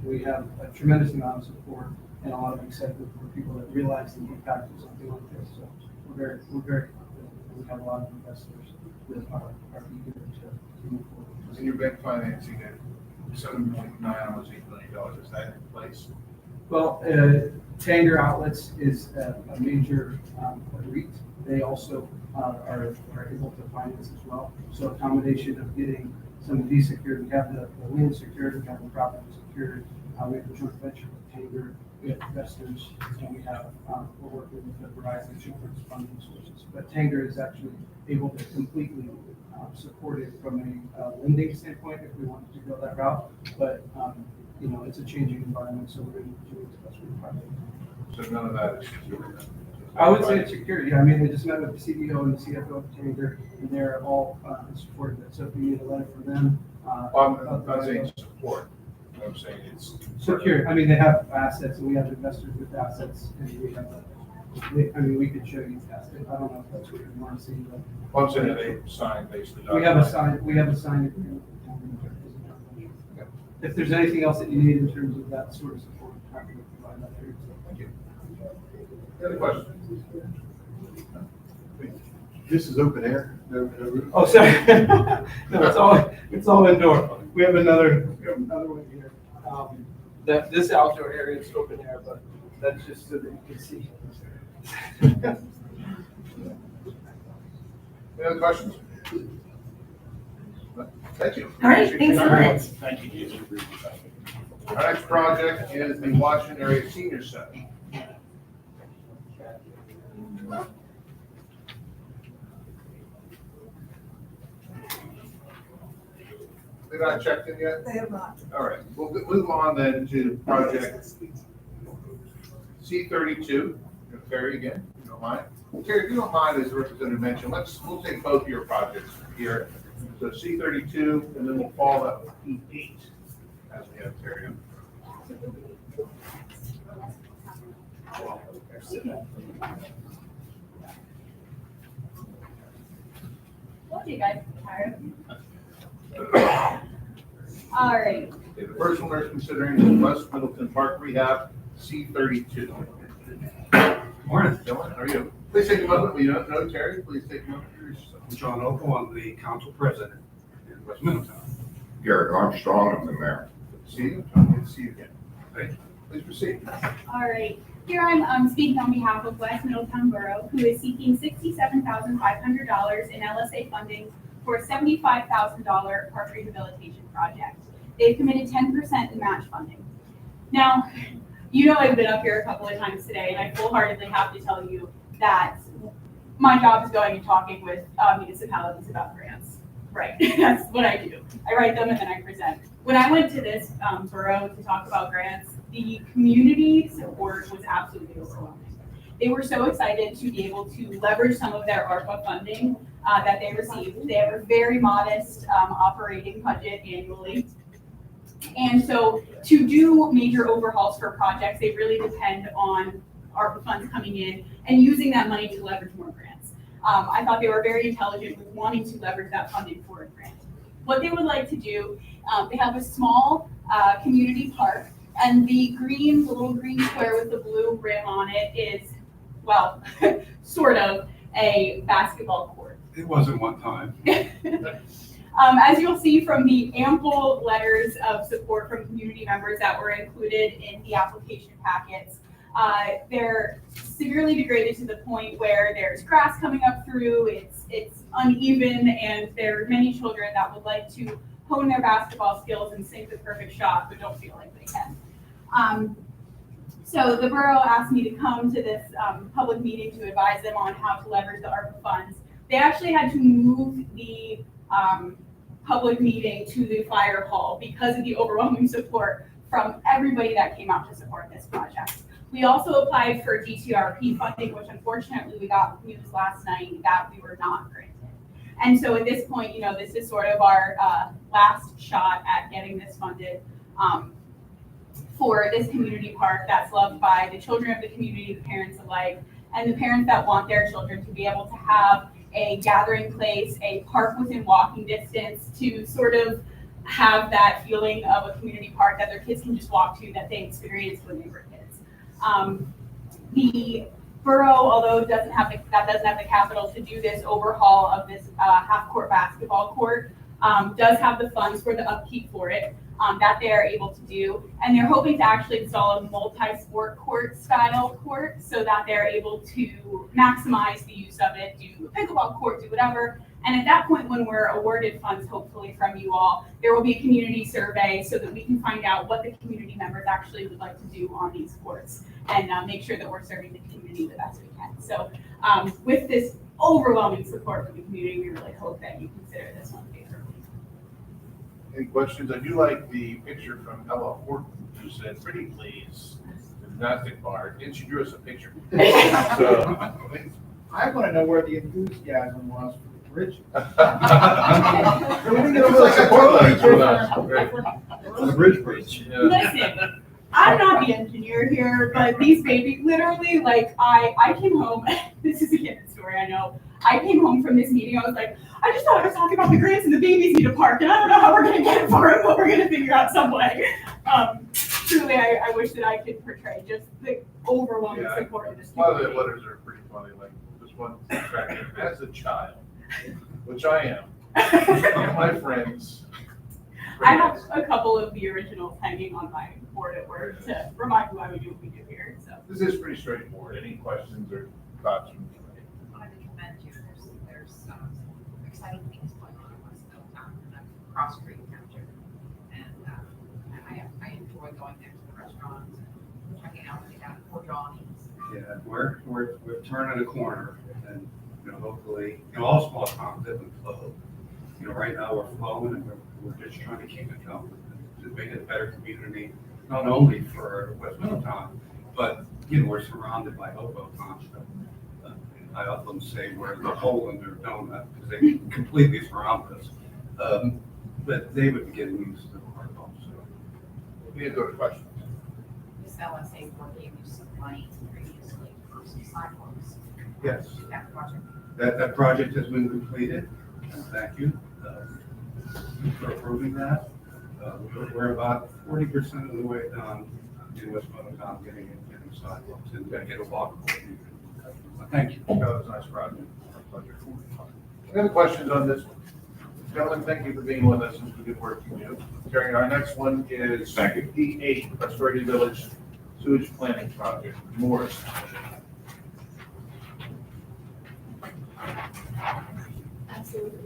We have a tremendous amount of support and a lot of excitement for people that realize the impact of something like this. So we're very confident. We have a lot of investors that are eager to move forward. And your bank financing at $7.9, almost $8 million. Is that in place? Well, Tanger Outlets is a major REIT. They also are able to finance as well. So a combination of getting some of these secured, we have the land secured, we have the property secured, we have a joint venture with Tanger, we have investors, and we have, we're working with a variety of different funding sources. But Tanger is actually able to completely support it from a lending standpoint if we wanted to go that route. But, you know, it's a changing environment, so we're going to do what's best for the project. So none of that is secure. I would say it's security. I mean, they just met with the CEO and the CFO of Tanger, and they're all in support of it. So if you need a letter from them. Well, I'm not saying support. I'm saying it's. Secure. I mean, they have assets, and we have investors with assets, and we have, I mean, we could show you assets. I don't know if that's what you want to see, but. Well, I'm saying they signed basically. We have a signed agreement. If there's anything else that you need in terms of that sort of support, I'm happy to provide that for you. Thank you. Any other questions? This is open air? No roof? Oh, sorry. No, it's all indoor. We have another one here. This outdoor area is open air, but that's just so that you can see. Any other questions? Thank you. All right, thanks so much. Thank you. Our next project is the Washington Area Senior Center. They're not checked in yet? They have not. All right, we'll move on then to project C32. Terry again, if you don't mind. Terry, if you don't mind, as the representative mentioned, we'll take both of your projects here. So C32, and then we'll follow up with E8 as we have Terry. Told you guys, tired. All right. Okay, the first one we're considering is West Middleton Park Rehab, C32. Morning. Dylan, how are you? Please take a moment. We don't know Terry. Please take a moment. I'm John Opel. I'm the council president in West Middletown. Garrett Armstrong, I'm the mayor. Good to see you. Good to see you again. Thank you. Please proceed. All right. Here I'm speaking on behalf of West Middletown Borough, who is seeking $67,500 in LSA funding for a $75,000 park rehabilitation project. They've committed 10% in match funding. Now, you know I've been up here a couple of times today, and I full-heartedly have to tell you that my job is going and talking with municipalities about grants. Right, that's what I do. I write them and then I present. When I went to this borough to talk about grants, the community support was absolutely overwhelming. They were so excited to be able to leverage some of their ARPA funding that they received. They have a very modest operating budget annually. And so to do major overhauls for projects, they really depend on ARPA funds coming in and using that money to leverage more grants. I thought they were very intelligent with wanting to leverage that funding for a grant. What they would like to do, they have a small community park, and the little green square with the blue rim on it is, well, sort of a basketball court. It wasn't one time. As you'll see from the ample letters of support from community members that were included in the application packets, they're severely degraded to the point where there's grass coming up through, it's uneven, and there are many children that would like to hone their basketball skills and sink the perfect shot, but don't feel like they can. So the borough asked me to come to this public meeting to advise them on how to leverage the ARPA funds. They actually had to move the public meeting to the fire hall because of the overwhelming support from everybody that came out to support this project. We also applied for GTRP funding, which unfortunately we got news last night that we were not granted. And so at this point, this is sort of our last shot at getting this funded for this community park that's loved by the children of the community, the parents alike, and the parents that want their children to be able to have a gathering place, a park within walking distance, to sort of have that feeling of a community park that their kids can just walk to that they experienced when they were kids. The borough, although doesn't have the capital to do this overhaul of this half-court basketball court, does have the funds for the upkeep for it that they are able to do, and they're hoping to actually install a multi-sport court style court so that they're able to maximize the use of it, do a pickleball court, do whatever. And at that point, when we're awarded funds, hopefully from you all, there will be a community survey so that we can find out what the community members actually would like to do on these courts and make sure that we're serving the community the best we can. So with this overwhelming support from the community, we really hope that you consider this one favorably. Any questions? I do like the picture from Ella Horton, who said, "Pretty please." gymnastic bar, and she drew us a picture. So, I want to know where the enthusiasm was for the bridge. It's like a totally The bridge bridge. Listen, I'm not the engineer here, but these babies, literally, like, I came home, this is a kid story, I know. I came home from this meeting, I was like, I just thought I was talking about the grants and the babies need a park, and I don't know how we're gonna get it for them, but we're gonna figure out some way. Truly, I wish that I could portray just the overwhelming Yeah, support of this a lot of the community. letters are pretty funny, like this one, as a child, which I am, and my friends. I have a couple of the originals hanging on my board at work to remind me why we do what we do here, so. This is pretty straightforward. Any questions or thoughts from you? I wanted to commend you. There's exciting things going on in West Middletown and across Creek Township. And I enjoy going there to the restaurants and checking out what they got for Johnny's. Yeah, we're turning a corner and, hopefully, all small towns live and flow. Right now we're flowing and we're just trying to keep it going, to make it a better community, not only for West Middletown, but, we're surrounded by Hobo Township. I often say we're the hole in their donut because they completely surround us. But they would be getting used to the park also. We need to go to questions. This LSA board gave you some money previously for some sidewalks. Yes, That project. that project has been completed, and thank you for approving that. We're about 40% of the way done in West Middletown getting sidewalks and get a walkable. Thank you. That was a nice project. Our pleasure. Any other questions on this one? Gentlemen, thank you for being with us and for the good work you do. Terry, our next one is P8, Prosperity Village Sewage Planning Project, Morris. Absolutely.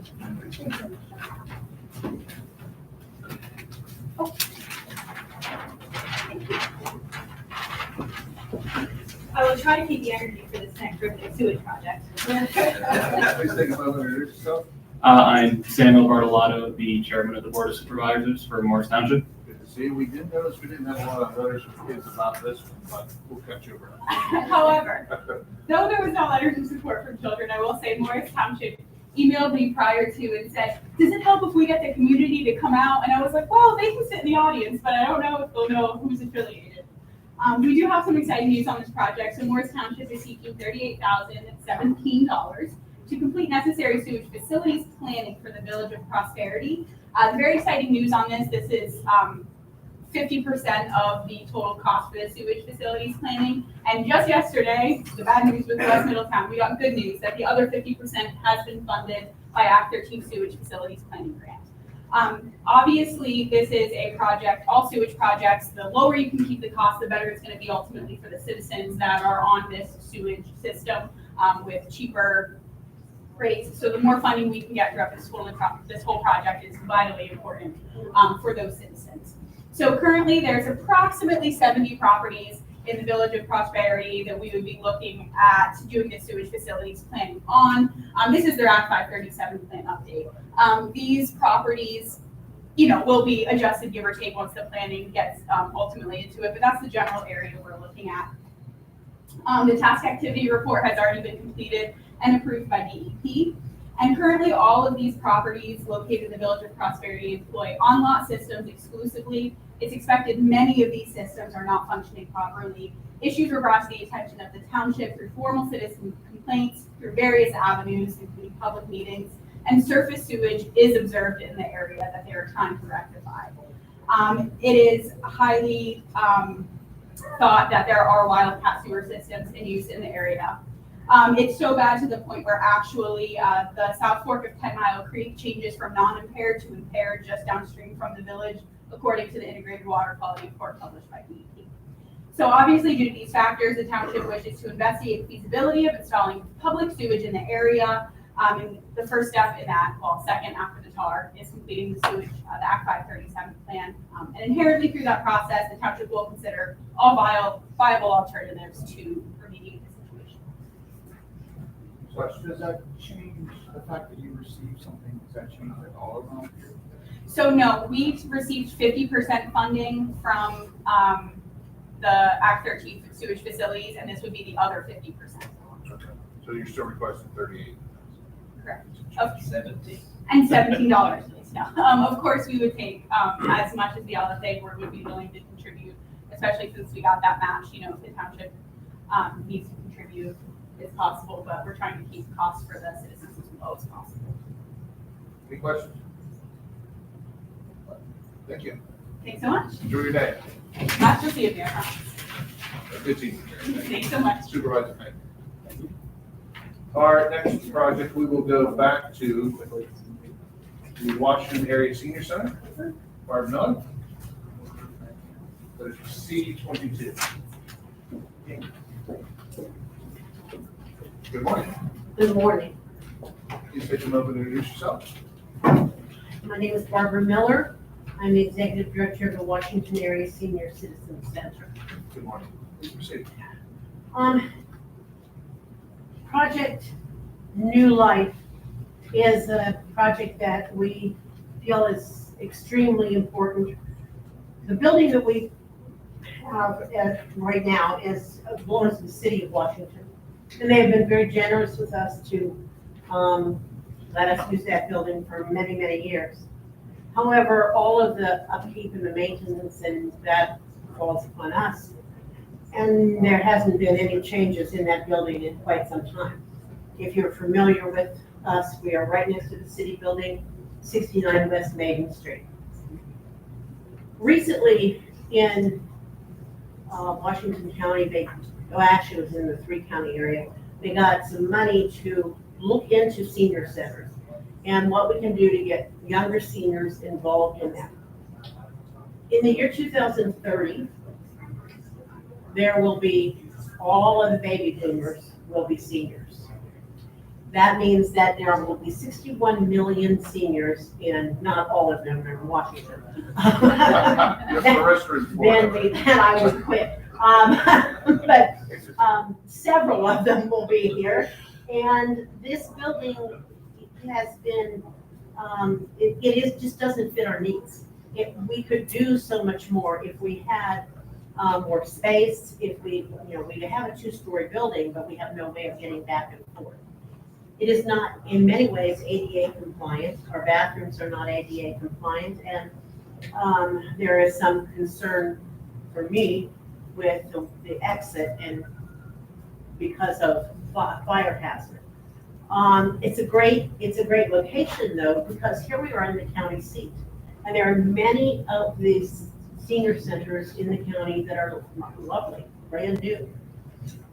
I will try to keep the energy for this next riveting sewage project. Please take a moment to introduce yourself. I'm Samuel Bartolotto, the chairman of the Board of Supervisors for Morris Township. Good to see you. We did notice we didn't have a lot of letters from kids about this one, but we'll catch you over. However, though there was no letters of support from children, I will say Morris Township emailed me prior to and said, does it help if we get the community to come out? And I was like, well, they can sit in the audience, but I don't know if they'll know who's affiliated. We do have some exciting news on this project. So Morris Township is seeking $38,017 to complete necessary sewage facilities planning for the Village of Prosperity. The very exciting news on this is 50% of the total cost for the sewage facilities planning. And just yesterday, the bad news with West Middletown, we got good news that the other 50% has been funded by Act 13 Sewage Facilities Planning Grant. Obviously, this is a project, all sewage projects, the lower you can keep the cost, the better it's going to be ultimately for the citizens that are on this sewage system with cheaper rates. So the more funding we can get throughout this whole project is vitally important for those citizens. So currently, there's approximately 70 properties in the Village of Prosperity that we would be looking at doing the sewage facilities planning on. This is their Act 537 plan update. These properties, will be adjusted, give or take, once the planning gets ultimately into it, but that's the general area we're looking at. The task activity report has already been completed and approved by DEP. And currently, all of these properties located in the Village of Prosperity employ on-lot systems exclusively. It's expected many of these systems are not functioning properly. Issues were brought to the attention of the township through formal citizen complaints, through various avenues, including public meetings, and surface sewage is observed in the area that they are trying to rectify. It is highly thought that there are wildcat sewer systems in use in the area. It's so bad to the point where actually the South Fork of 10 Mile Creek changes from non-impaired to impaired just downstream from the village, according to the Integrated Water Quality Report published by DEP. So obviously, due to these factors, the township wishes to investigate the feasibility of installing public sewage in the area. And the first step in that, second after the TAR, is completing the sewage, the Act 537 plan. And inherently through that process, the township will consider all viable alternatives to remediate the situation. Does that change the fact that you received something? Does that change the dollar amount? So no, we've received 50% funding from the Act 13 sewage facilities, and this would be the other 50%. Okay. So you're still requesting 38? Correct. 17. And $17 please. No. Of course, we would take as much as the LSA board would be willing to contribute, especially since we got that match. You know, if the township needs to contribute, it's possible, but we're trying to keep costs for the citizens as low as possible. Any questions? Thank you. Thanks so much. Enjoy your day. Not to see you there. Good seeing you. Thanks so much. Supervisor Payne. Our next project, we will go back to the Washington Area Senior Center. Barb Miller. That is C22. Good morning. Good morning. Please take a moment and introduce yourself. My name is Barbara Miller. I'm the Executive Director of the Washington Area Senior Citizen Center. Good morning. Please proceed. Project New Life is a project that we feel is extremely important. The building that we have right now belongs to the city of Washington. And they have been very generous with us to let us use that building for many, many years. However, all of the upkeep and the maintenance and that falls upon us. And there hasn't been any changes in that building in quite some time. If you're familiar with us, we are right next to the city building, 69 West Maiden Street. Recently in Washington County, actually it was in the 3-county area, they got some money to look into senior centers and what we can do to get younger seniors involved in that. In the year 2030, there will be, all of the baby boomers will be seniors. That means that there will be 61 million seniors in, not all of them are in Washington. Then I would quit. But several of them will be here. And this building has been, just doesn't fit our needs. We could do so much more if we had more space, if we have a 2-story building, but we have no way of getting back and forth. It is not, in many ways, ADA compliant. Our bathrooms are not ADA compliant, and there is some concern for me with the exit and because of fire hazard. It's a great location though, because here we are in the county seat, and there are many of these senior centers in the county that are lovely, brand new.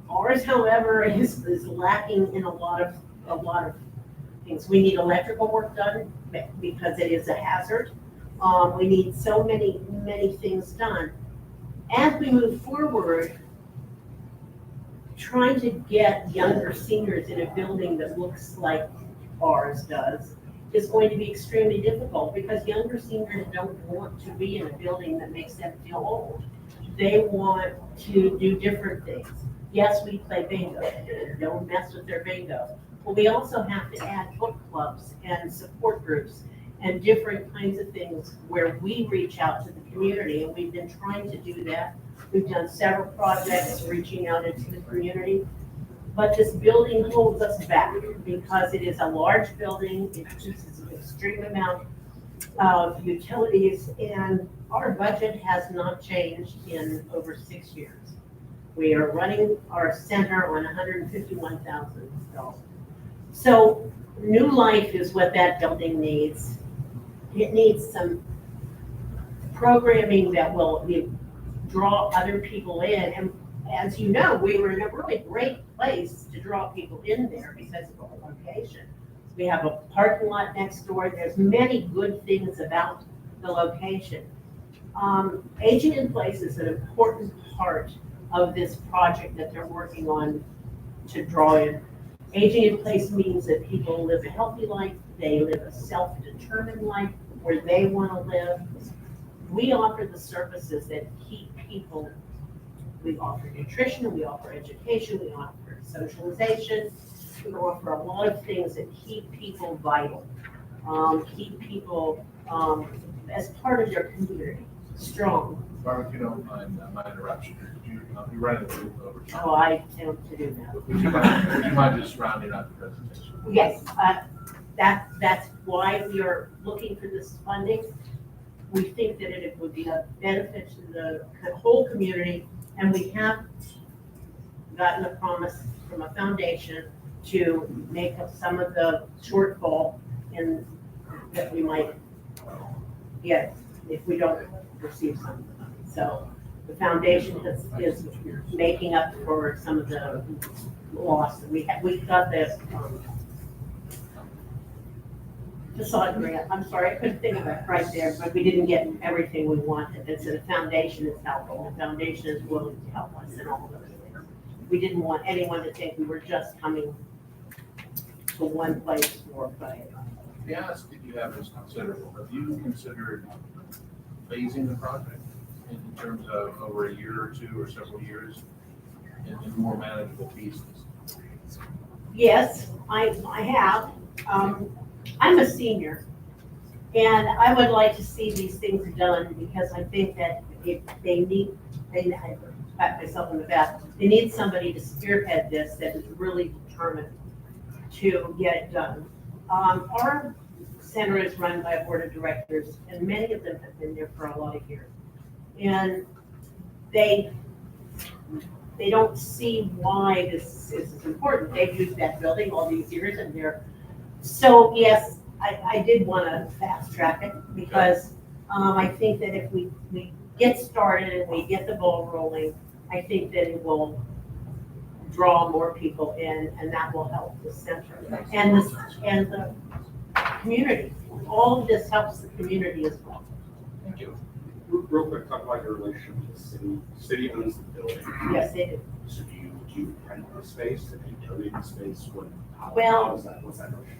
Ours, however, is lacking in a lot of things. We need electrical work done because it is a hazard. We need so many things done. As we move forward, trying to get younger seniors in a building that looks like ours does is going to be extremely difficult because younger seniors don't want to be in a building that makes them feel old. They want to do different things. Yes, we play bingo. Don't mess with their bingo. But we also have to add book clubs and support groups and different kinds of things where we reach out to the community, and we've been trying to do that. We've done several projects reaching out into the community, but this building holds us back because it is a large building. It uses an extreme amount of utilities, and our budget has not changed in over 6 years. We are running our center on $151,000. So new life is what that building needs. It needs some programming that will draw other people in. And as you know, we were in a really great place to draw people in there because of our location. We have a parking lot next door. There's many good things about the location. Aging in place is an important part of this project that they're working on to draw in. Aging in place means that people live a healthy life, they live a self-determined life where they want to live. We offer the services that keep people, we offer nutrition, we offer education, we offer socialization, we offer a lot of things that keep people vital, keep people as part of their community, strong. Barbara, if you don't mind my interruption, you're running a little over. Oh, I tend to do that. Would you mind just rounding out the presentation? Yes, that's why we are looking for this funding. We think that it would be a benefit to the whole community, and we have gotten a promise from a foundation to make up some of the shortfall in that we might get if we don't receive some of the money. So the foundation is making up for some of the loss that we had. We got the facade grant. I'm sorry, I couldn't think of it right there, but we didn't get everything we wanted. And so the foundation is helping. The foundation is willing to help us in all of those things. We didn't want anyone to think we were just coming to one place for play. The ask that you have is considerable. Have you considered phasing the project in terms of over a year or two or several years in more manageable pieces? Yes, I have. I'm a senior, and I would like to see these things done because I think that if I pat myself on the back, they need somebody to spearhead this that is really determined to get it done. Our center is run by a board of directors, and many of them have been there for a lot of years. And they don't see why this is important. They've used that building all these years, and so yes, I did want to fast track it because I think that if we get started and we get the ball rolling, I think that it will draw more people in, and that will help the center and the community. All of this helps the community as well. Thank you. Real quick, talk about your relationship with the city. City owns the building. Yes, they do. So do you rent the space? Do you donate the space? Well, how is that? What's that relationship?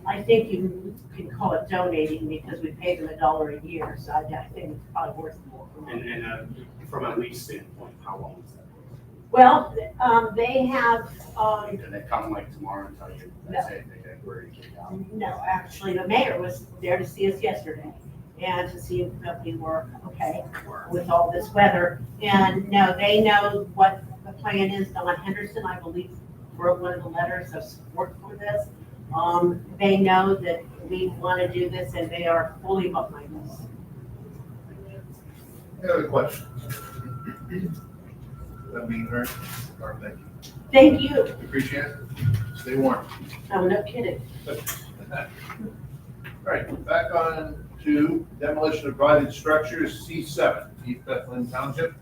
I think you can call it donating because we pay them $1 a year, so I think it's probably worth more. And from a lease standpoint, how long is that? Well, they have, Did they come like tomorrow and tell you, No. say they were to kick out? no, actually, the mayor was there to see us yesterday and to see if we were okay with all this weather. And no, they know what the plan is. Don Henderson, I believe, wrote one of the letters of support for this. They know that we want to do this, and they are fully behind us. Any other questions? That being heard, Barb, thank you. Thank you. Appreciate it. Stay warm. Oh, no kidding. All right, back on to demolition of blighted structures, C7, East Bethlehem Township.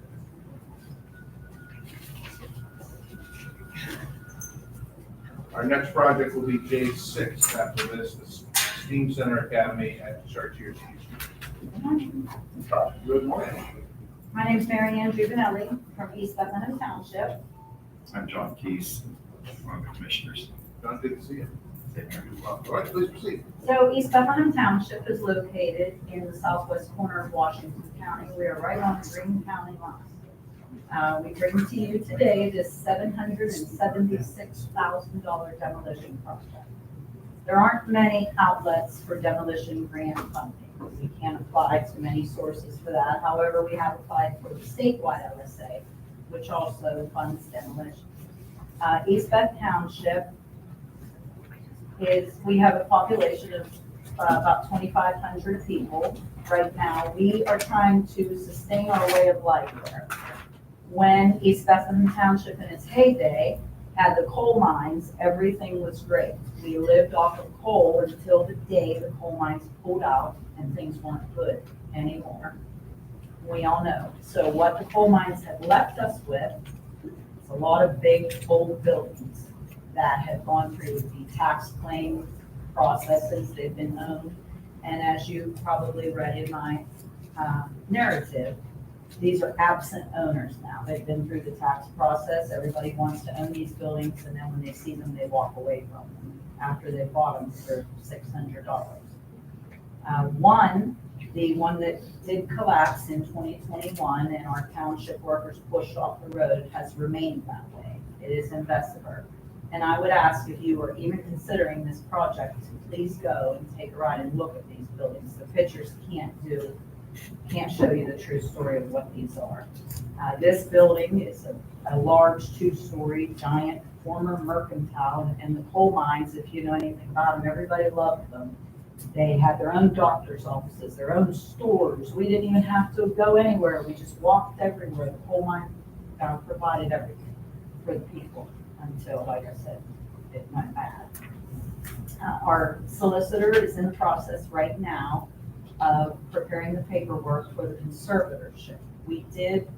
Our next project will be J6 after this, the Steam Center Academy at Chartier. Good morning. My name is Mary Ann Juvenelli from East Bethlehem Township. I'm John Keys, one of the commissioners. John, good to see you. All right, please proceed. So East Bethlehem Township is located in the southwest corner of Washington County. We are right on the Greene County line. We bring to you today this $776,000 demolition project. There aren't many outlets for demolition grant funding. We can't apply to many sources for that. However, we have applied for the statewide LSA, which also funds demolition. East Beth Township we have a population of about 2,500 people. Right now, we are trying to sustain our way of life there. When East Bethlehem Township in its heyday had the coal mines, everything was great. We lived off of coal until the day the coal mines pulled out and things weren't good anymore. We all know. So what the coal mines have left us with is a lot of big old buildings that have gone through the tax claim processes. They've been owned. And as you probably read in my narrative, these are absent owners now. They've been through the tax process. Everybody wants to own these buildings, and then when they see them, they walk away from them after they bought them for $600. The one that did collapse in 2021 and our township workers pushed off the road has remained that way. It is in Bessemer. And I would ask if you are even considering this project to please go and take a ride and look at these buildings. The pictures can't do can't show you the true story of what these are. This building is a large two-story giant former mercantile, and the coal mines, if you know anything about them, everybody loved them. They had their own doctor's offices, their own stores. We didn't even have to go anywhere. We just walked everywhere. The coal mine provided everything for the people until, like I said, it went bad. Our solicitor is in the process right now of preparing the paperwork for the conservatorship. We did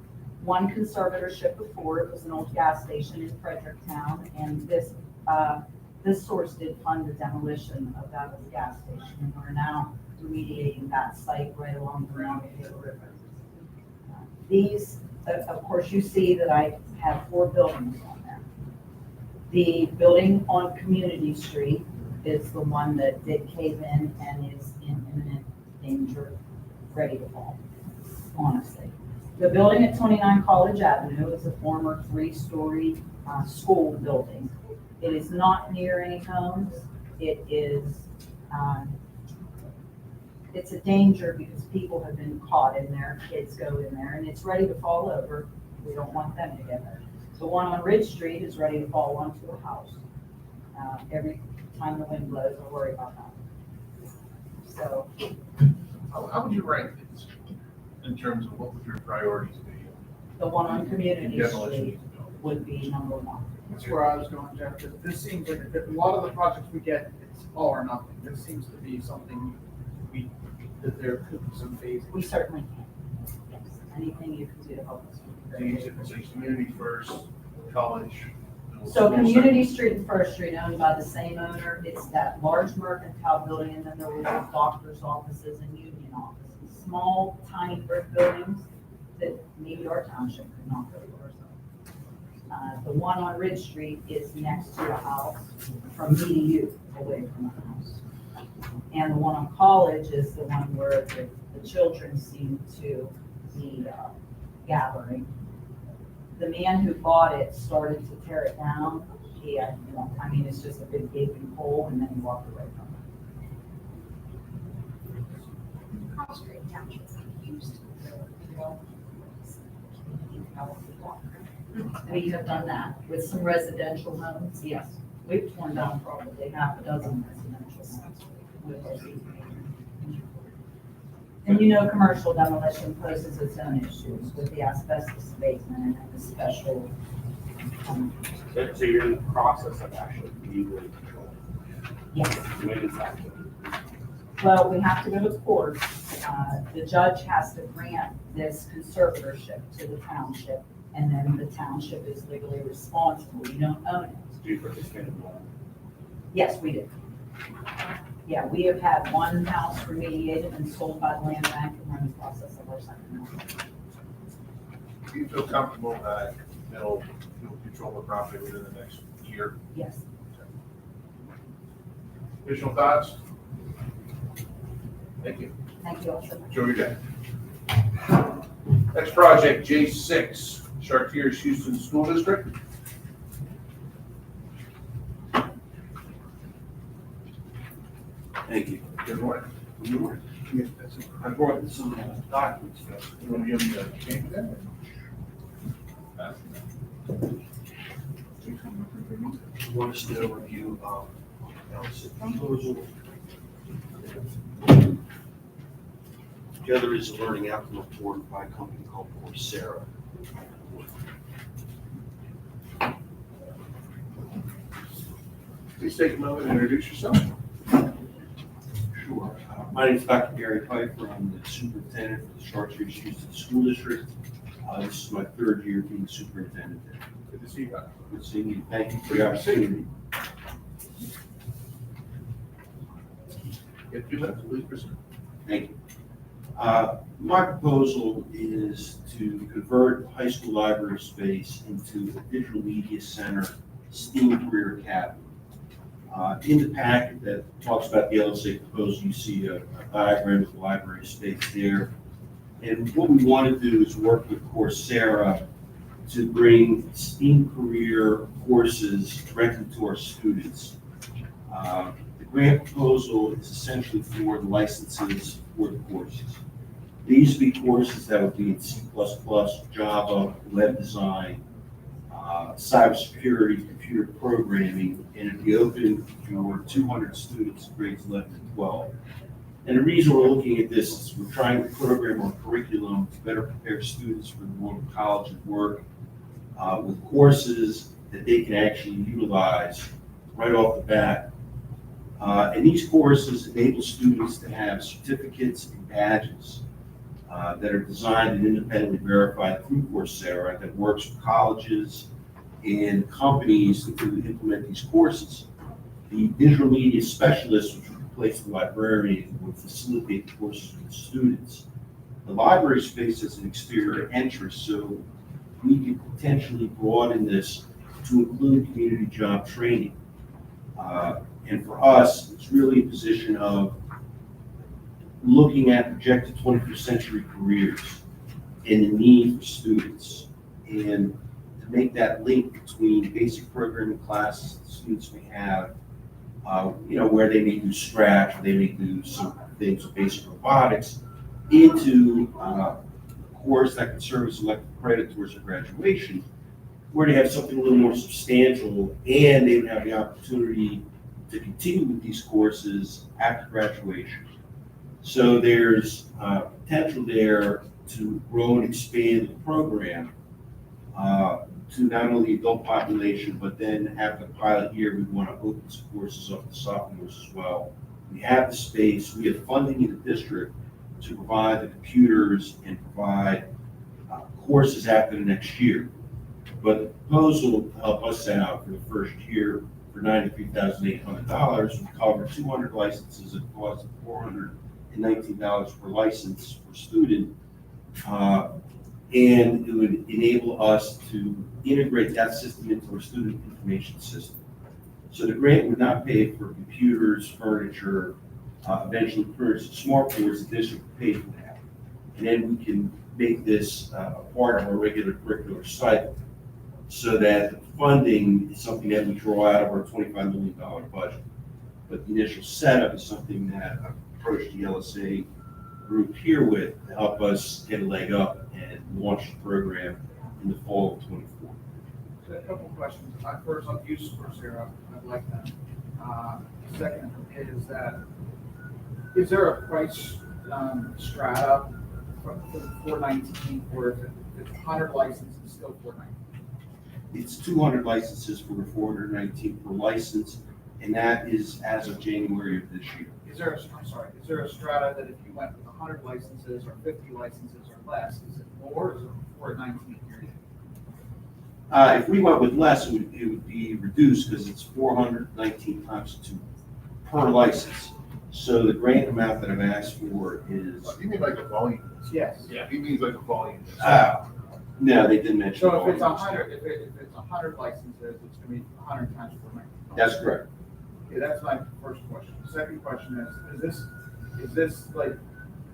one conservatorship before. It was an old gas station in Fredericktown, and this source did fund the demolition of that old gas station, and we're now remediating that site right along the Monongahela River. These, of course, you see that I have 4 buildings on there. The building on Community Street is the one that did cave in and is in imminent danger, ready to fall, honestly. The building at 29 College Avenue is a former 3-story school building. It is not near any homes. It is, it's a danger because people have been caught in there, kids go in there, and it's ready to fall over. We don't want them to get there. The one on Ridge Street is ready to fall onto a house. Every time the wind blows, I worry about that. So. How would you rank these in terms of what would your priorities be? The one on Community Demolition. Street would be number 1. That's where I was going, Jeff. This seems like a lot of the projects we get, it's all or nothing. This seems to be something that there could be some phase. We certainly can. Yes. Anything you can do to help us. These, if it's a community first, college. So Community Street and First Street owned by the same owner. It's that large mercantile building, and then there were doctor's offices and union offices. Small, tiny brick buildings that maybe our township could not go to ourselves. The one on Ridge Street is next to a house from me to you, away from the house. And the one on College is the one where the children seem to be gathering. The man who bought it started to tear it down. I mean, it's just a big gaping hole, and then he walked away from it. Cross Creek Township used We have done that with some residential homes, yes. We've torn down probably half a dozen residential homes with our CPA. And you know, commercial demolition poses its own issues with the asbestos abatement and the special. So you're in the process of actually legally controlling. Yes. When is that? Well, we have to go to court. The judge has to grant this conservatorship to the township, and then the township is legally responsible. You don't own it. Do you participate in one? Yes, we do. Yeah, we have had one house remediated and sold by the land bank, and we're in the process of our second one. Do you feel comfortable that you'll control the property within the next year? Yes. Additional thoughts? Thank you. Thank you all so much. Enjoy your day. Next project, J6, Chartiers Houston School District. Thank you. Good morning. Good morning. I brought some documents. You want to give me a change then? Want us to review LSA proposal. The other is a learning outcome report by a company called Coursera. Please take a moment and introduce yourself. Sure. My name is Dr. Gary Pfeiffer. I'm the superintendent for the Chartiers Houston School District. This is my 3rd year being superintendent there. Good to see you. Good seeing you. Thank you for the opportunity. Get 2 minutes, please proceed. Thank you. My proposal is to convert high school library space into a digital media center, STEAM Career Academy. In the packet that talks about the LSA proposal, you see a diagram of the library space there. And what we want to do is work with Coursera to bring STEAM career courses directly to our students. The grant proposal is essentially for the licenses for the courses. These would be courses that would be in C++, Java, web design, cybersecurity, computer programming, and it'd be open for 200 students in grades 11 and 12. And the reason we're looking at this is we're trying to program our curriculum to better prepare students for the world of college and work with courses that they can actually utilize right off the bat. And these courses enable students to have certificates and badges that are designed and independently verified through Coursera that works with colleges and companies to implement these courses. The digital media specialist, which would replace the librarian, would facilitate the courses with students. The library space is an exterior entrance, so we could potentially broaden this to include community job training. And for us, it's really a position of looking at projected 21st century careers and the need for students, and to make that link between basic programming classes that students may have, where they may do Scratch, or they may do some things with basic robotics, into a course that can serve as elective credit towards their graduation, where they have something a little more substantial, and they would have the opportunity to continue with these courses after graduation. So there's potential there to grow and expand the program to not only the adult population, but then after the pilot year, we want to open some courses up to sophomores as well. We have the space, we have funding in the district to provide the computers and provide courses after the next year. But the proposal to help us out for the first year for $93,800 would cover 200 licenses at a cost of $419 per license per student. And it would enable us to integrate that system into our student information system. So the grant would not pay for computers, furniture, eventually printers and smart boards. The district would pay for that. And then we can make this a part of our regular curricular cycle, so that the funding is something that we draw out of our $25 million budget. But the initial setup is something that I've approached the LSA group here with to help us get a leg up and launch the program in the fall of 24. So a couple of questions. First, I've used Coursera. I like that. Second is that, is there a price strata for the 419, or if it's 100 licenses, it's still 419? It's 200 licenses for the 419 per license, and that is as of January of this year. Is there a strata that if you went with 100 licenses or 50 licenses or less, is it more, or is it 419 period? If we went with less, it would be reduced because it's 419 times 2 per license. So the grant amount that I've asked for is. You mean like a volume? Yes. Yeah. He means like a volume. No, they didn't mention. So if it's volumes. 100, if it's 100 licenses, it's going to be 100 times 419. That's correct. Okay, that's my first question. The second question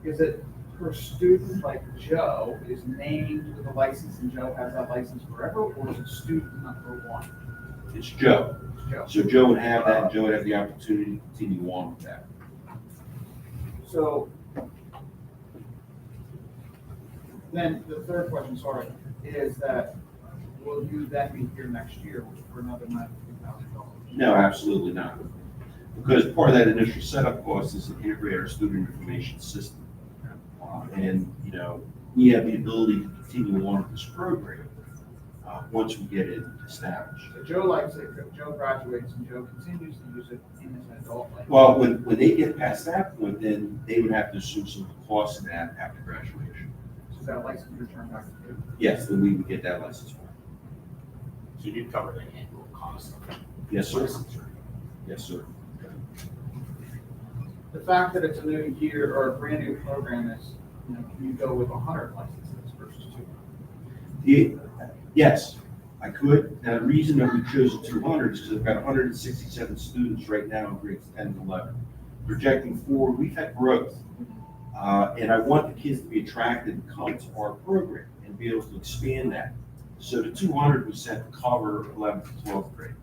is it per student, like Joe is named with a license and Joe has that license forever, or is it student number one? It's Joe. Joe. So Joe would have that, and Joe would have the opportunity to continue on with that. So then the third question, sorry, is that will you then be here next year for another $93,000? No, absolutely not. Because part of that initial setup cost is to integrate our student information system. And, we have the ability to continue on with this program once we get it established. So Joe likes it, Joe graduates and Joe continues to use it in his adult life. Well, when they get past that point, then they would have to assume some of the cost of that after graduation. So is that license return back to you? Yes, then we would get that license back. So you'd cover the annual cost of it? Yes, sir. Yes, sir. The fact that it's a new year or a brand new program is, can you go with 100 licenses versus 200? Yes, I could. Now, the reason that we chose the 200 is because I've got 167 students right now in grades 10 and 11. Projecting forward, we've had growth. And I want the kids to be attracted and come to our program and be able to expand that. So the 200 was set to cover 11th to 12th grade.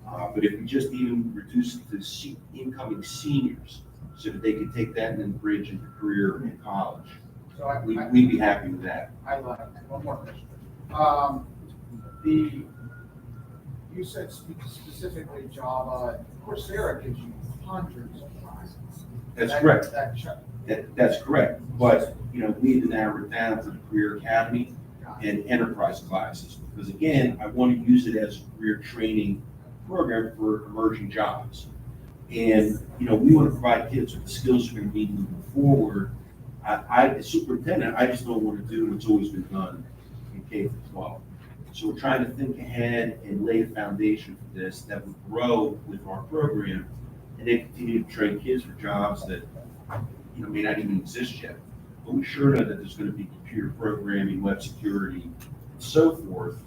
But if we just even reduce it to incoming seniors, so that they can take that and then bridge into career in college, So we'd be happy with that. I lied. One more question. You said specifically Java, Coursera gives you hundreds of classes. That's correct. That That's correct, but, we need to narrow it down to the Career Academy and enterprise classes, because again, I want to use it as a career training program for emerging jobs. And, we want to provide kids with the skills they're going to need moving forward. As superintendent, I just don't want to do what's always been done in K through 12. So we're trying to think ahead and lay a foundation for this that would grow with our program, and then continue to train kids for jobs that, may not even exist yet. But we sure know that there's going to be computer programming, web security, and so forth,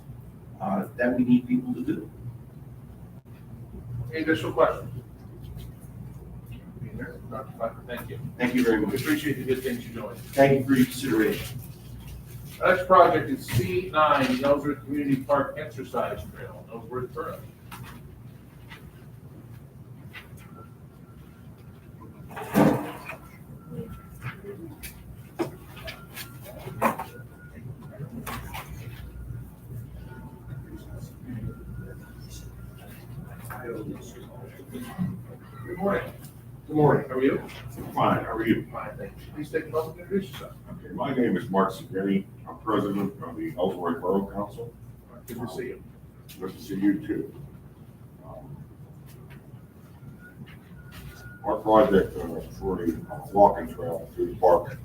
that we need people to do. Any additional questions? Dr. Pfeiffer, thank you. Thank you very We much. appreciate the good things you're doing. Thank you for your consideration. Our next project is C9, Ellsworth Community Park Exercise Trail, Ellsworth Borough. Good morning. Good morning. How are you? Fine, how are you? Fine, thank you. Please take a moment to introduce yourself. Okay, my name is Mark Segretti. I'm president of the Ellsworth Borough Council. Good to see you. Good to see you too. Our project for the walking trail through the park.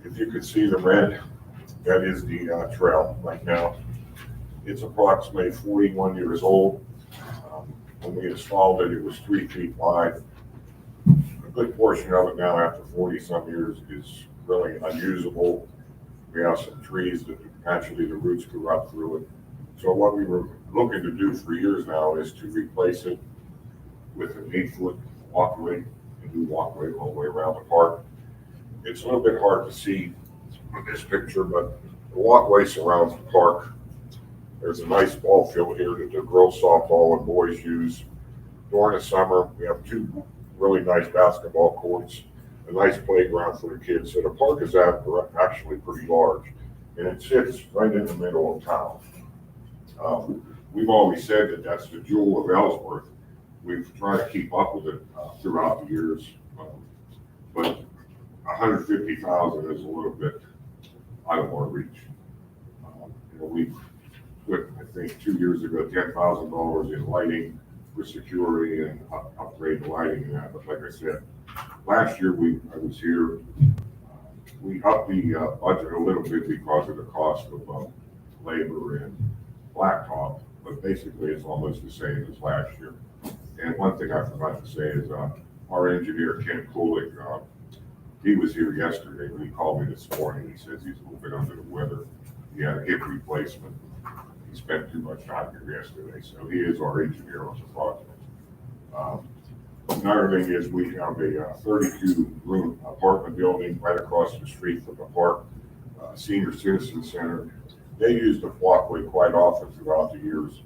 If you could see the red, that is the trail right now. It's approximately 41 years old. When we installed it, it was 3 feet wide. A good portion of it now, after 40-some years, is really unusable. We have some trees that naturally the roots grew up through it. So what we were looking to do for years now is to replace it with an 8-foot walkway, a new walkway all the way around the park. It's a little bit hard to see in this picture, but the walkway surrounds the park. There's a nice ball field here that the girls softball and boys use. During the summer, we have 2 really nice basketball courts, a nice playground for the kids. So the park is actually pretty large, and it sits right in the middle of town. We've always said that that's the jewel of Ellsworth. We've tried to keep up with it throughout the years, but 150,000 is a little bit out of our reach. We put, I think, 2 years ago, $10,000 in lighting for security and upgrade the lighting and that. But like I said, last year I was here. We upped the budget a little bit because of the cost of labor and blacktop, but basically it's almost the same as last year. And one thing I forgot to say is our engineer, Ken Kulik, he was here yesterday, but he called me this morning. He says he's a little bit under the weather. He had a hip replacement. He spent too much time here yesterday, so he is our engineer on the project. Another thing is we have a 32-room apartment building right across the street from the park, Senior Citizen Center. They use the walkway quite often throughout the years.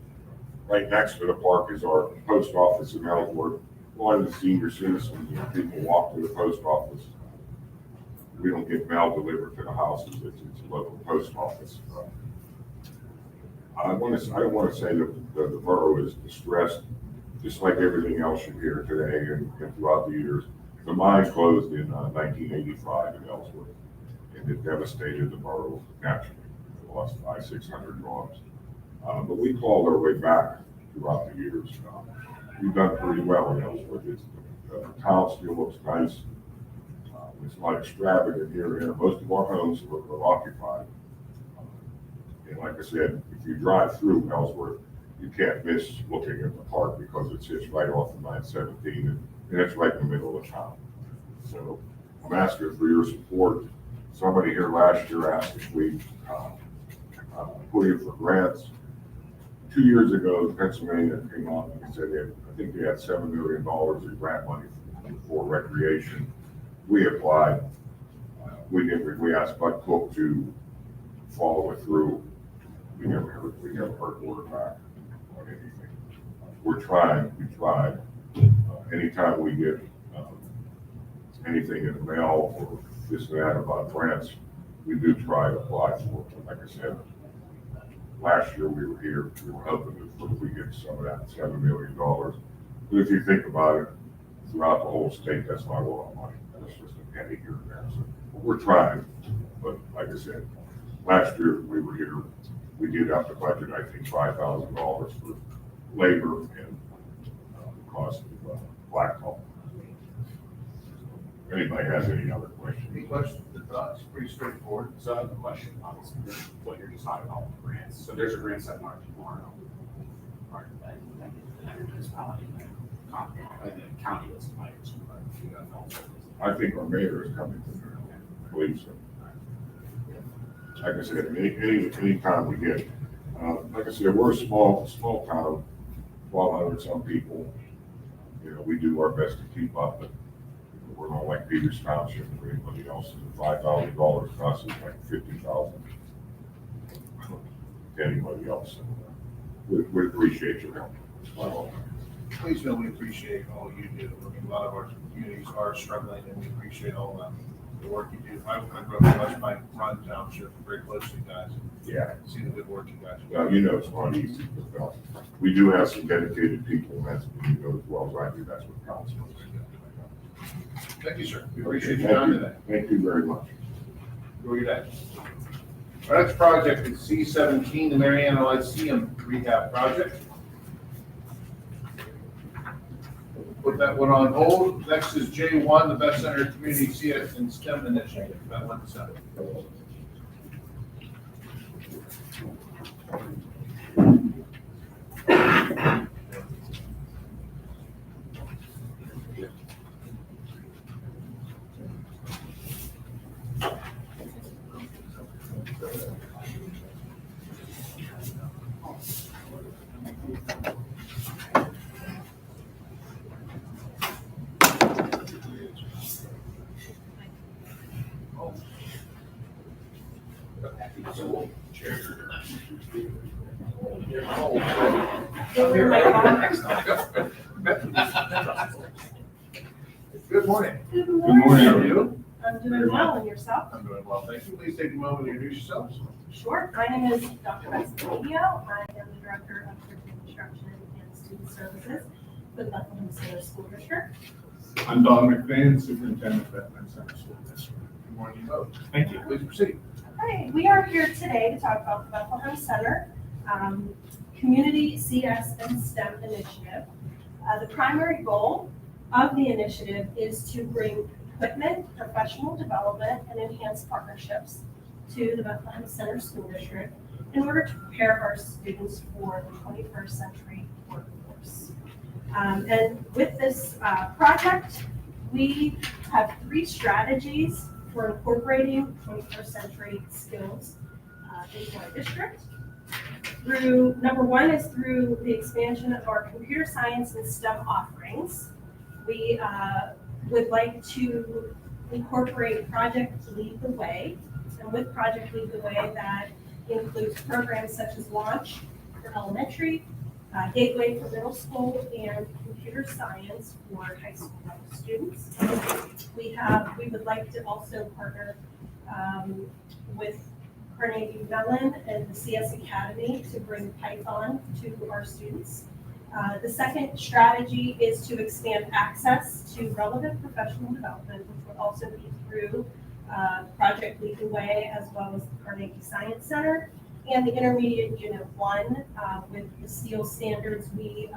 Right next to the park is our post office in Ellsworth. A lot of the senior citizens, people walk to the post office. We don't get mail delivered to the houses. It's a local post office. I don't want to say that the borough is distressed, just like everything else you hear today and throughout the years. The mine closed in 1985 in Ellsworth, and it devastated the borough naturally. We lost 500-600 jobs. But we clawed our way back throughout the years. We've done pretty well in Ellsworth. The town still looks nice. It's not extravagant here. Most of our homes are occupied. And like I said, if you drive through Ellsworth, you can't miss looking at the park because it sits right off of 917 and it's right in the middle of town. So I'm asking for your support. Somebody here last year asked if we put in for grants. 2 years ago, Pennsylvania came out and said I think they had $7 million in grant money for recreation. We applied. We asked Bud Cook to follow it through. We never heard word back on anything. We're trying. We tried. Anytime we get anything in the mail or this and that about grants, we do try to apply for it. Like I said, last year we were here, we were hoping that we get some of that $7 million. But if you think about it, throughout the whole state, that's not a lot of money. That's just a penny here and there. So we're trying, but like I said, last year we were here, we did have to budget, I think, $5,000 for labor and cost of blacktop. Anybody has any other questions? Any questions or thoughts? Pretty straightforward. So I have a question on what you're just talking about with grants. So there's a grant seminar tomorrow. Part of that, the municipality, the county was invited to, but you got also. I think our mayor is coming to there. I believe so. Like I said, any time we get, like I said, we're a small town, 1,200 some people. You know, we do our best to keep up, but we're not like Peters Township or anybody else. $5,000 costs us like $50,000 to anybody else. We appreciate your help. Well, Please know we appreciate all you do. I mean, a lot of our communities are struggling, and we appreciate all the work you do. I grew up in West Pine Run Township, very close to you guys. Yeah. See the good work you guys do. Now, you know, it's not easy, but we do have some dedicated people, and that's, you know, as well as I do, that's what counts. Thank you, sir. We appreciate your time today. Thank you very much. Enjoy your day. Our next project is C-17, the Mariana Lyceum Rehab Project. Put that one on hold. Next is J1, the Best Center Community CS and STEM Initiative. That one's set. Good morning. Good morning. How are you? I'm doing well, and yourself? I'm doing well, thank you. Please take a moment to introduce yourselves. Sure. My name is Dr. Betsy Medio. I am the Director of Curriculum Instruction and Student Services for the Bethlehem Center School District. I'm Don McVeigh, Superintendent of Bethlehem Center School District. Good morning, both. Thank you. Please proceed. Okay, we are here today to talk about the Bethlehem Center Community CS and STEM Initiative. The primary goal of the initiative is to bring equipment, professional development, and enhanced partnerships to the Bethlehem Center School District in order to prepare our students for the 21st century workforce. And with this project, we have 3 strategies for incorporating 21st century skills into our district. Number 1 is through the expansion of our computer science and STEM offerings. We would like to incorporate Project Lead the Way. And with Project Lead the Way, that includes programs such as Launch for elementary, Gateway for middle school, and computer science for high school level students. We would like to also partner with Carnegie Mellon and the CS Academy to bring Python to our students. The second strategy is to expand access to relevant professional development, which would also be through Project Lead the Way, as well as the Carnegie Science Center. And the Intermediate Unit 1, with the STEEL standards, we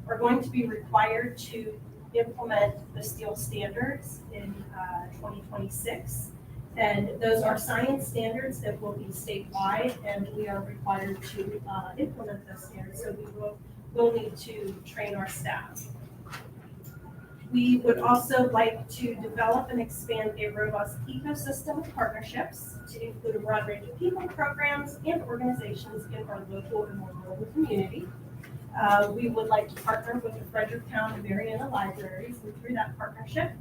are going to be required to implement the STEEL standards in 2026. And those are science standards that will be statewide, and we are required to implement those standards. So we'll need to train our staff. We would also like to develop and expand a robust ecosystem of partnerships to include a broad range of people, programs, and organizations in our local and more global community. We would like to partner with the Fredericktown and Mariana libraries, and through that partnership,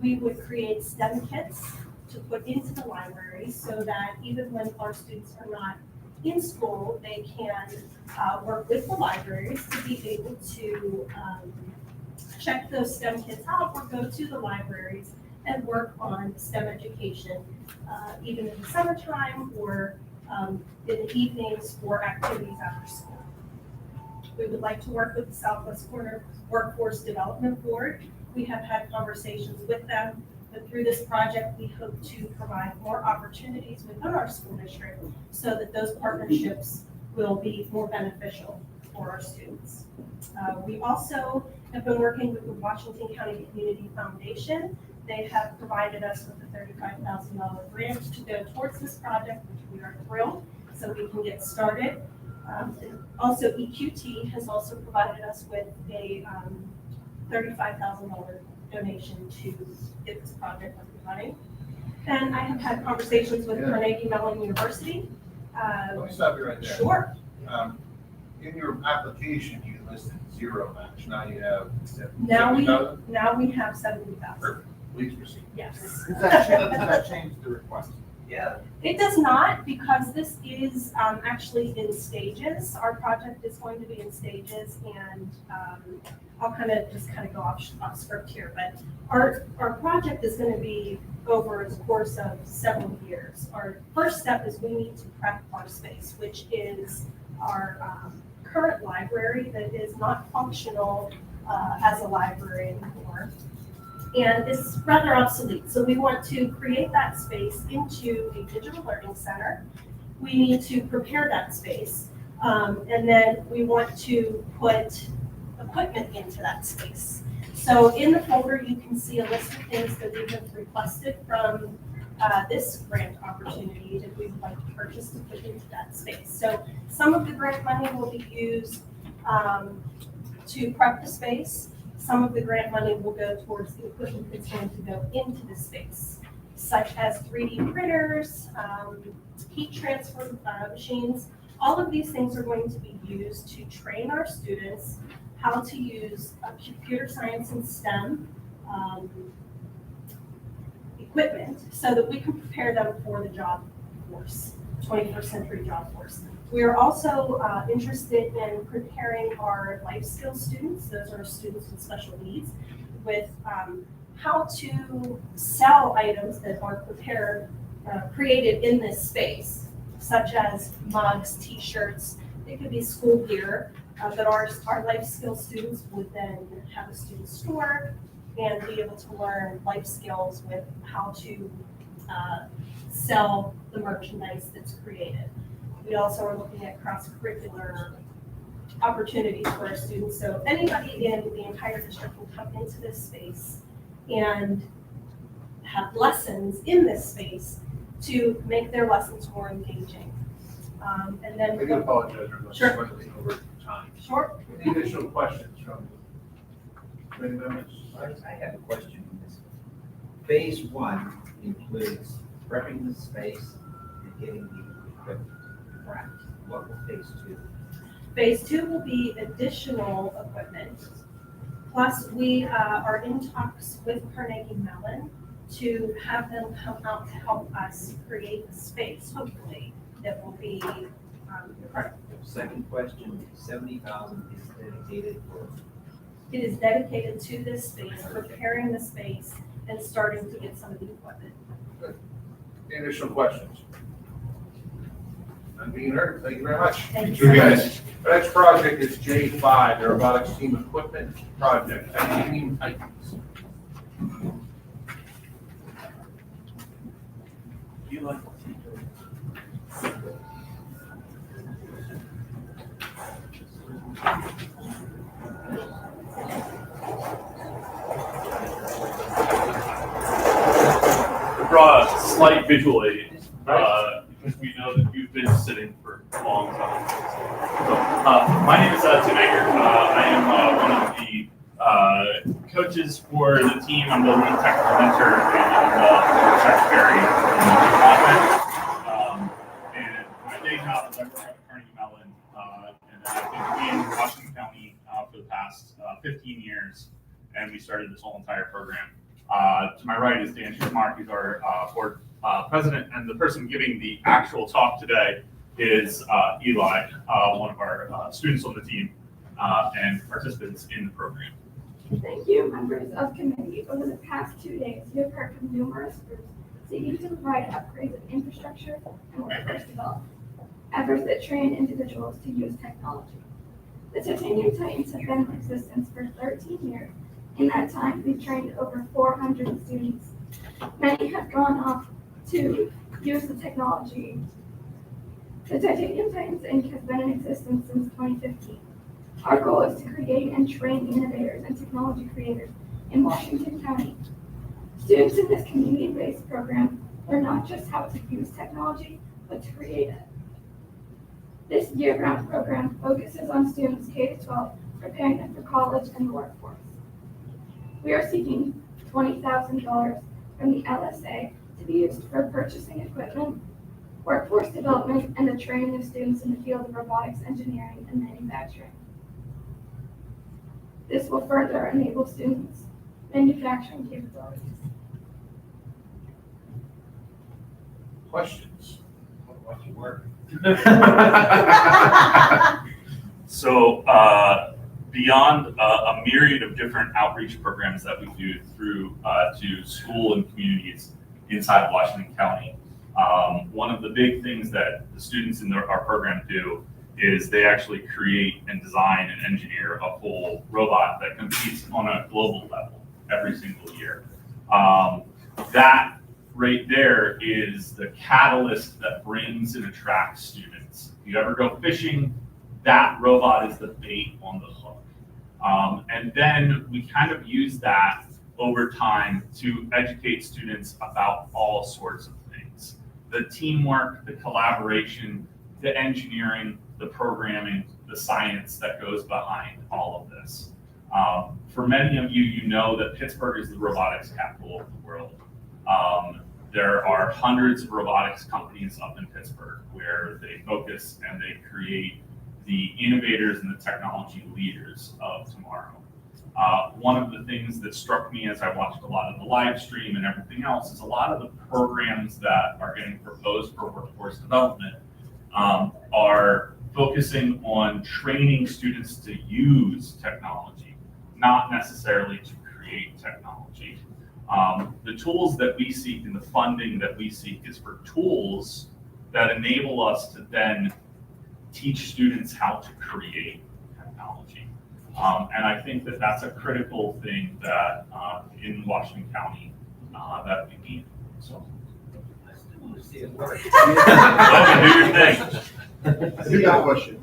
we would create STEM kits to put into the libraries so that even when our students are not in school, they can work with the libraries to be able to check those STEM kids out or go to the libraries and work on STEM education, even in the summertime or in the evenings for activities after school. We would like to work with the Southwest Corner Workforce Development Board. We have had conversations with them, but through this project, we hope to provide more opportunities within our school district so that those partnerships will be more beneficial for our students. We also have been working with the Washington County Community Foundation. They have provided us with a $35,000 grant to go towards this project, which we are thrilled, so we can get started. Also, EQT has also provided us with a $35,000 donation to get this project up and running. And I have had conversations with Carnegie Mellon University. Let me stop you right there. Sure. In your application, you listed zero match. Now you have Now we 70,000? have 70,000. Perfect. Please proceed. Yes. Does that change the request? Yeah. It does not, because this is actually in stages. Our project is going to be in stages, and I'll kind of go off script here, but our project is going to be over the course of several years. Our first step is we need to prep our space, which is our current library that is not functional as a library anymore. And it's rather obsolete. So we want to create that space into a digital learning center. We need to prepare that space. And then we want to put equipment into that space. So in the folder, you can see a list of things that we have requested from this grant opportunity that we would like to purchase to put into that space. So some of the grant money will be used to prep the space. Some of the grant money will go towards the equipment that's going to go into the space, such as 3D printers, heat transfer machines. All of these things are going to be used to train our students how to use computer science and STEM equipment so that we can prepare them for the job force, 21st century job force. We are also interested in preparing our life skills students, those are students with special needs, with how to sell items that are created in this space, such as mugs, t-shirts. It could be school gear, but our life skills students would then have a student store and be able to learn life skills with how to sell the merchandise that's created. We also are looking at cross-curricular opportunities for our students. So if anybody in the entire district will come into this space and have lessons in this space to make their lessons more engaging. And then I do apologize for Sure. running over time. Sure. Any additional questions from committee members? I have a question on this. Phase one includes prepping the space and getting the equipment wrapped. What will phase two? Phase two will be additional equipment. Plus, we are in talks with Carnegie Mellon to have them come out to help us create a space, hopefully, that will be correct. Second question, 70,000 is dedicated for. It is dedicated to this space, preparing the space, and starting to get some of the equipment. Any additional questions? None being heard, thank you very much. Thank you. Guys. The next project is J5, the robotics team equipment project, titanium items. You like brought a slight visual aid because we know that you've been sitting for a long time. So, my name is Tim Egger. I am one of the coaches for the team. I'm the lead technical mentor and the secretary in the department. And my day job is I work at Carnegie Mellon, and I've been in Washington County for the past 15 years, and we started this whole entire program. To my right is Dan Mark. He's our board president, and the person giving the actual talk today is Eli, one of our students on the team and participants in the program. Thank you, members of committee. Over the past 2 days, you have heard from numerous groups seeking to provide upgrades of infrastructure and workforce development, efforts that train individuals to use technology. The Titanium Titans have been in existence for 13 years. In that time, we've trained over 400 students. Many have gone off to use the technology. The Titanium Titans Inc. has been in existence since 2015. Our goal is to create and train innovators and technology creators in Washington County. Students in this community-based program learn not just how to use technology, but to create it. This year-round program focuses on students K-12, preparing them for college and the workforce. We are seeking $20,000 from the LSA to be used for purchasing equipment, workforce development, and the training of students in the field of robotics, engineering, and manufacturing. This will further enable students' manufacturing capabilities. Questions? Watch you work. So beyond a myriad of different outreach programs that we do through to school and communities inside of Washington County, one of the big things that the students in our program do is they actually create and design and engineer a whole robot that competes on a global level every single year. That right there is the catalyst that brings and attracts students. If you ever go fishing, that robot is the bait on the hook. And then we kind of use that over time to educate students about all sorts of things. The teamwork, the collaboration, the engineering, the programming, the science that goes behind all of this. For many of you, you know that Pittsburgh is the robotics capital of the world. There are hundreds of robotics companies up in Pittsburgh where they focus and they create the innovators and the technology leaders of tomorrow. One of the things that struck me as I watched a lot of the live stream and everything else is a lot of the programs that are getting proposed for workforce development are focusing on training students to use technology, not necessarily to create technology. The tools that we seek and the funding that we seek is for tools that enable us to then teach students how to create technology. And I think that that's a critical thing that in Washington County that we need. So. See it work. Okay, do your thing. I do got a question.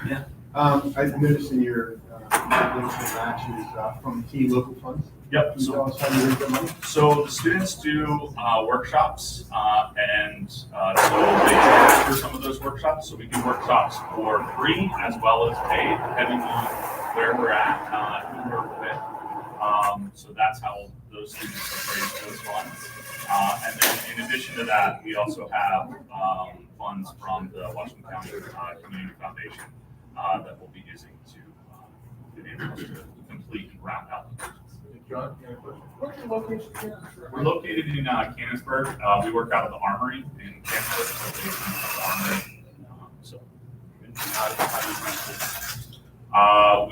Yeah. I noticed in your matches from key local funds. Yep. Can you tell us how you raise that money? So the students do workshops, and so they charge for some of those workshops. So we do workshops for free as well as paid, depending on where we're at, who we're with. So that's how those students have raised those funds. And then in addition to that, we also have funds from the Washington County Community Foundation that we'll be using to be able to complete and round out the projects. John, you have a question? Where's your location again? We're located in Canonsburg. We work out of the Armory in Canonsburg, the Armory.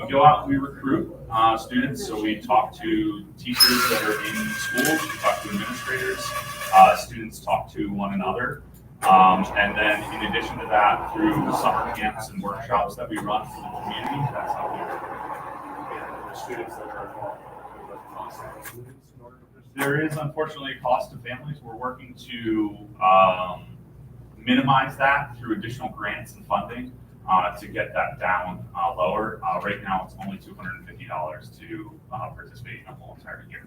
We go out and we recruit students. So we talk to teachers that are in schools, we talk to administrators, students talk to one another. And then in addition to that, through summer camps and workshops that we run for the community, that's how we work. The students that are involved. There is unfortunately a cost to families. We're working to minimize that through additional grants and funding to get that down lower. Right now, it's only $250 to participate in a whole entire year.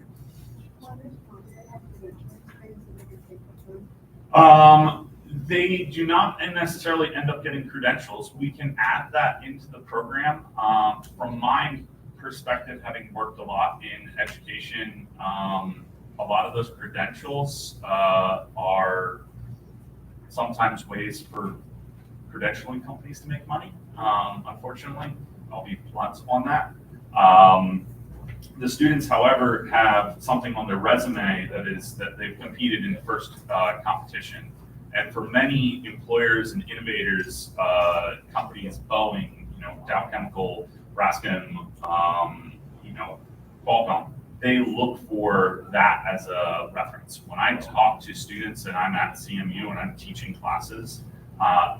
They do not necessarily end up getting credentials. We can add that into the program. From my perspective, having worked a lot in education, a lot of those credentials are sometimes ways for credentialing companies to make money. Unfortunately, I'll be blunt on that. The students, however, have something on their resume that is that they've competed in the first competition. And for many employers and innovators, companies, Boeing, Dow Chemical, Braskem, Qualcomm, they look for that as a reference. When I talk to students and I'm at CMU and I'm teaching classes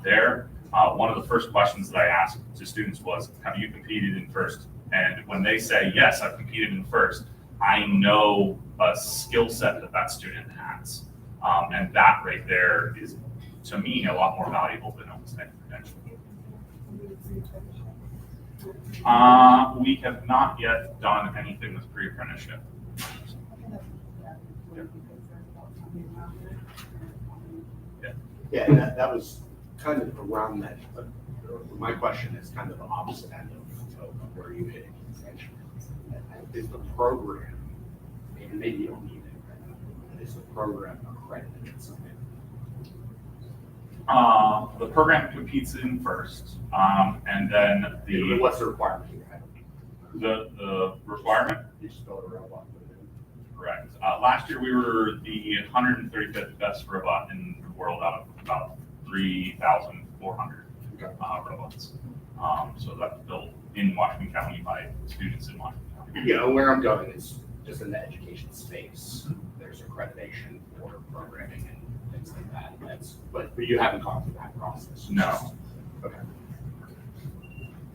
there, one of the first questions that I asked to students was, have you competed in FIRST? And when they say, yes, I've competed in FIRST, I know a skill set that that student has. And that right there is, to me, a lot more valuable than almost any credential. We have not yet done anything with pre-apprenticeship. Yeah, and that was kind of around that, but my question is kind of the opposite end of where you hit. Is the program, and maybe you don't need it, is the program accredited in some way? The program competes in FIRST, and then What's the requirement here? The requirement? You spell it around what? Correct. Last year we were the 135th best robot in the world out of about 3,400 robots. So that's built in Washington County by students in Washington County. You know, where I'm going is just in the education space. There's accreditation for programming and things like that. But you haven't gone through that process. No. Okay.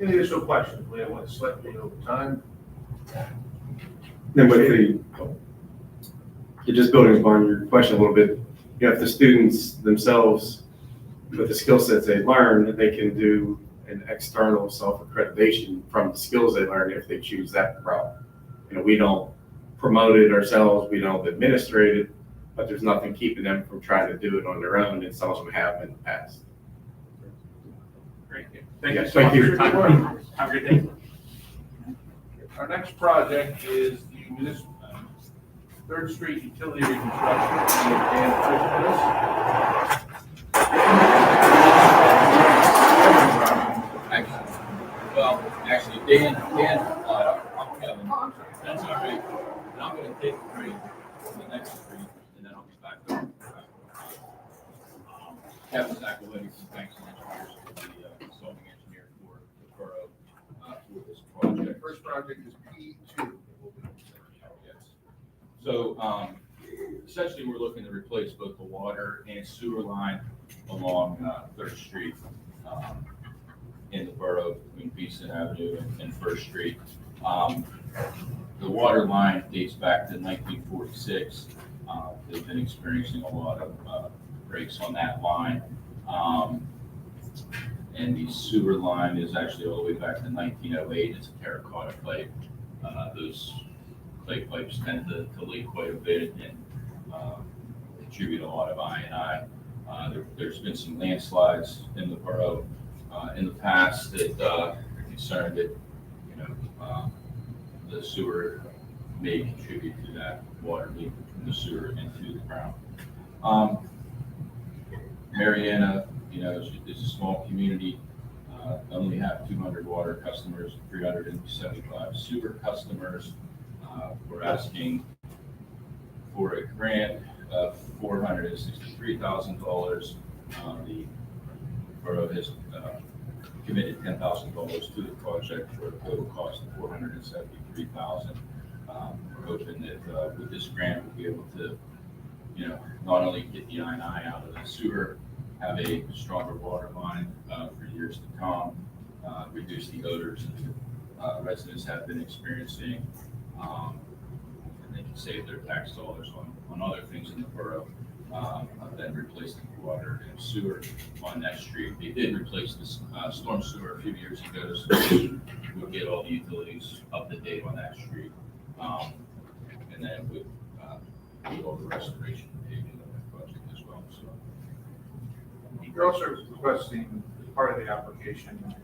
Any additional questions? We have one slightly over time. Then with just building upon your question a little bit, you know, if the students themselves, with the skill sets they learn, they can do an external self-accreditation from the skills they learn if they choose that route. You know, we don't promote it ourselves, we don't administrate it, but there's nothing keeping them from trying to do it on their own, and some of them have in the past. Great. Thank you Yeah, so much for thank your time. Have a good day. Our next project is the municipal 3rd Street Utility Reconstruction. Actually, Dan, I'm Kevin. That's all right. And I'm gonna take the train to the next street, and then I'll be back there. Kevin Zakowicz, thanks so much for the consulting engineer for the borough, for this project. First project is P2. Yes. So, essentially, we're looking to replace both the water and sewer line along 3rd Street in the borough between Beeson Avenue and 1st Street. The water line dates back to 1946. They've been experiencing a lot of breaks on that line. And the sewer line is actually all the way back to 1908. It's a terracotta pipe. Those clay pipes tend to leak quite a bit and contribute a lot of I&I. There's been some landslides in the borough in the past that are concerned that, you know, the sewer may contribute to that water leak from the sewer into the ground. Mariana, you know, is a small community. Only have 200 water customers, 375 sewer customers. We're asking for a grant of $463,000. The borough has committed $10,000 to the project for a total cost of $473,000. We're hoping that with this grant, we'll be able to, you know, not only get the I&I out of the sewer, have a stronger water line for years to come, reduce the odors that residents have been experiencing, and they can save their tax dollars on other things in the borough. Then replacing the water and sewer on that street. They did replace this storm sewer a few years ago, so we'll get all the utilities up to date on that street. And then with all the restoration and paving of that project as well. So You're also requesting, as part of the application,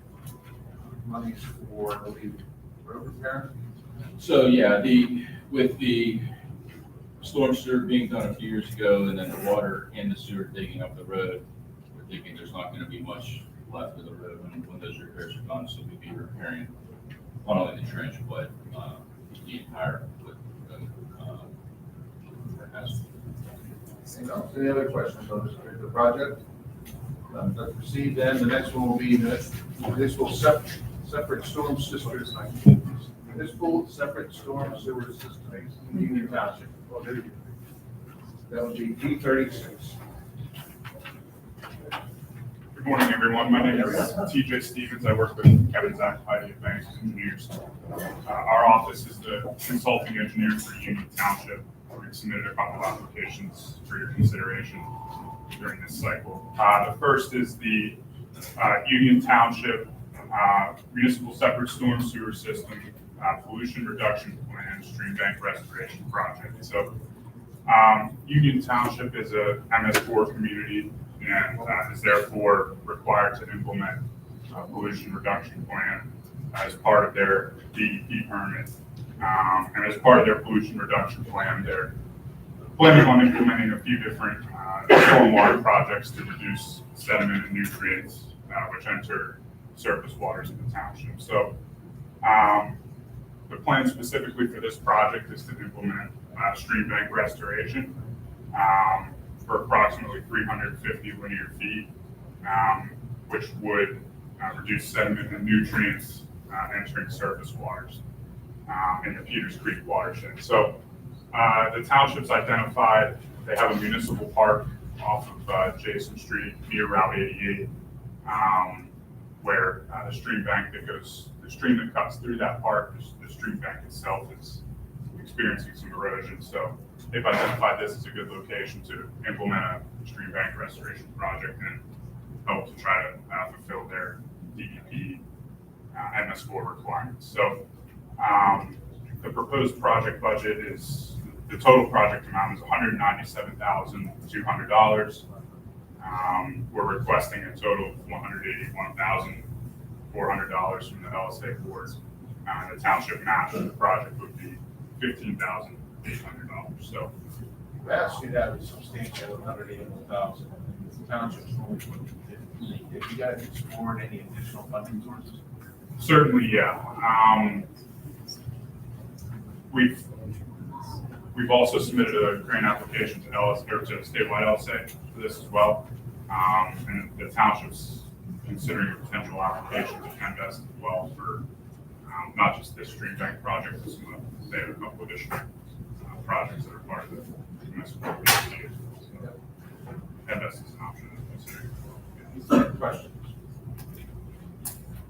monies for, I believe, road repair? So yeah, with the storm sewer being done a few years ago, and then the water and the sewer digging up the road, we're thinking there's not going to be much left of the road when those repairs are done. So we'll be repairing not only the trench, but the entire Any other questions on the project? Let's proceed then. The next one will be municipal separate storm sisters. municipal separate storm sewer system in Union Township. Well, there you go. That would be D36. Good morning, everyone. My name is TJ Stevens. I work with Kevin Zach, Heidi Advanced Engineers. Our office is the consulting engineer for Union Township. We've submitted a couple of applications for your consideration during this cycle. The first is the Union Township Municipal Separate Storm Sewer System Pollution Reduction Plan Stream Bank Restoration Project. So Union Township is a MS4 community and is therefore required to implement a pollution reduction plan as part of their DEP permit. And as part of their pollution reduction plan, they're planning on implementing a few different stormwater projects to reduce sediment and nutrients which enter surface waters in the township. So the plan specifically for this project is to implement stream bank restoration for approximately 350 linear feet, which would reduce sediment and nutrients entering surface waters in the Peters Creek watershed. So the township's identified, they have a municipal park off of Jason Street near Route 88, where the stream bank that goes, the stream that cuts through that park, the stream bank itself is experiencing some erosion. So they've identified this as a good location to implement a stream bank restoration project and help to try to fulfill their DEP MS4 requirements. So the proposed project budget is, the total project amount is $197,200. We're requesting a total of $181,400 from the LSA board. The township match for the project would be $15,800. So We asked you to have a substantial $181,000. The township's only put 15. Have you guys explored any additional funding sources? certainly, yeah. We've also submitted a grant application to LSA, or to statewide LSA for this as well. And the township's considering a potential application to Invest as well for not just this stream bank project, but some of, they have a couple additional projects that are part of the municipal PhD. So Invest is an option to consider. Questions?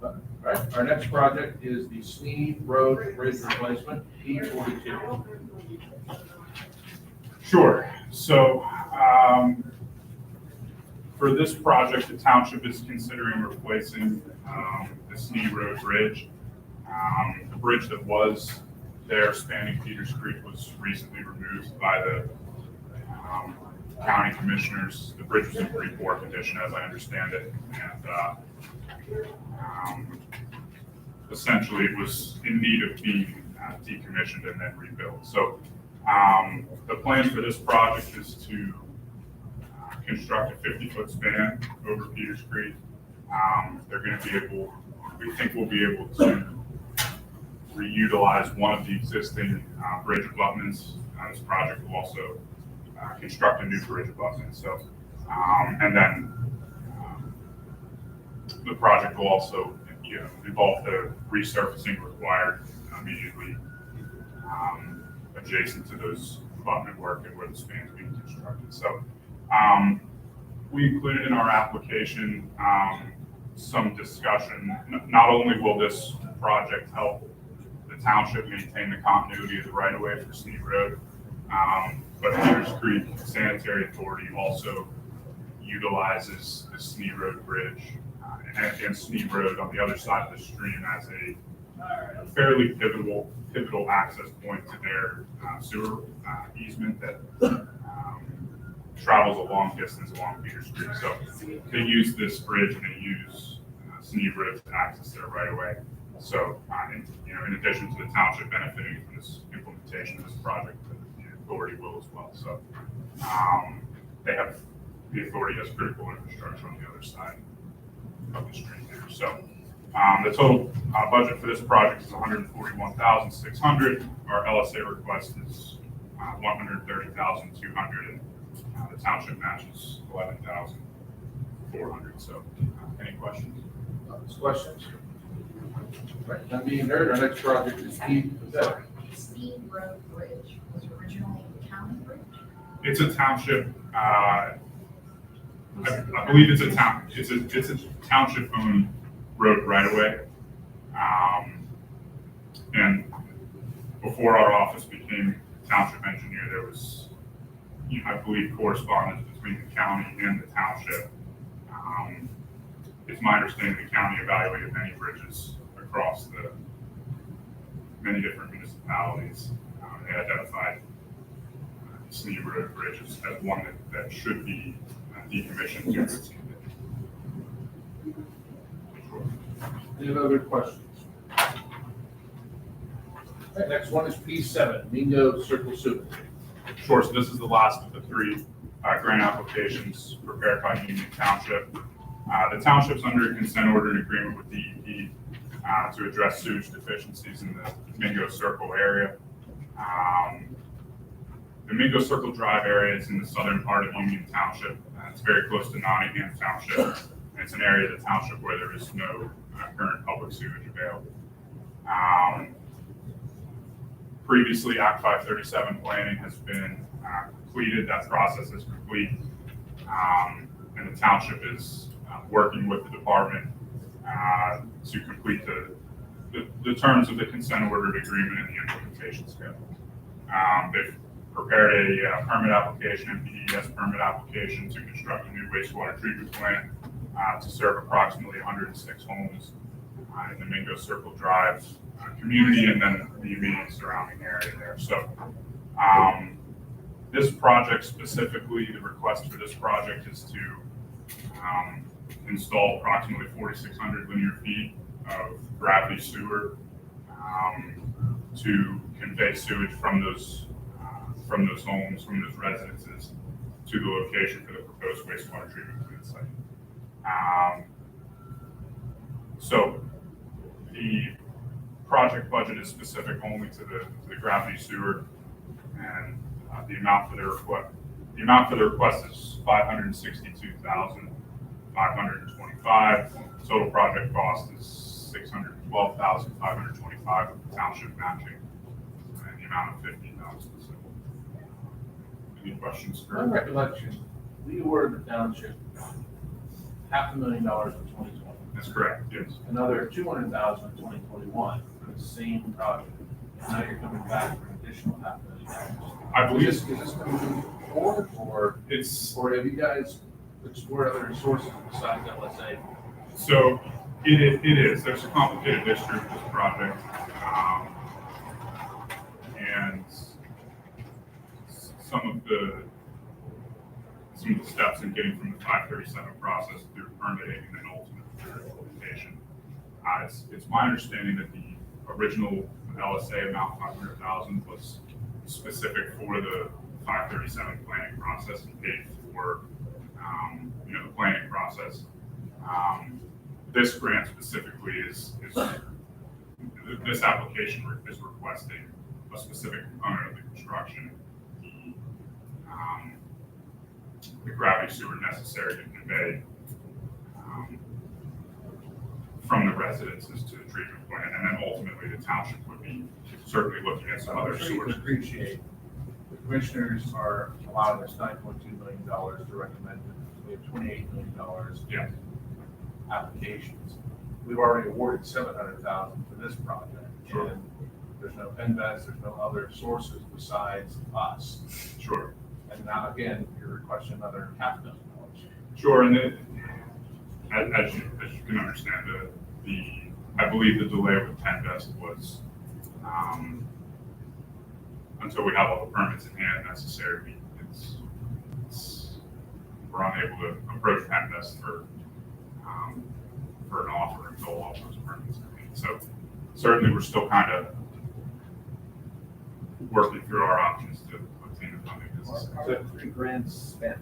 All right, our next project is the Sneed Road Bridge Replacement, P42. Sure. So for this project, the township is considering replacing the Sneed Road Bridge. The bridge that was there spanning Peters Creek was recently removed by the county commissioners. The bridge was in pretty poor condition, as I understand it, and essentially it was in need of being decommissioned and then rebuilt. So the plan for this project is to construct a 50-foot span over Peters Creek. They're going to be able, we think we'll be able to reutilize one of the existing bridge abutments. This project will also construct a new bridge abutment. So, and then the project will also, involve the resurfacing required immediately adjacent to those abutment work and where the span's being constructed. So, we included in our application some discussion. Not only will this project help the township maintain the continuity of the right-of-way for Sneed Road, but Peters Creek Sanitary Authority also utilizes the Sneed Road Bridge and Sneed Road on the other side of the stream as a fairly pivotal access point to their sewer easement that travels a long distance along Peters Creek. So they use this bridge and they use Sneed Road to access their right-of-way. So, in addition to the township benefiting from this implementation of this project, the authority will as well. So, they have, the authority has critical infrastructure on the other side of the stream there. So, the total budget for this project is $141,600. Our LSA request is $130,200, and the township matches $11,400. So, any questions? Questions? Right, none being heard, our next project is Steve. Steve Road Bridge was originally a county bridge. It's a township, I believe it's a township owned road right away. And before our office became township engineer, there was, I believe, correspondence between the county and the township. It's my understanding the county evaluated many bridges across the many different municipalities. They identified Steve Road Bridge as one that should be decommissioned due to its condition. Any other questions? Okay, next one is P7, Mingo Circle Sewer. Sure, so this is the last of the three grant applications prepared by Union Township. The township's under a consent order and agreement with DEP to address sewage deficiencies in the Mingo Circle area. The Mingo Circle Drive area is in the southern part of Union Township. It's very close to Nottingham Township. And it's an area of the township where there is no current public sewage available. Previously, Act 537 planning has been completed. That process is complete. And the township is working with the department to complete the terms of the consent order agreement and the implementation schedule. They've prepared a permit application, MPDES permit application to construct a new wastewater treatment plant to serve approximately 106 homes in the Mingo Circle Drive community and then the immediate surrounding area there. So this project specifically, the request for this project is to install approximately 4,600 linear feet of gravity sewer to convey sewage from those homes, from those residences to the location for the proposed wastewater treatment plant site. So the project budget is specific only to the gravity sewer, and the amount for the request is $562,525. Total project cost is $612,525 with the township matching, and the amount of $15,000. Any questions? My recollection, we awarded the township $500,000 in 2020. That's correct, yes. Another $200,000 in 2021 for the same project. And now you're coming back for an additional $500,000. I believe Is this going to move forward, or have you guys explored other sources besides LSA? So it is. There's a complicated history with this project. And some of the steps in getting from the 537 process through permitting and then ultimately through implementation. It's my understanding that the original LSA amount, 500,000, was specific for the 537 planning process and paid for, the planning process. This grant specifically this application is requesting a specific component of the construction, the gravity sewer necessary to convey from the residences to the treatment plant, and then ultimately the township would be certainly looking at some other I'm sure you can sources. appreciate the commissioners are allowing us $9.2 million to recommend. We have $28 million Yeah. applications. We've already awarded $700,000 for this project. Sure. And there's no Invest, there's no other sources besides us. Sure. And now again, you're requesting another $500,000. Sure, and as you can understand, I believe the delay with Penvest was until we have all the permits in hand necessary. We're unable to approach Penvest for an offer until all those permits are in. So certainly, we're still kind of working through our options to obtain the funding. Are the 3 grants spent?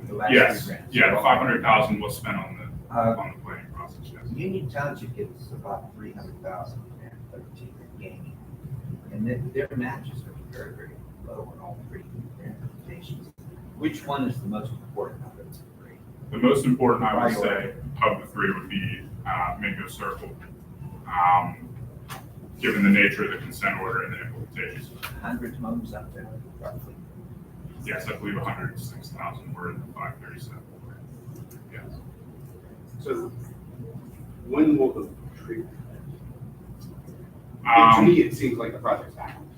The last Yes, 3 grants? yeah, the 500,000 was spent on the planning process. Yes. Union Township gets about 300,000 and 13 gaming. And their matches are very, very low on all 3 implementations. Which one is the most important of those 3? The most important, I would say, of the 3 would be Mingo Circle. given the nature of the consent order and the implementations. 100 homes out there, roughly. Yes, I believe 106,000 were in the 537. Yes. So when will the treatment end? To me, it seems like the project's backwards.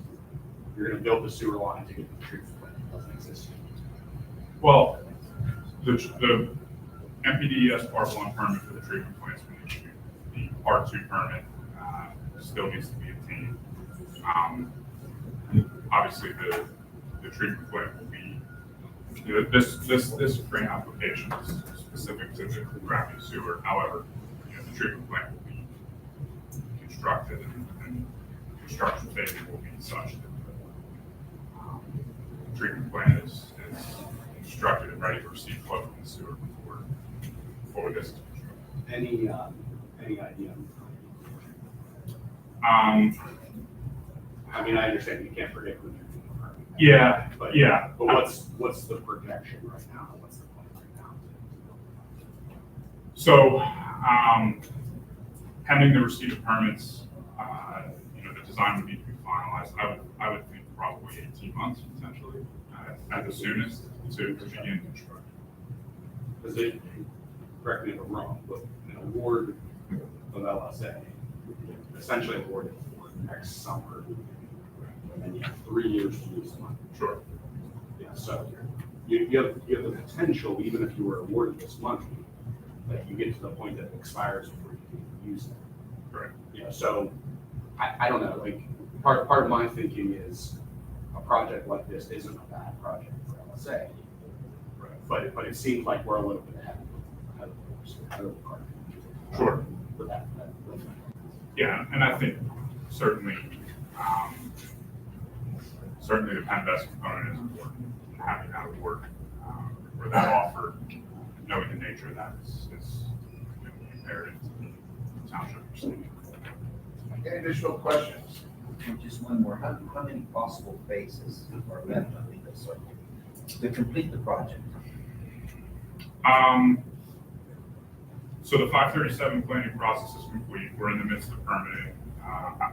You're gonna build the sewer line to get the treatment plant that doesn't exist. Well, the MPDES Part 1 permit for the treatment plant's been issued. The Part 2 permit still needs to be obtained. Obviously, the treatment plant will be, this grant application is specific to the gravity sewer. However, the treatment plant will be constructed and construction phase will be such that the treatment plant is constructed and ready to receive flow from the sewer before this is constructed. Any idea? I mean, I understand you can't predict when you're doing the permit. Yeah, But yeah. But what's the projection right now? What's the plan right now? So, pending the receipt of permits, the design would need to be finalized. I would think probably 18 months potentially at the soonest to begin construction. Because it, correct me if I'm wrong, but an award of LSA, essentially awarded for next summer, and you have 3 years to use the money. Sure. Yeah, so you have the potential, even if you were awarded this money, that you get to the point that it expires before you can use it. Right. So I don't know, like, part of my thinking is a project like this isn't a bad project for LSA. Right. But it seems like we're a little bit ahead of the curve. Sure. With that. Yeah, and I think certainly, certainly the PennVest component is important. Having that award or that offer, knowing the nature of that is imperative to the township proceeding. Any additional questions? And just one more, how many possible phases are left on the circle to complete the project? So the 537 planning process is complete. We're in the midst of permitting.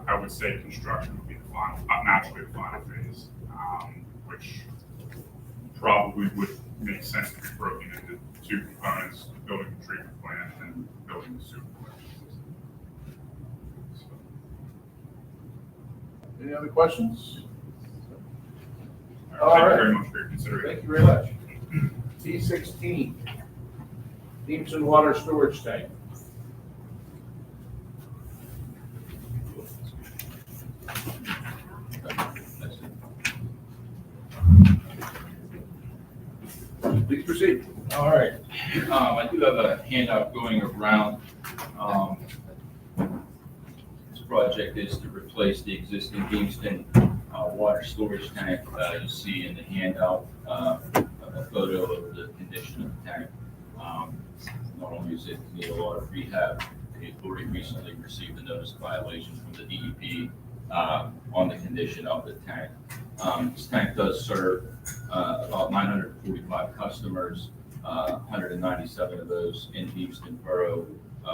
I would say construction would be the final, naturally the final phase, which probably would make sense to be broken into 2 components: building the treatment plant and building the sewer plant. Any other questions? Thank you very much for your consideration. Thank you very much. T16, Deepson Water Storage Tank. Please proceed. All right. I do have a handout going around. This project is to replace the existing Deemston water storage tank. You see in the handout a photo of the condition of the tank. Not only is it need a lot of rehab, the authority recently received a notice of violation from the DEP on the condition of the tank. This tank does serve about 945 customers, 197 of those in Deemston Borough,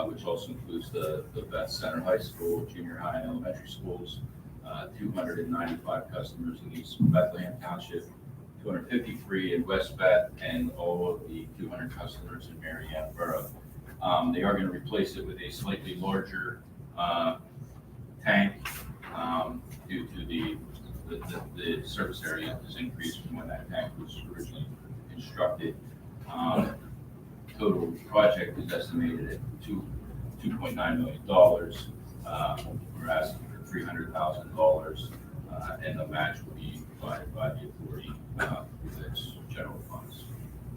which also includes the Beth Center High School, junior high and elementary schools, 295 customers in East Bethlehem Township, 253 in West Bath, and all of the 200 customers in Marianne Borough. They are going to replace it with a slightly larger tank due to the surface area has increased from when that tank was originally constructed. Total project is estimated at $2.9 million. We're asking for $300,000, and the match will be provided by the authority with its general funds.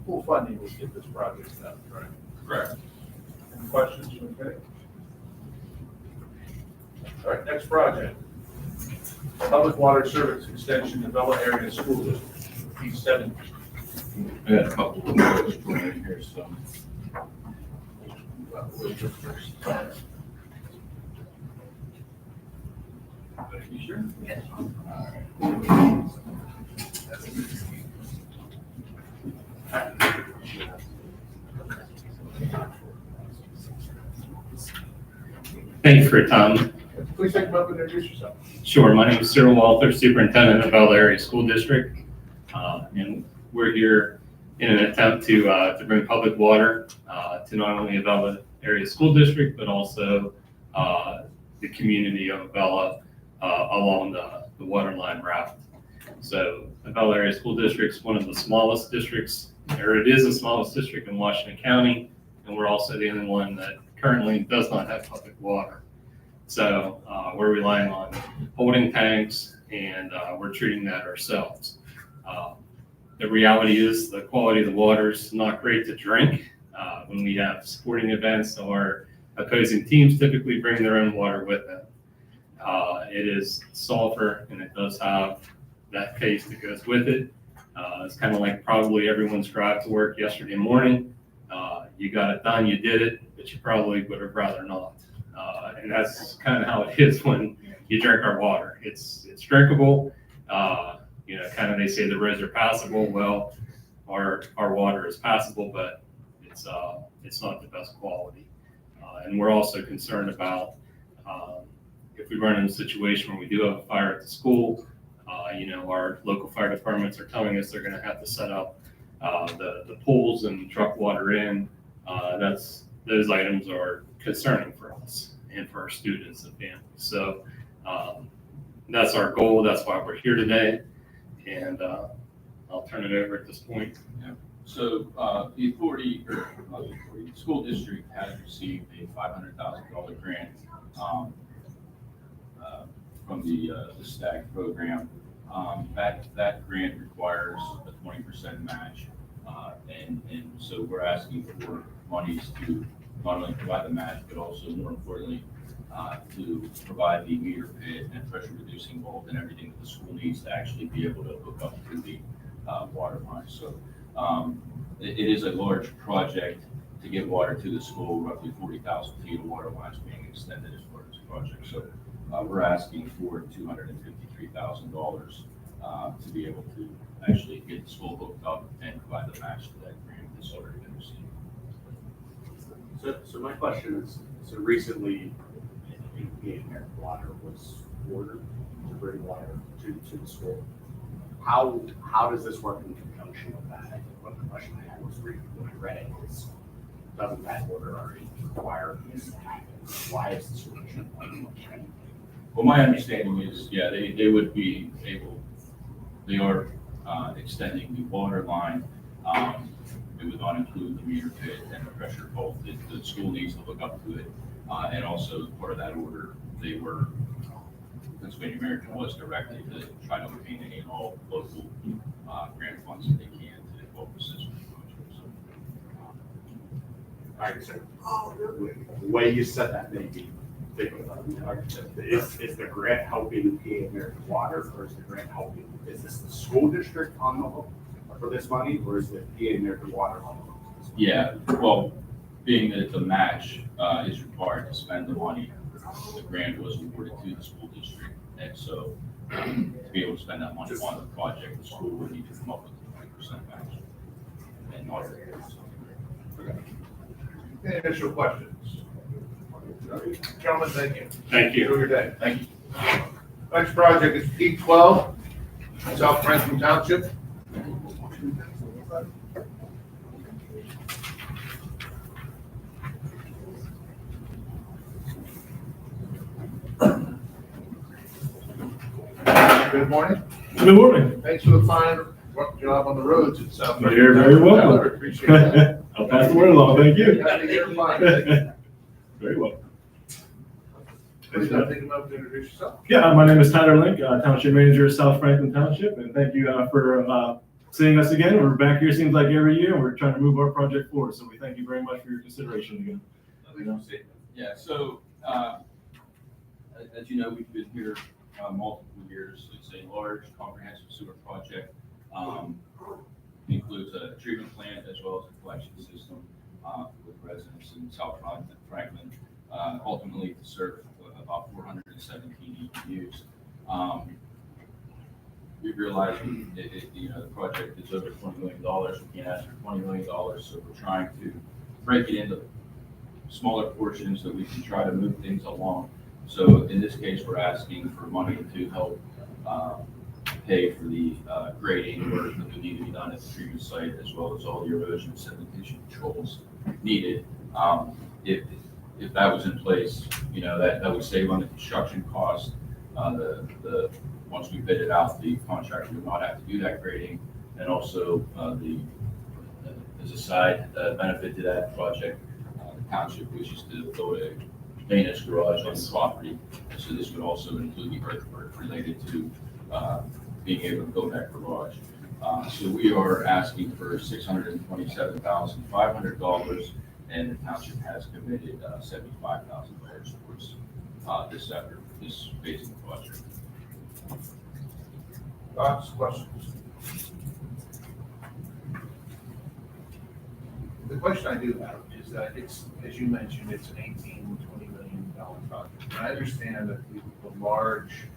Full funding will get this project done, right? Correct. Any questions? Okay. All right, next project. Public Water Service Extension Development Area School District, P7. I got a couple of notes for you here, so. You sure? Yes. Thank you for your time. Please take a moment and introduce yourself. Sure, my name is Cyril Walther, Superintendent of Bel Area School District. And we're here in an attempt to bring public water to not only Bel Area School District, but also the community of Bella along the water line route. So the Bel Area School District is one of the smallest districts, or it is the smallest district in Washington County, and we're also the only one that currently does not have public water. So we're relying on holding tanks, and we're treating that ourselves. The reality is the quality of the water is not great to drink. When we have sporting events, our opposing teams typically bring their own water with them. It is sulfur, and it does have that taste that goes with it. It's kind of like probably everyone's drive to work yesterday morning. You got it done, you did it, but you probably would have rather not. And that's kind of how it is when you drink our water. It's drinkable. Kind of they say the roads are passable. Well, our water is passable, but it's not the best quality. And we're also concerned about if we run into a situation where we do have a fire at the school, our local fire departments are telling us they're going to have to set up the pools and truck water in. Those items are concerning for us and for our students and families. So that's our goal. That's why we're here today. And I'll turn it over at this point. Yeah. So the authority, or not the authority, the school district has received a $500,000 grant from the STAG program. That grant requires a 20% match. And so we're asking for monies to not only provide the match, but also more importantly, to provide the meter pit and pressure reducing bulb and everything that the school needs to actually be able to hook up to the water line. So it is a large project to get water to the school, roughly 40,000 feet of water lines being extended as part of this project. So we're asking for $253,000 to be able to actually get the school hooked up and provide the match to that grant that's already been received. So my question is, so recently, American Water was ordered to bring water to the school. How does this work in conjunction with that? I think what the question I had was when I read it is, doesn't that order already require this to happen? Why is this solution? Well, my understanding is, yeah, they would be able, they are extending the water line. It would not include the meter pit and the pressure bulb. The school needs to hook up to it. And also, as part of that order, Pennsylvania American was directed to try to obtain any and all local grant funds that they can to help assist with the project. So, All right, so the way you said that made me think about it. Is the grant helping PA American Water, or is the grant helping, is this the school district on the hook for this money, or is it PA American Water on the hook? Yeah, well, being that the match is required to spend the money, the grant was awarded to the school district. And so to be able to spend that money on the project, the school would need to come up with a 20% match. And not Any additional questions? Gentlemen, thank you. Thank you. Enjoy your day. Thank you. Next project is P12, South Franklin Township. Good morning. Good morning. Thanks for the fine job on the roads at South Franklin. You're very welcome. I appreciate that. I'll pass the word along. Thank you. Happy to hear fine. Thank you. Very well. Please don't take a moment to introduce yourself. Yeah, my name is Tyler Link, Township Manager of South Franklin Township, and thank you for seeing us again. We're back here, seems like every year, and we're trying to move our project forward. So we thank you very much for your consideration again. Yeah, so as you know, we've been here multiple years. It's a large comprehensive sewer project. Includes a treatment plant as well as a collection system with residents in South Franklin, ultimately to serve about 417 EUs. We realized the project is over $20 million. We can't ask for $20 million, so we're trying to break it into smaller portions that we can try to move things along. So in this case, we're asking for money to help pay for the grading work that would need to be done at the treatment site, as well as all the erosion and sedimentation controls needed. If that was in place, that would save on the construction cost. Once we bid it out, the contractor would not have to do that grading. And also as a side benefit to that project, the township wishes to build a maintenance garage on the property. So this would also include the earthwork related to being able to build that garage. So we are asking for $627,500, and the township has committed $75,000 towards this effort, this phase of the project. Thoughts, questions? The question I do have is that it's, as you mentioned, it's an $18, $20 million project. And I understand that the large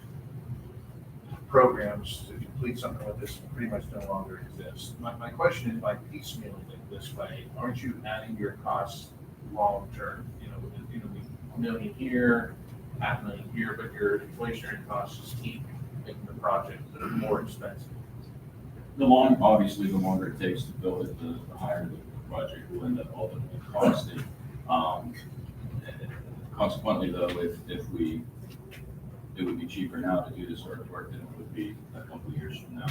programs to complete something like this pretty much no longer exist. My question is, by piecemealing it this way, aren't you adding your costs long term? $1 million here, $500,000 here, but your inflationary costs just keep making the project more expensive. Obviously, the longer it takes to build it, the higher the project will end up ultimately costing. Consequently, though, it would be cheaper now to do this sort of work than it would be a couple of years from now.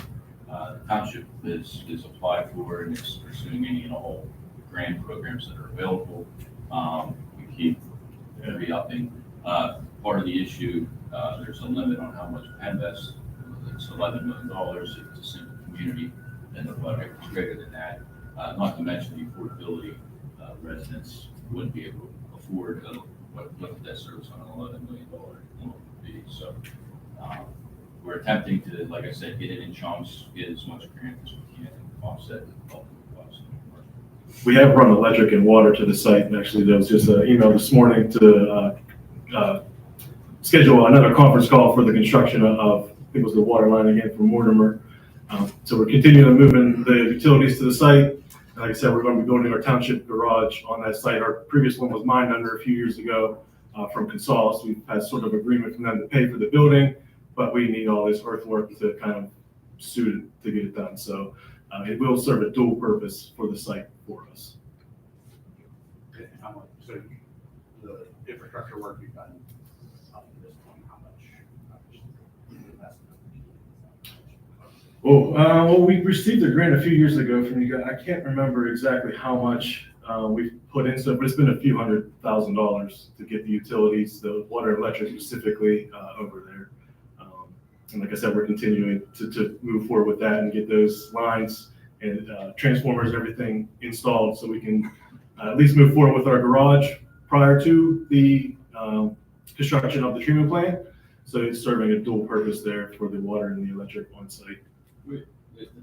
The township is applied for and is pursuing any and all grant programs that are available. We keep re-upping. Part of the issue, there's a limit on how much Penvest, it's $11 million. It's a single community, and the project is greater than that. Not to mention the affordability. Residents wouldn't be able to afford what the debt service on an $11 million loan would be. So we're attempting to, like I said, get it in chunks, get as much grant as we can, and offset the cost. We have run electric and water to the site, and actually there was just an email this morning to schedule another conference call for the construction of, I think it was the water line again from Mortimer. So we're continuing to move in the utilities to the site. And like I said, we're going to be building our township garage on that site. Our previous one was mined under a few years ago from Consol, so we've had sort of agreement from them to pay for the building, but we need all this earthwork to kind of suit it to get it done. So it will serve a dual purpose for the site for us. How much, so the infrastructure work you've done up to this point, how much investment? Well, we received a grant a few years ago from you guys. I can't remember exactly how much we've put into it, but it's been a few $100,000 to get the utilities, the water and electric specifically, over there. And like I said, we're continuing to move forward with that and get those lines and transformers, everything installed so we can at least move forward with our garage prior to the construction of the treatment plant. So it's serving a dual purpose there for the water and the electric on site. The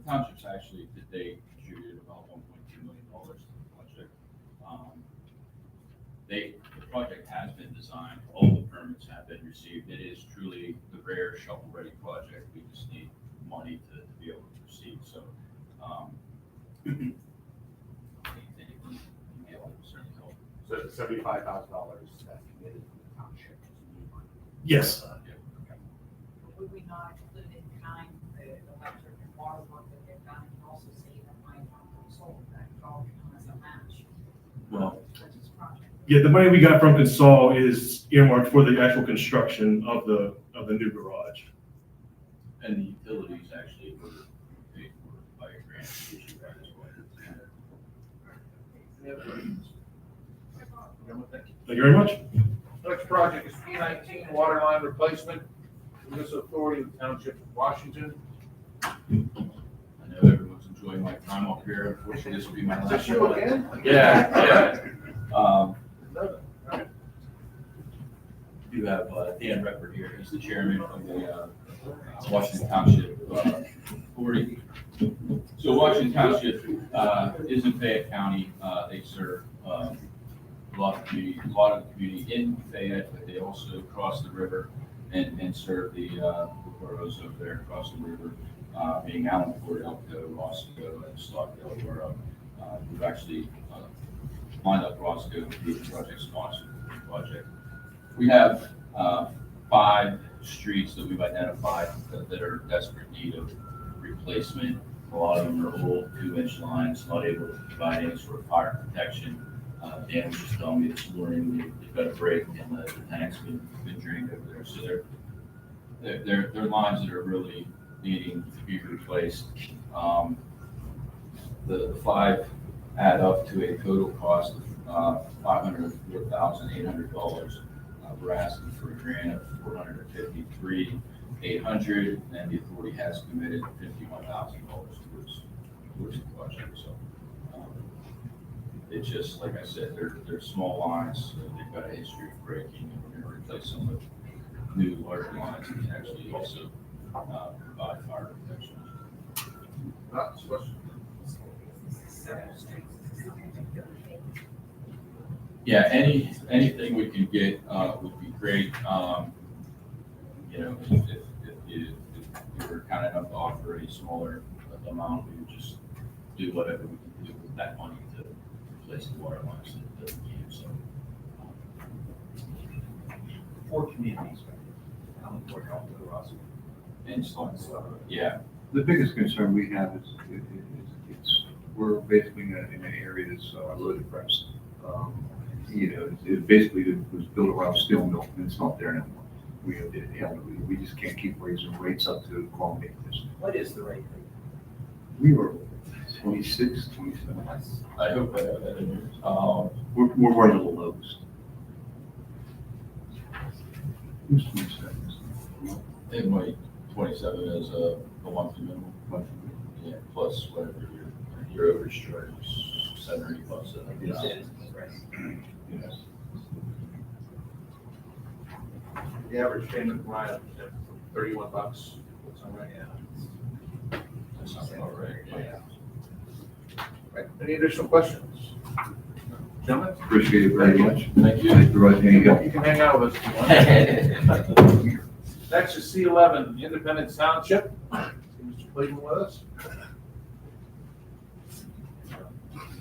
township's actually to date contributed about $1.2 million to the project. The project has been designed, all the permits have been received. It is truly the rare shovel-ready project. We just need money to be able to proceed. So, anything we can be able to certainly help. So $75,000 that's committed to the township. Yes. Would we not include in kind the electric and water work that they've done, and also say that money from Consol that all as a match? Well, For this project. yeah, the money we got from Consol is earmarked for the actual construction of the new garage. And the utilities actually were paid for by a grant issued by this way. Thank you very much. Next project is P19 water line replacement. This authority of the Township of Washington. I know everyone's enjoying my time up here. Unfortunately, this will be my Is last this you one. again? Yeah. Do have Dan Reppert here. He's the chairman of the Washington Township Authority. So Washington Township is in Fayette County. They serve a lot of the community in Fayette, but they also cross the river and serve the boroughs over there across the river, being Allenport, Elko, Roscoe, and Stockdale borough. We've actually Lineup Roscoe, who is the project sponsor for the project. We have 5 streets that we've identified that are in desperate need of replacement. A lot of them are old 2-inch lines, not able to provide any sort of fire protection. Dan was just telling me this morning they've got a break and the tank's been drained over there. So they're lines that are really needing to be replaced. The 5 add up to a total cost of $504,800. We're asking for a grant of $453,800, and the authority has committed $51,000 towards the project. So it's just, like I said, they're small lines. So they've got a history of breaking, and we're going to replace some of the new larger lines that can actually also provide fire protection. Yeah, anything we can get would be great. You know, if you were kind enough to offer a smaller amount, we would just do whatever we can do with that money to replace the water lines that we use. So, 4 communities, how much more help to us? and so, yeah, The biggest concern we have is we're basically in an area that's really depressed. You know, it basically was built around steel mill, and it's not there anymore. We just can't keep raising rates up to accommodate this. What is the rate? We were 26, 27. I hope I have that in here. We're running the lowest. Who's 27? It might 27 as a monthly minimum. Yeah, plus whatever your overage charge is $7 or $8. I think it's- Yes. The average payment line of $31. That's all right. That sounds about right. Yeah. Right. Any additional questions? Gentlemen? Appreciate it very much. Thank you. Thank you for writing it up. You can hang out with us if you want. Next is C11, Independence Township. Mr. Cleveland with us.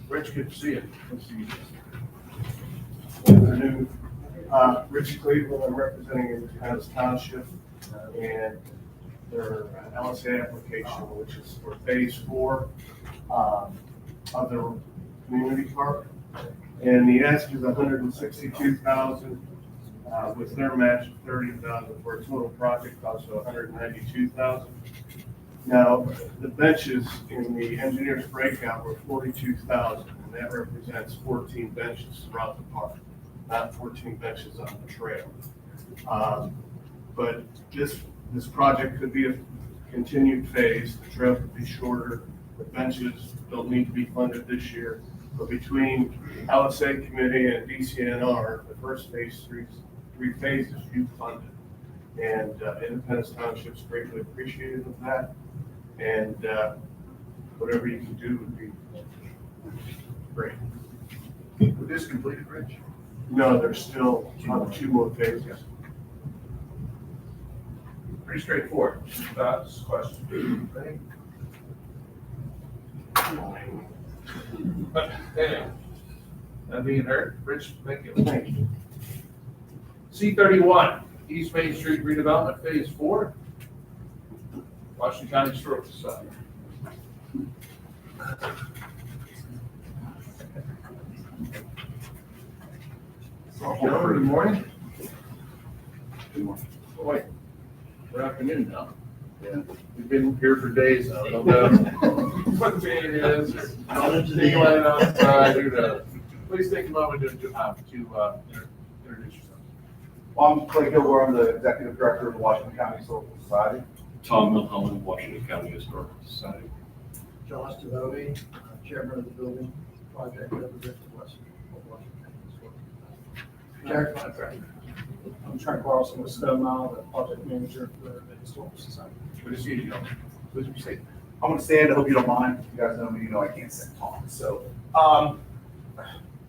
Rich, good to see you. Good to see you. Good afternoon. Rich Cleveland, I'm representing Independence Township and their LSA application, which is for phase 4 of their community park. And the ask is $162,000 with their match of $30,000 for a total project cost of $192,000. Now, the benches in the engineer's breakout were $42,000, and that represents 14 benches throughout the park, not 14 benches on the trail. But this project could be a continued phase. The trail could be shorter. The benches don't need to be funded this year. But between LSA committee and DCNR, the first phase, 3 phases you funded. And Independence Township's greatly appreciative of that. And whatever you can do would be great. Was this completed, Rich? No, there's still 2 more phases. Pretty straightforward. Thoughts, questions? But anyway, that being heard, Rich, thank you. Thank you. C31, East Main Street redevelopment, phase 4. Washington County Historical Society. Gentlemen, good morning. Good morning. Oh, wait, good afternoon now. Yeah, we've been here for days now. Don't know what day it is. Daylight outside, who knows? Please take a moment to introduce yourself. Well, I'm Clay Gilmore. I'm the Executive Director of the Washington County Historical Society. Tom Milholland, Washington County Historical Society. Josh Devoe, Chairman of the Building Project Representative Washington County Historical Society. Jared Contractor. I'm Trent Carlson with Stone Mile, the project manager for the Historical Society. Good to see you, gentlemen. Please be seated. I'm going to stand. I hope you don't mind. You guys know me. You know I can't sit tall. So,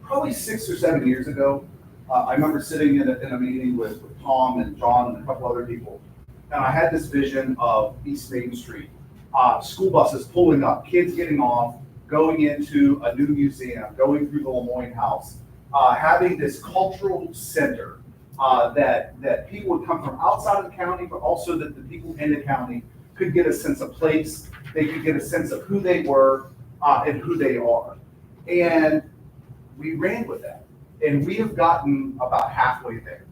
probably 6 or 7 years ago, I remember sitting in a meeting with Tom and John and a couple other people, and I had this vision of East Main Street, school buses pulling up, kids getting off, going into a new museum, going through the Lemoyne House, having this cultural center that people would come from outside of the county, but also that the people in the county could get a sense of place, they could get a sense of who they were and who they are. And we ran with that. And we have gotten about halfway there.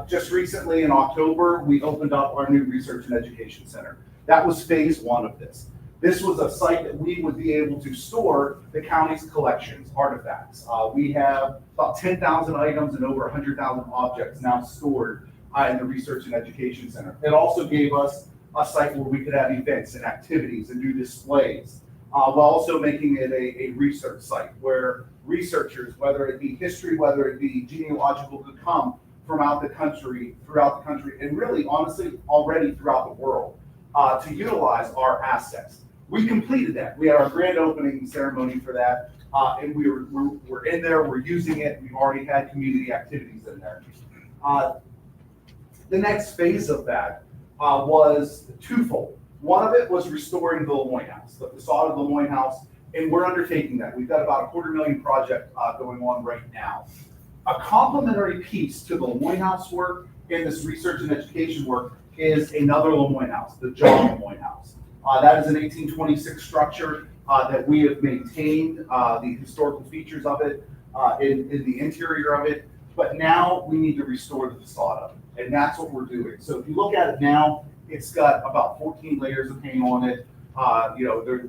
Just recently in October, we opened up our new Research and Education Center. That was phase one of this. This was a site that we would be able to store the county's collections, artifacts. We have about 10,000 items and over 100,000 objects now stored in the Research and Education Center. It also gave us a site where we could have events and activities and do displays, while also making it a research site where researchers, whether it be history, whether it be genealogical, could come throughout the country, and really, honestly, already throughout the world, to utilize our assets. We completed that. We had our grand opening ceremony for that, and we're in there, we're using it, we've already had community activities in there. The next phase of that was twofold. One of it was restoring the Lemoyne House, the facade of the Lemoyne House, and we're undertaking that. We've got about a $250,000 project going on right now. A complementary piece to the Lemoyne House work and this research and education work is another Lemoyne House, the John Lemoyne House. That is an 1826 structure that we have maintained the historical features of it in the interior of it, but now we need to restore the facade of it, and that's what we're doing. So if you look at it now, it's got about 14 layers of paint on it.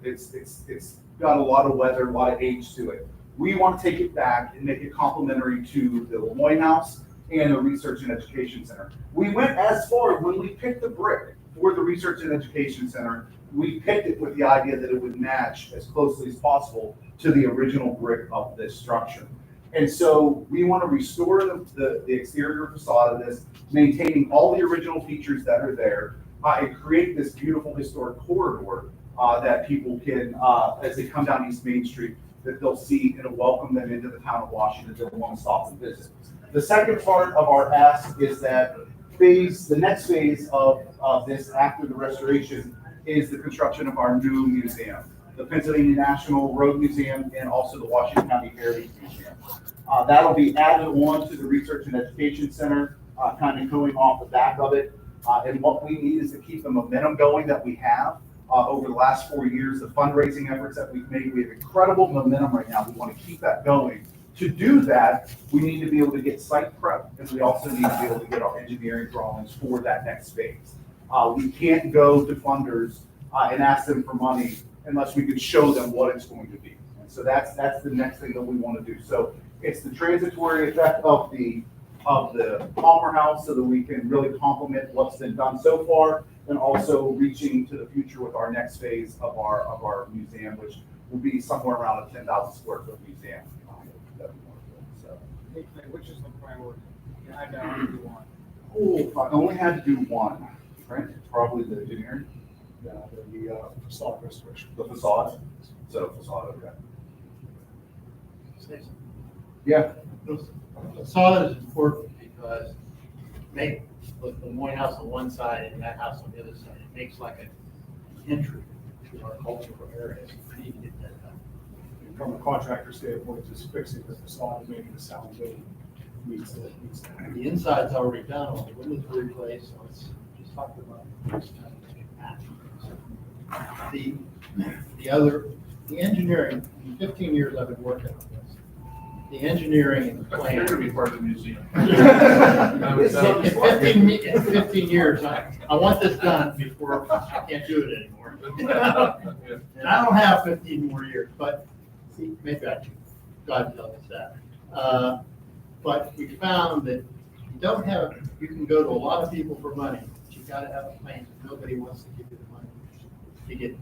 It's got a lot of weather, a lot of age to it. We want to take it back and make it complementary to the Lemoyne House and the Research and Education Center. We went as far, when we picked the brick for the Research and Education Center, we picked it with the idea that it would match as closely as possible to the original brick of this structure. And so we want to restore the exterior facade of this, maintaining all the original features that are there, and create this beautiful historic corridor that people can, as they come down East Main Street, that they'll see and welcome them into the town of Washington. They'll want to stop and visit. The second part of our ask is that the next phase of this after the restoration is the construction of our new museum, the Pennsylvania National Road Museum and also the Washington County Heritage Museum. That'll be added on to the Research and Education Center, kind of going off the back of it. And what we need is to keep the momentum going that we have over the last 4 years, the fundraising efforts that we've made. We have incredible momentum right now. We want to keep that going. To do that, we need to be able to get site prep, and we also need to be able to get our engineering drawings for that next phase. We can't go to funders and ask them for money unless we can show them what it's going to be. And so that's the next thing that we want to do. So it's the transitory effect of the Palmer House so that we can really complement what's been done so far, and also reaching to the future with our next phase of our museum, which will be somewhere around a 10,000 square foot museum. So, which is the priority? You had to only do one. oh, if I only had to do one, right? Probably the engineering, The facade restoration. the facade. So facade, okay. Yeah. Facade is important because make the Lemoyne House on one side and that house on the other side. It makes like an entry to our cultural areas. We need to get that done. From a contractor standpoint, just fixing the facade and making it sound good needs to. The inside's already done, all the windows were replaced, so it's just talking about next time to make it match. The engineering, in 15 years I've been working on this. The engineering and the plan. To be part of the museum. In 15 years, I want this done before I can't do it anymore. And I don't have 15 more years, but see, maybe I do. God tells us that. But we found that you can go to a lot of people for money, but you gotta have a plan. Nobody wants to give you the money to get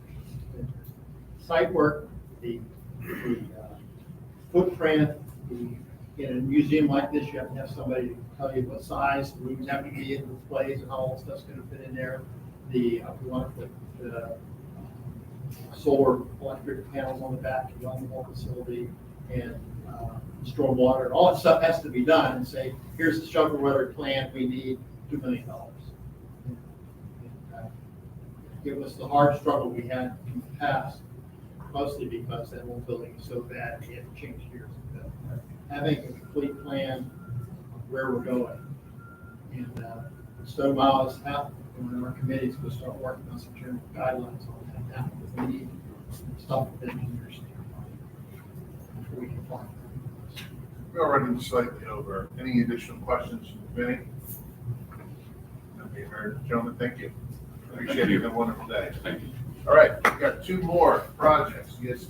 site work, the footprint. In a museum like this, you have to have somebody to tell you what size rooms have to be in the place and how all the stuff's gonna fit in there. We want to put the solar electric panels on the back to run the whole facility, and storm water, and all that stuff has to be done, and say, here's the shovel weather plan, we need $2 million. It was the hard struggle we had in the past. mostly because that old building is so bad, we had to change gears. Having a complete plan of where we're going. And Stone Mile is out, and one of our committees will start working on some general guidelines on that now, because we need stuff with engineers before we can farm. We're running slightly over. Any additional questions from the committee? Okay, gentlemen, thank you. Appreciate it. Have a wonderful day. Thank you. All right, we've got two more projects. Yes,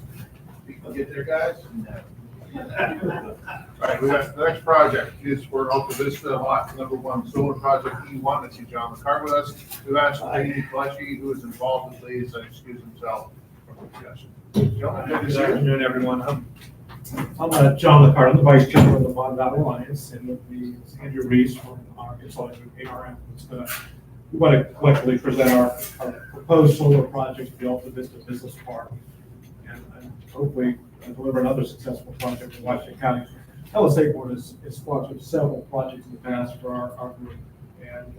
you can get there, guys? All right, we got the next project is for Alta Vista Lot Number 1 Solar Project E1. I see John McCart with us. We've asked Amy Fletchy, who is involved with these, to excuse himself from the discussion. Gentlemen, good to Good see you. afternoon, everyone. I'm John McCart, I'm the Vice Chairman of the Mon Valley Alliance, and with me is Andrew Reese from our consulting group, ARM. We want to collectively present our proposed solar project for the Alta Vista Business Park, and hopefully deliver another successful project in Washington County. LSA Board has sponsored several projects in the past for our group, and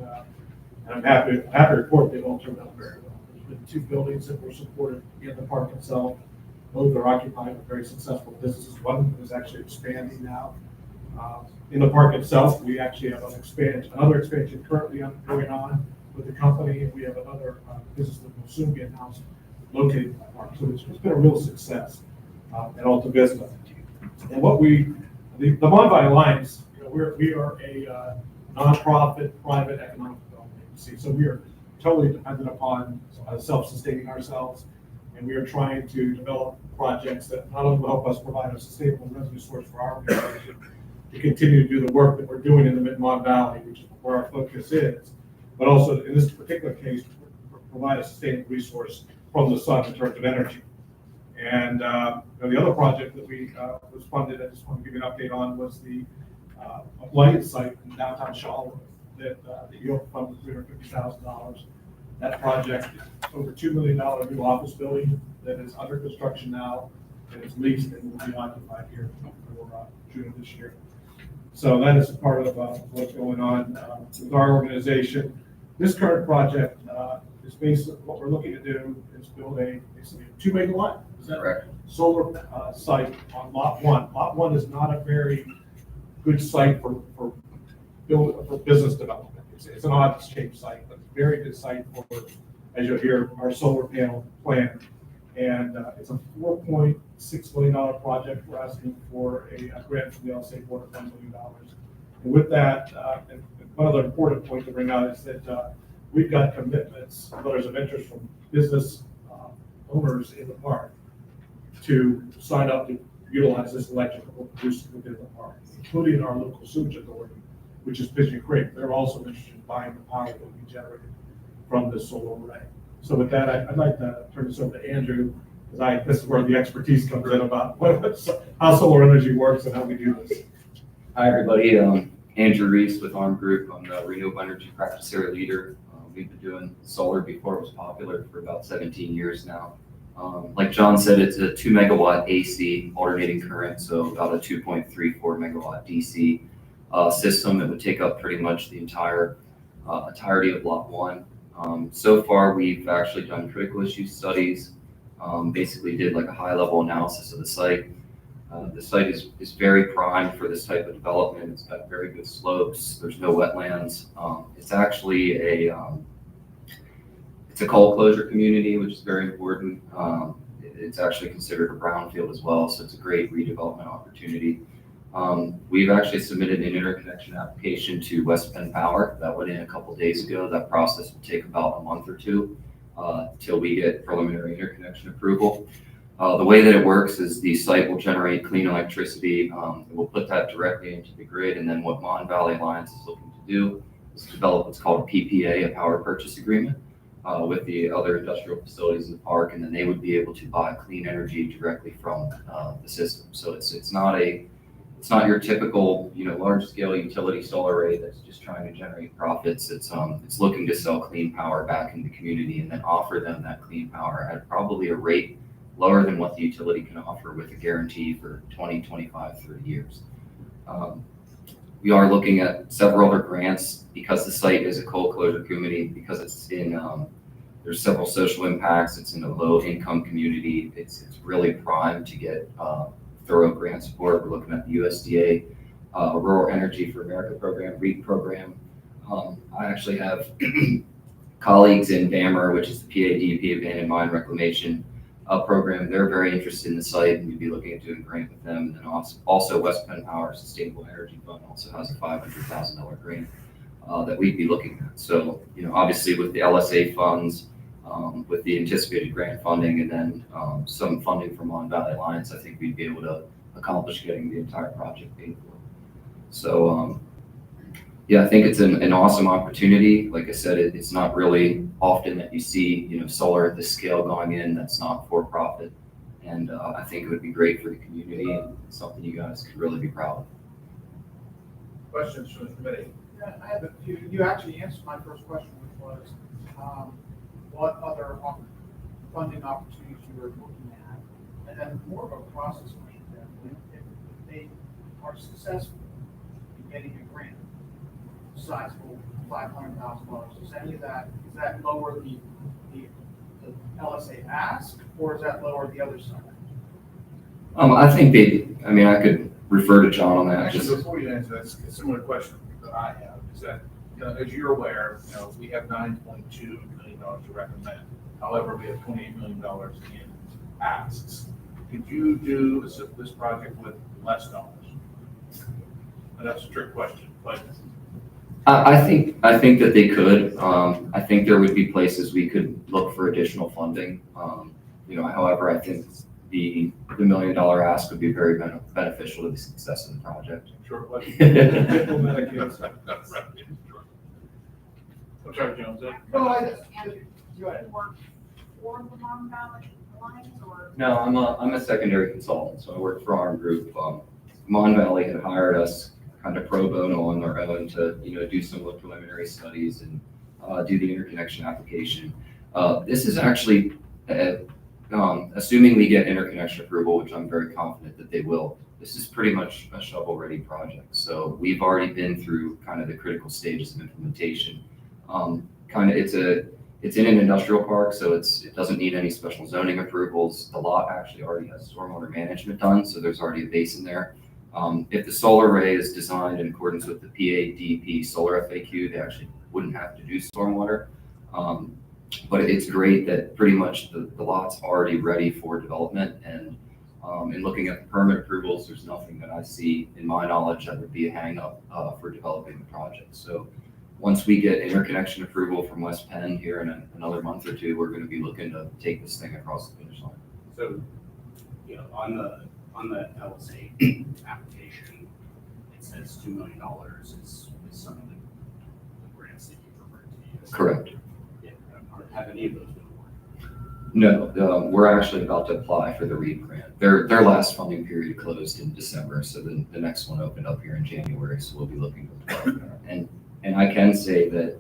I'm happy to report they've all turned out very well. There's been 2 buildings that were supported in the park itself. Both are occupied with very successful businesses. One is actually expanding now. In the park itself, we actually have another expansion currently going on with the company, and we have another business that will soon be announced located in the park. So it's been a real success at Alta Vista. And the Mon Valley Alliance, we are a nonprofit private economic development agency. So we are totally dependent upon self-sustaining ourselves, and we are trying to develop projects that not only will help us provide a sustainable revenue source for our organization to continue to do the work that we're doing in the Mid-Mon Valley, which is where our focus is, but also in this particular case, provide a sustainable resource from the sun in terms of energy. And the other project that we was funded, I just want to give you an update on, was the light site in downtown Charlotte that the York funded $350,000. That project is over $2 million new office building that is under construction now, and is leased and will be occupied here for June of this year. So that is part of what's going on with our organization. This current project is basically what we're looking to do is build basically a 2 megawatt. Is that correct? Solar site on Lot 1. Lot 1 is not a very good site for business development. It's an odd shaped site, but a very good site for, as you'll hear, our solar panel plan. And it's a $4.6 million project. We're asking for a grant from the LSA Board of $1 million. And with that, and one other important point to bring out is that we've got commitments, letters of interest from business owners in the park to sign up to utilize this electric that we're producing within the park, including our local sewage authority, which is Pigeon Creek. They're also interested in buying the power that will be generated from this solar array. So with that, I'd like to turn this over to Andrew, because this is where the expertise comes in about how solar energy works and how we do this. Hi, everybody. Andrew Reese with Arm Group. I'm the Renewable Energy Practice Area Leader. We've been doing solar before it was popular for about 17 years now. Like John said, it's a 2 megawatt AC alternating current, so about a 2.34 megawatt DC system. It would take up pretty much the entirety of Lot 1. So far, we've actually done critical issue studies, basically did like a high level analysis of the site. The site is very prime for this type of development. It's got very good slopes. There's no wetlands. It's actually it's a coal closure community, which is very important. It's actually considered a brownfield as well, so it's a great redevelopment opportunity. We've actually submitted an interconnection application to West Penn Power. That went in a couple days ago. That process will take about a month or two till we get preliminary interconnection approval. The way that it works is the site will generate clean electricity. We'll put that directly into the grid, and then what Mon Valley Alliance is looking to do is develop what's called a PPA, a power purchase agreement, with the other industrial facilities in the park, and then they would be able to buy clean energy directly from the system. So it's not your typical, large scale utility solar array that's just trying to generate profits. It's looking to sell clean power back in the community and then offer them that clean power at probably a rate lower than what the utility can offer with a guarantee for 20, 25, 30 years. We are looking at several other grants because the site is a coal closure community, because it's in There's several social impacts. It's in a low-income community. It's really primed to get thorough grant support. We're looking at the USDA Rural Energy for America program, REAP program. I actually have colleagues in BAMR, which is the PADP Abandoned Mine Reclamation program. They're very interested in the site, and we'd be looking at doing a grant with them. And then also West Penn Power Sustainable Energy Fund also has a $500,000 grant that we'd be looking at. So, obviously with the LSA funds, with the anticipated grant funding, and then some funding from Mon Valley Alliance, I think we'd be able to accomplish getting the entire project paid for. So, yeah, I think it's an awesome opportunity. Like I said, it's not really often that you see, solar at this scale going in that's not for profit. And I think it would be great for the community and something you guys could really be proud of. Questions from the committee? Yeah, I have a few. You actually answered my first question, which was what other funding opportunities you were looking at, and then more of a process question. If they are successful in getting a grant, sizable $500,000, does that lower the LSA ask, or does that lower the other side? I think I could refer to John on that. Actually, before you answer that, a similar question that I have is that, as you're aware, we have $9.2 million to recommend. However, we have $28 million in asks. Could you do this project with less dollars? And that's a trick question, but. I think that they could. I think there would be places we could look for additional funding. However, I think the $1 million ask would be very beneficial to the success of the project. Sure. I'm sorry, Jones. You work for the Mon Valley Alliance, or? No, I'm a secondary consultant, so I work for our group. Mon Valley had hired us kind of pro bono on their own to do some of the preliminary studies and do the interconnection application. This is actually, assuming we get interconnection approval, which I'm very confident that they will, this is pretty much a shovel-ready project. So we've already been through kind of the critical stages of implementation. It's in an industrial park, so it doesn't need any special zoning approvals. The lot actually already has stormwater management done, so there's already a basin there. If the solar array is designed in accordance with the PADP solar FAQ, they actually wouldn't have to do stormwater. But it's great that pretty much the lot's already ready for development. And in looking at the permit approvals, there's nothing that I see in my knowledge that would be a hang up for developing the project. So once we get interconnection approval from West Penn here in another month or two, we're going to be looking to take this thing across the finish line. So, on the LSA application, it says $2 million is some of the grants that you referred to. Correct. Yeah, have any of those been awarded? No, we're actually about to apply for the REAP grant. Their last funding period closed in December, so the next one opened up here in January, so we'll be looking to apply for that. And I can say that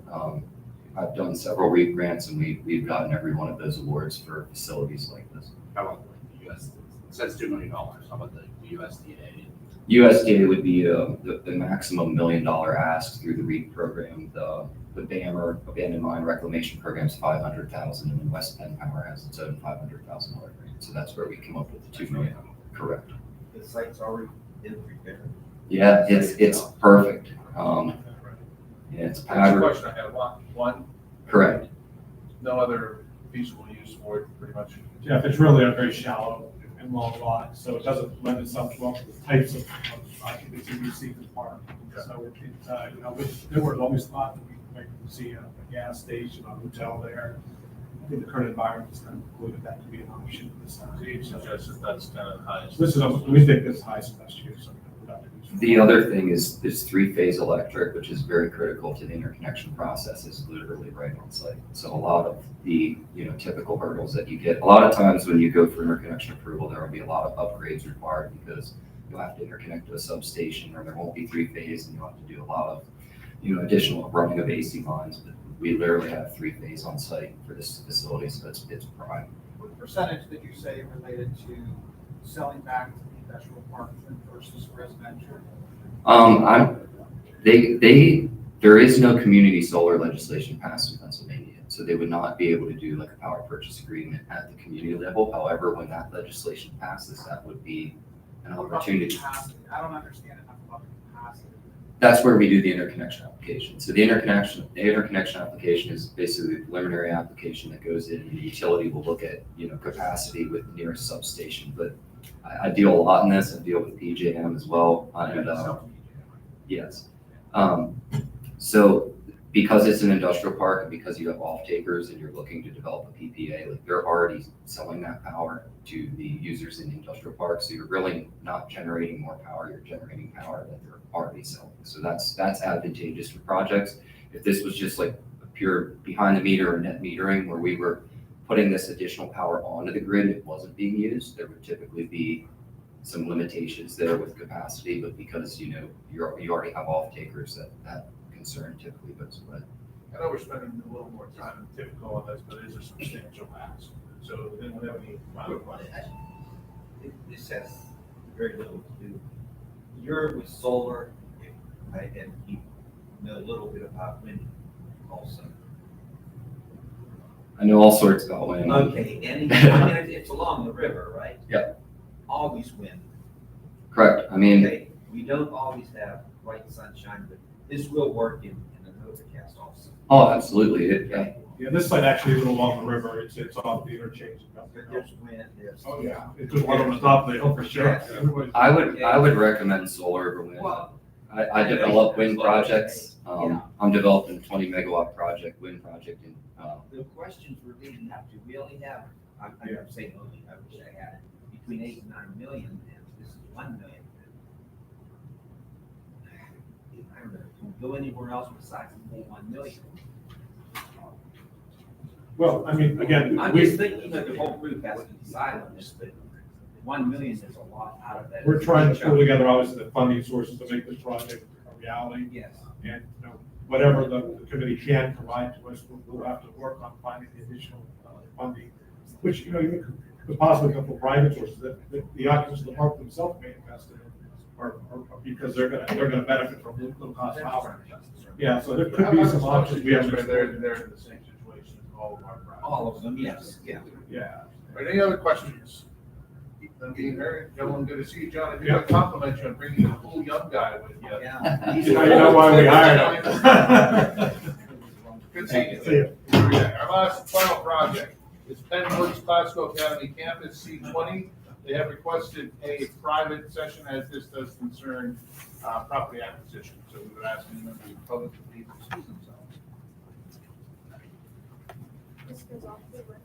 I've done several REAP grants, and we've gotten every one of those awards for facilities like this. How about the US? It says $2 million. How about the USDA? USDA would be the maximum $1 million ask through the REAP program. The BAMR Abandoned Mine Reclamation program is $500,000, and then West Penn Power has its own $500,000 grant. So that's where we come up with the $2 million. Correct. The site's already been prepared. Yeah, it's perfect. Yeah, it's That's the powered. question I have. One. Correct. No other feasible use for it, pretty much. Jeff, it's really a very shallow and long lot, so it doesn't lend itself well to the types of occupancy we see in the park. So there were always thought that we might see a gas station, a hotel there. I think the current environment is kind of included that to be an option at this time. So you suggest that that's kind of the highest. We think this is highest and best use. The other thing is three-phase electric, which is very critical to the interconnection process, is literally right on site. So a lot of the typical hurdles that you get, a lot of times when you go for interconnection approval, there will be a lot of upgrades required because you'll have to interconnect to a substation, or there won't be three-phase, and you'll have to do a lot of additional running of AC lines. But we literally have three-phase on site for this facility, so it's prime. What percentage did you say related to selling back to the industrial park versus residential? There is no community solar legislation passed in Pennsylvania. So they would not be able to do like a power purchase agreement at the community level. However, when that legislation passes, that would be an opportunity. I don't understand enough about the capacity. That's where we do the interconnection application. So the interconnection application is basically the preliminary application that goes in, and the utility will look at, capacity with the nearest substation. But I deal a lot in this. I deal with PJM as well. Yes. So because it's an industrial park and because you have off takers and you're looking to develop a PPA, like they're already selling that power to the users in the industrial park. So you're really not generating more power, you're generating power that they're already selling. So that's advantageous for projects. If this was just like a pure behind the meter or net metering where we were putting this additional power onto the grid, it wasn't being used, there would typically be some limitations there with capacity, but because you already have off takers, that concern typically goes away. I know we're spending a little more time than typical on this, but it is a substantial ask. So then we have any final questions? This has very little to do. You're with solar, right, and you know a little bit about wind also. I know all sorts about wind. Okay, and it's along the river, right? Yep. Always wind. Correct. I mean, Okay, we don't always have bright sunshine, but this will work in an overcast also. oh, absolutely. Yeah, this site actually isn't along the river, it's off the interchange. There's wind, there's. Oh, yeah, it's just one on the top of the hill for sure. Yes. I would recommend solar over wind. Well, I develop wind solar, projects. yeah. I'm developing a 20 megawatt wind project in, The questions we're leading up to, we only have, I'm saying only, I wish I had it, between 8 and 9 million, and this is 1 million. I don't know, can we go anywhere else besides the 1 million? Well, I mean, again, I'm just thinking that the whole group has to decide on this, but 1 million is a lot out of that. we're trying to pull together obviously the funding sources to make this project a reality. Yes. And, whatever the committee can provide to us, we'll have to work on finding the additional funding, which, you could possibly come from private sources that the occupants of the park themselves may invest in, or because they're gonna benefit from low cost power. Yeah, so there could be some options we have. They're in the same situation as all of our projects. All of them, yes, yeah. Yeah. All right, any other questions? Them being heard, gentlemen, good to see you, John. I do want to compliment you on bringing a cool young guy with you. Yeah. You know why we hired him. Good seeing you. Our last final project is Penworks Classical Academy Campus C20. They have requested a private session as this does concern property acquisition. So we would ask any member of the public to please excuse themselves. This goes off the record.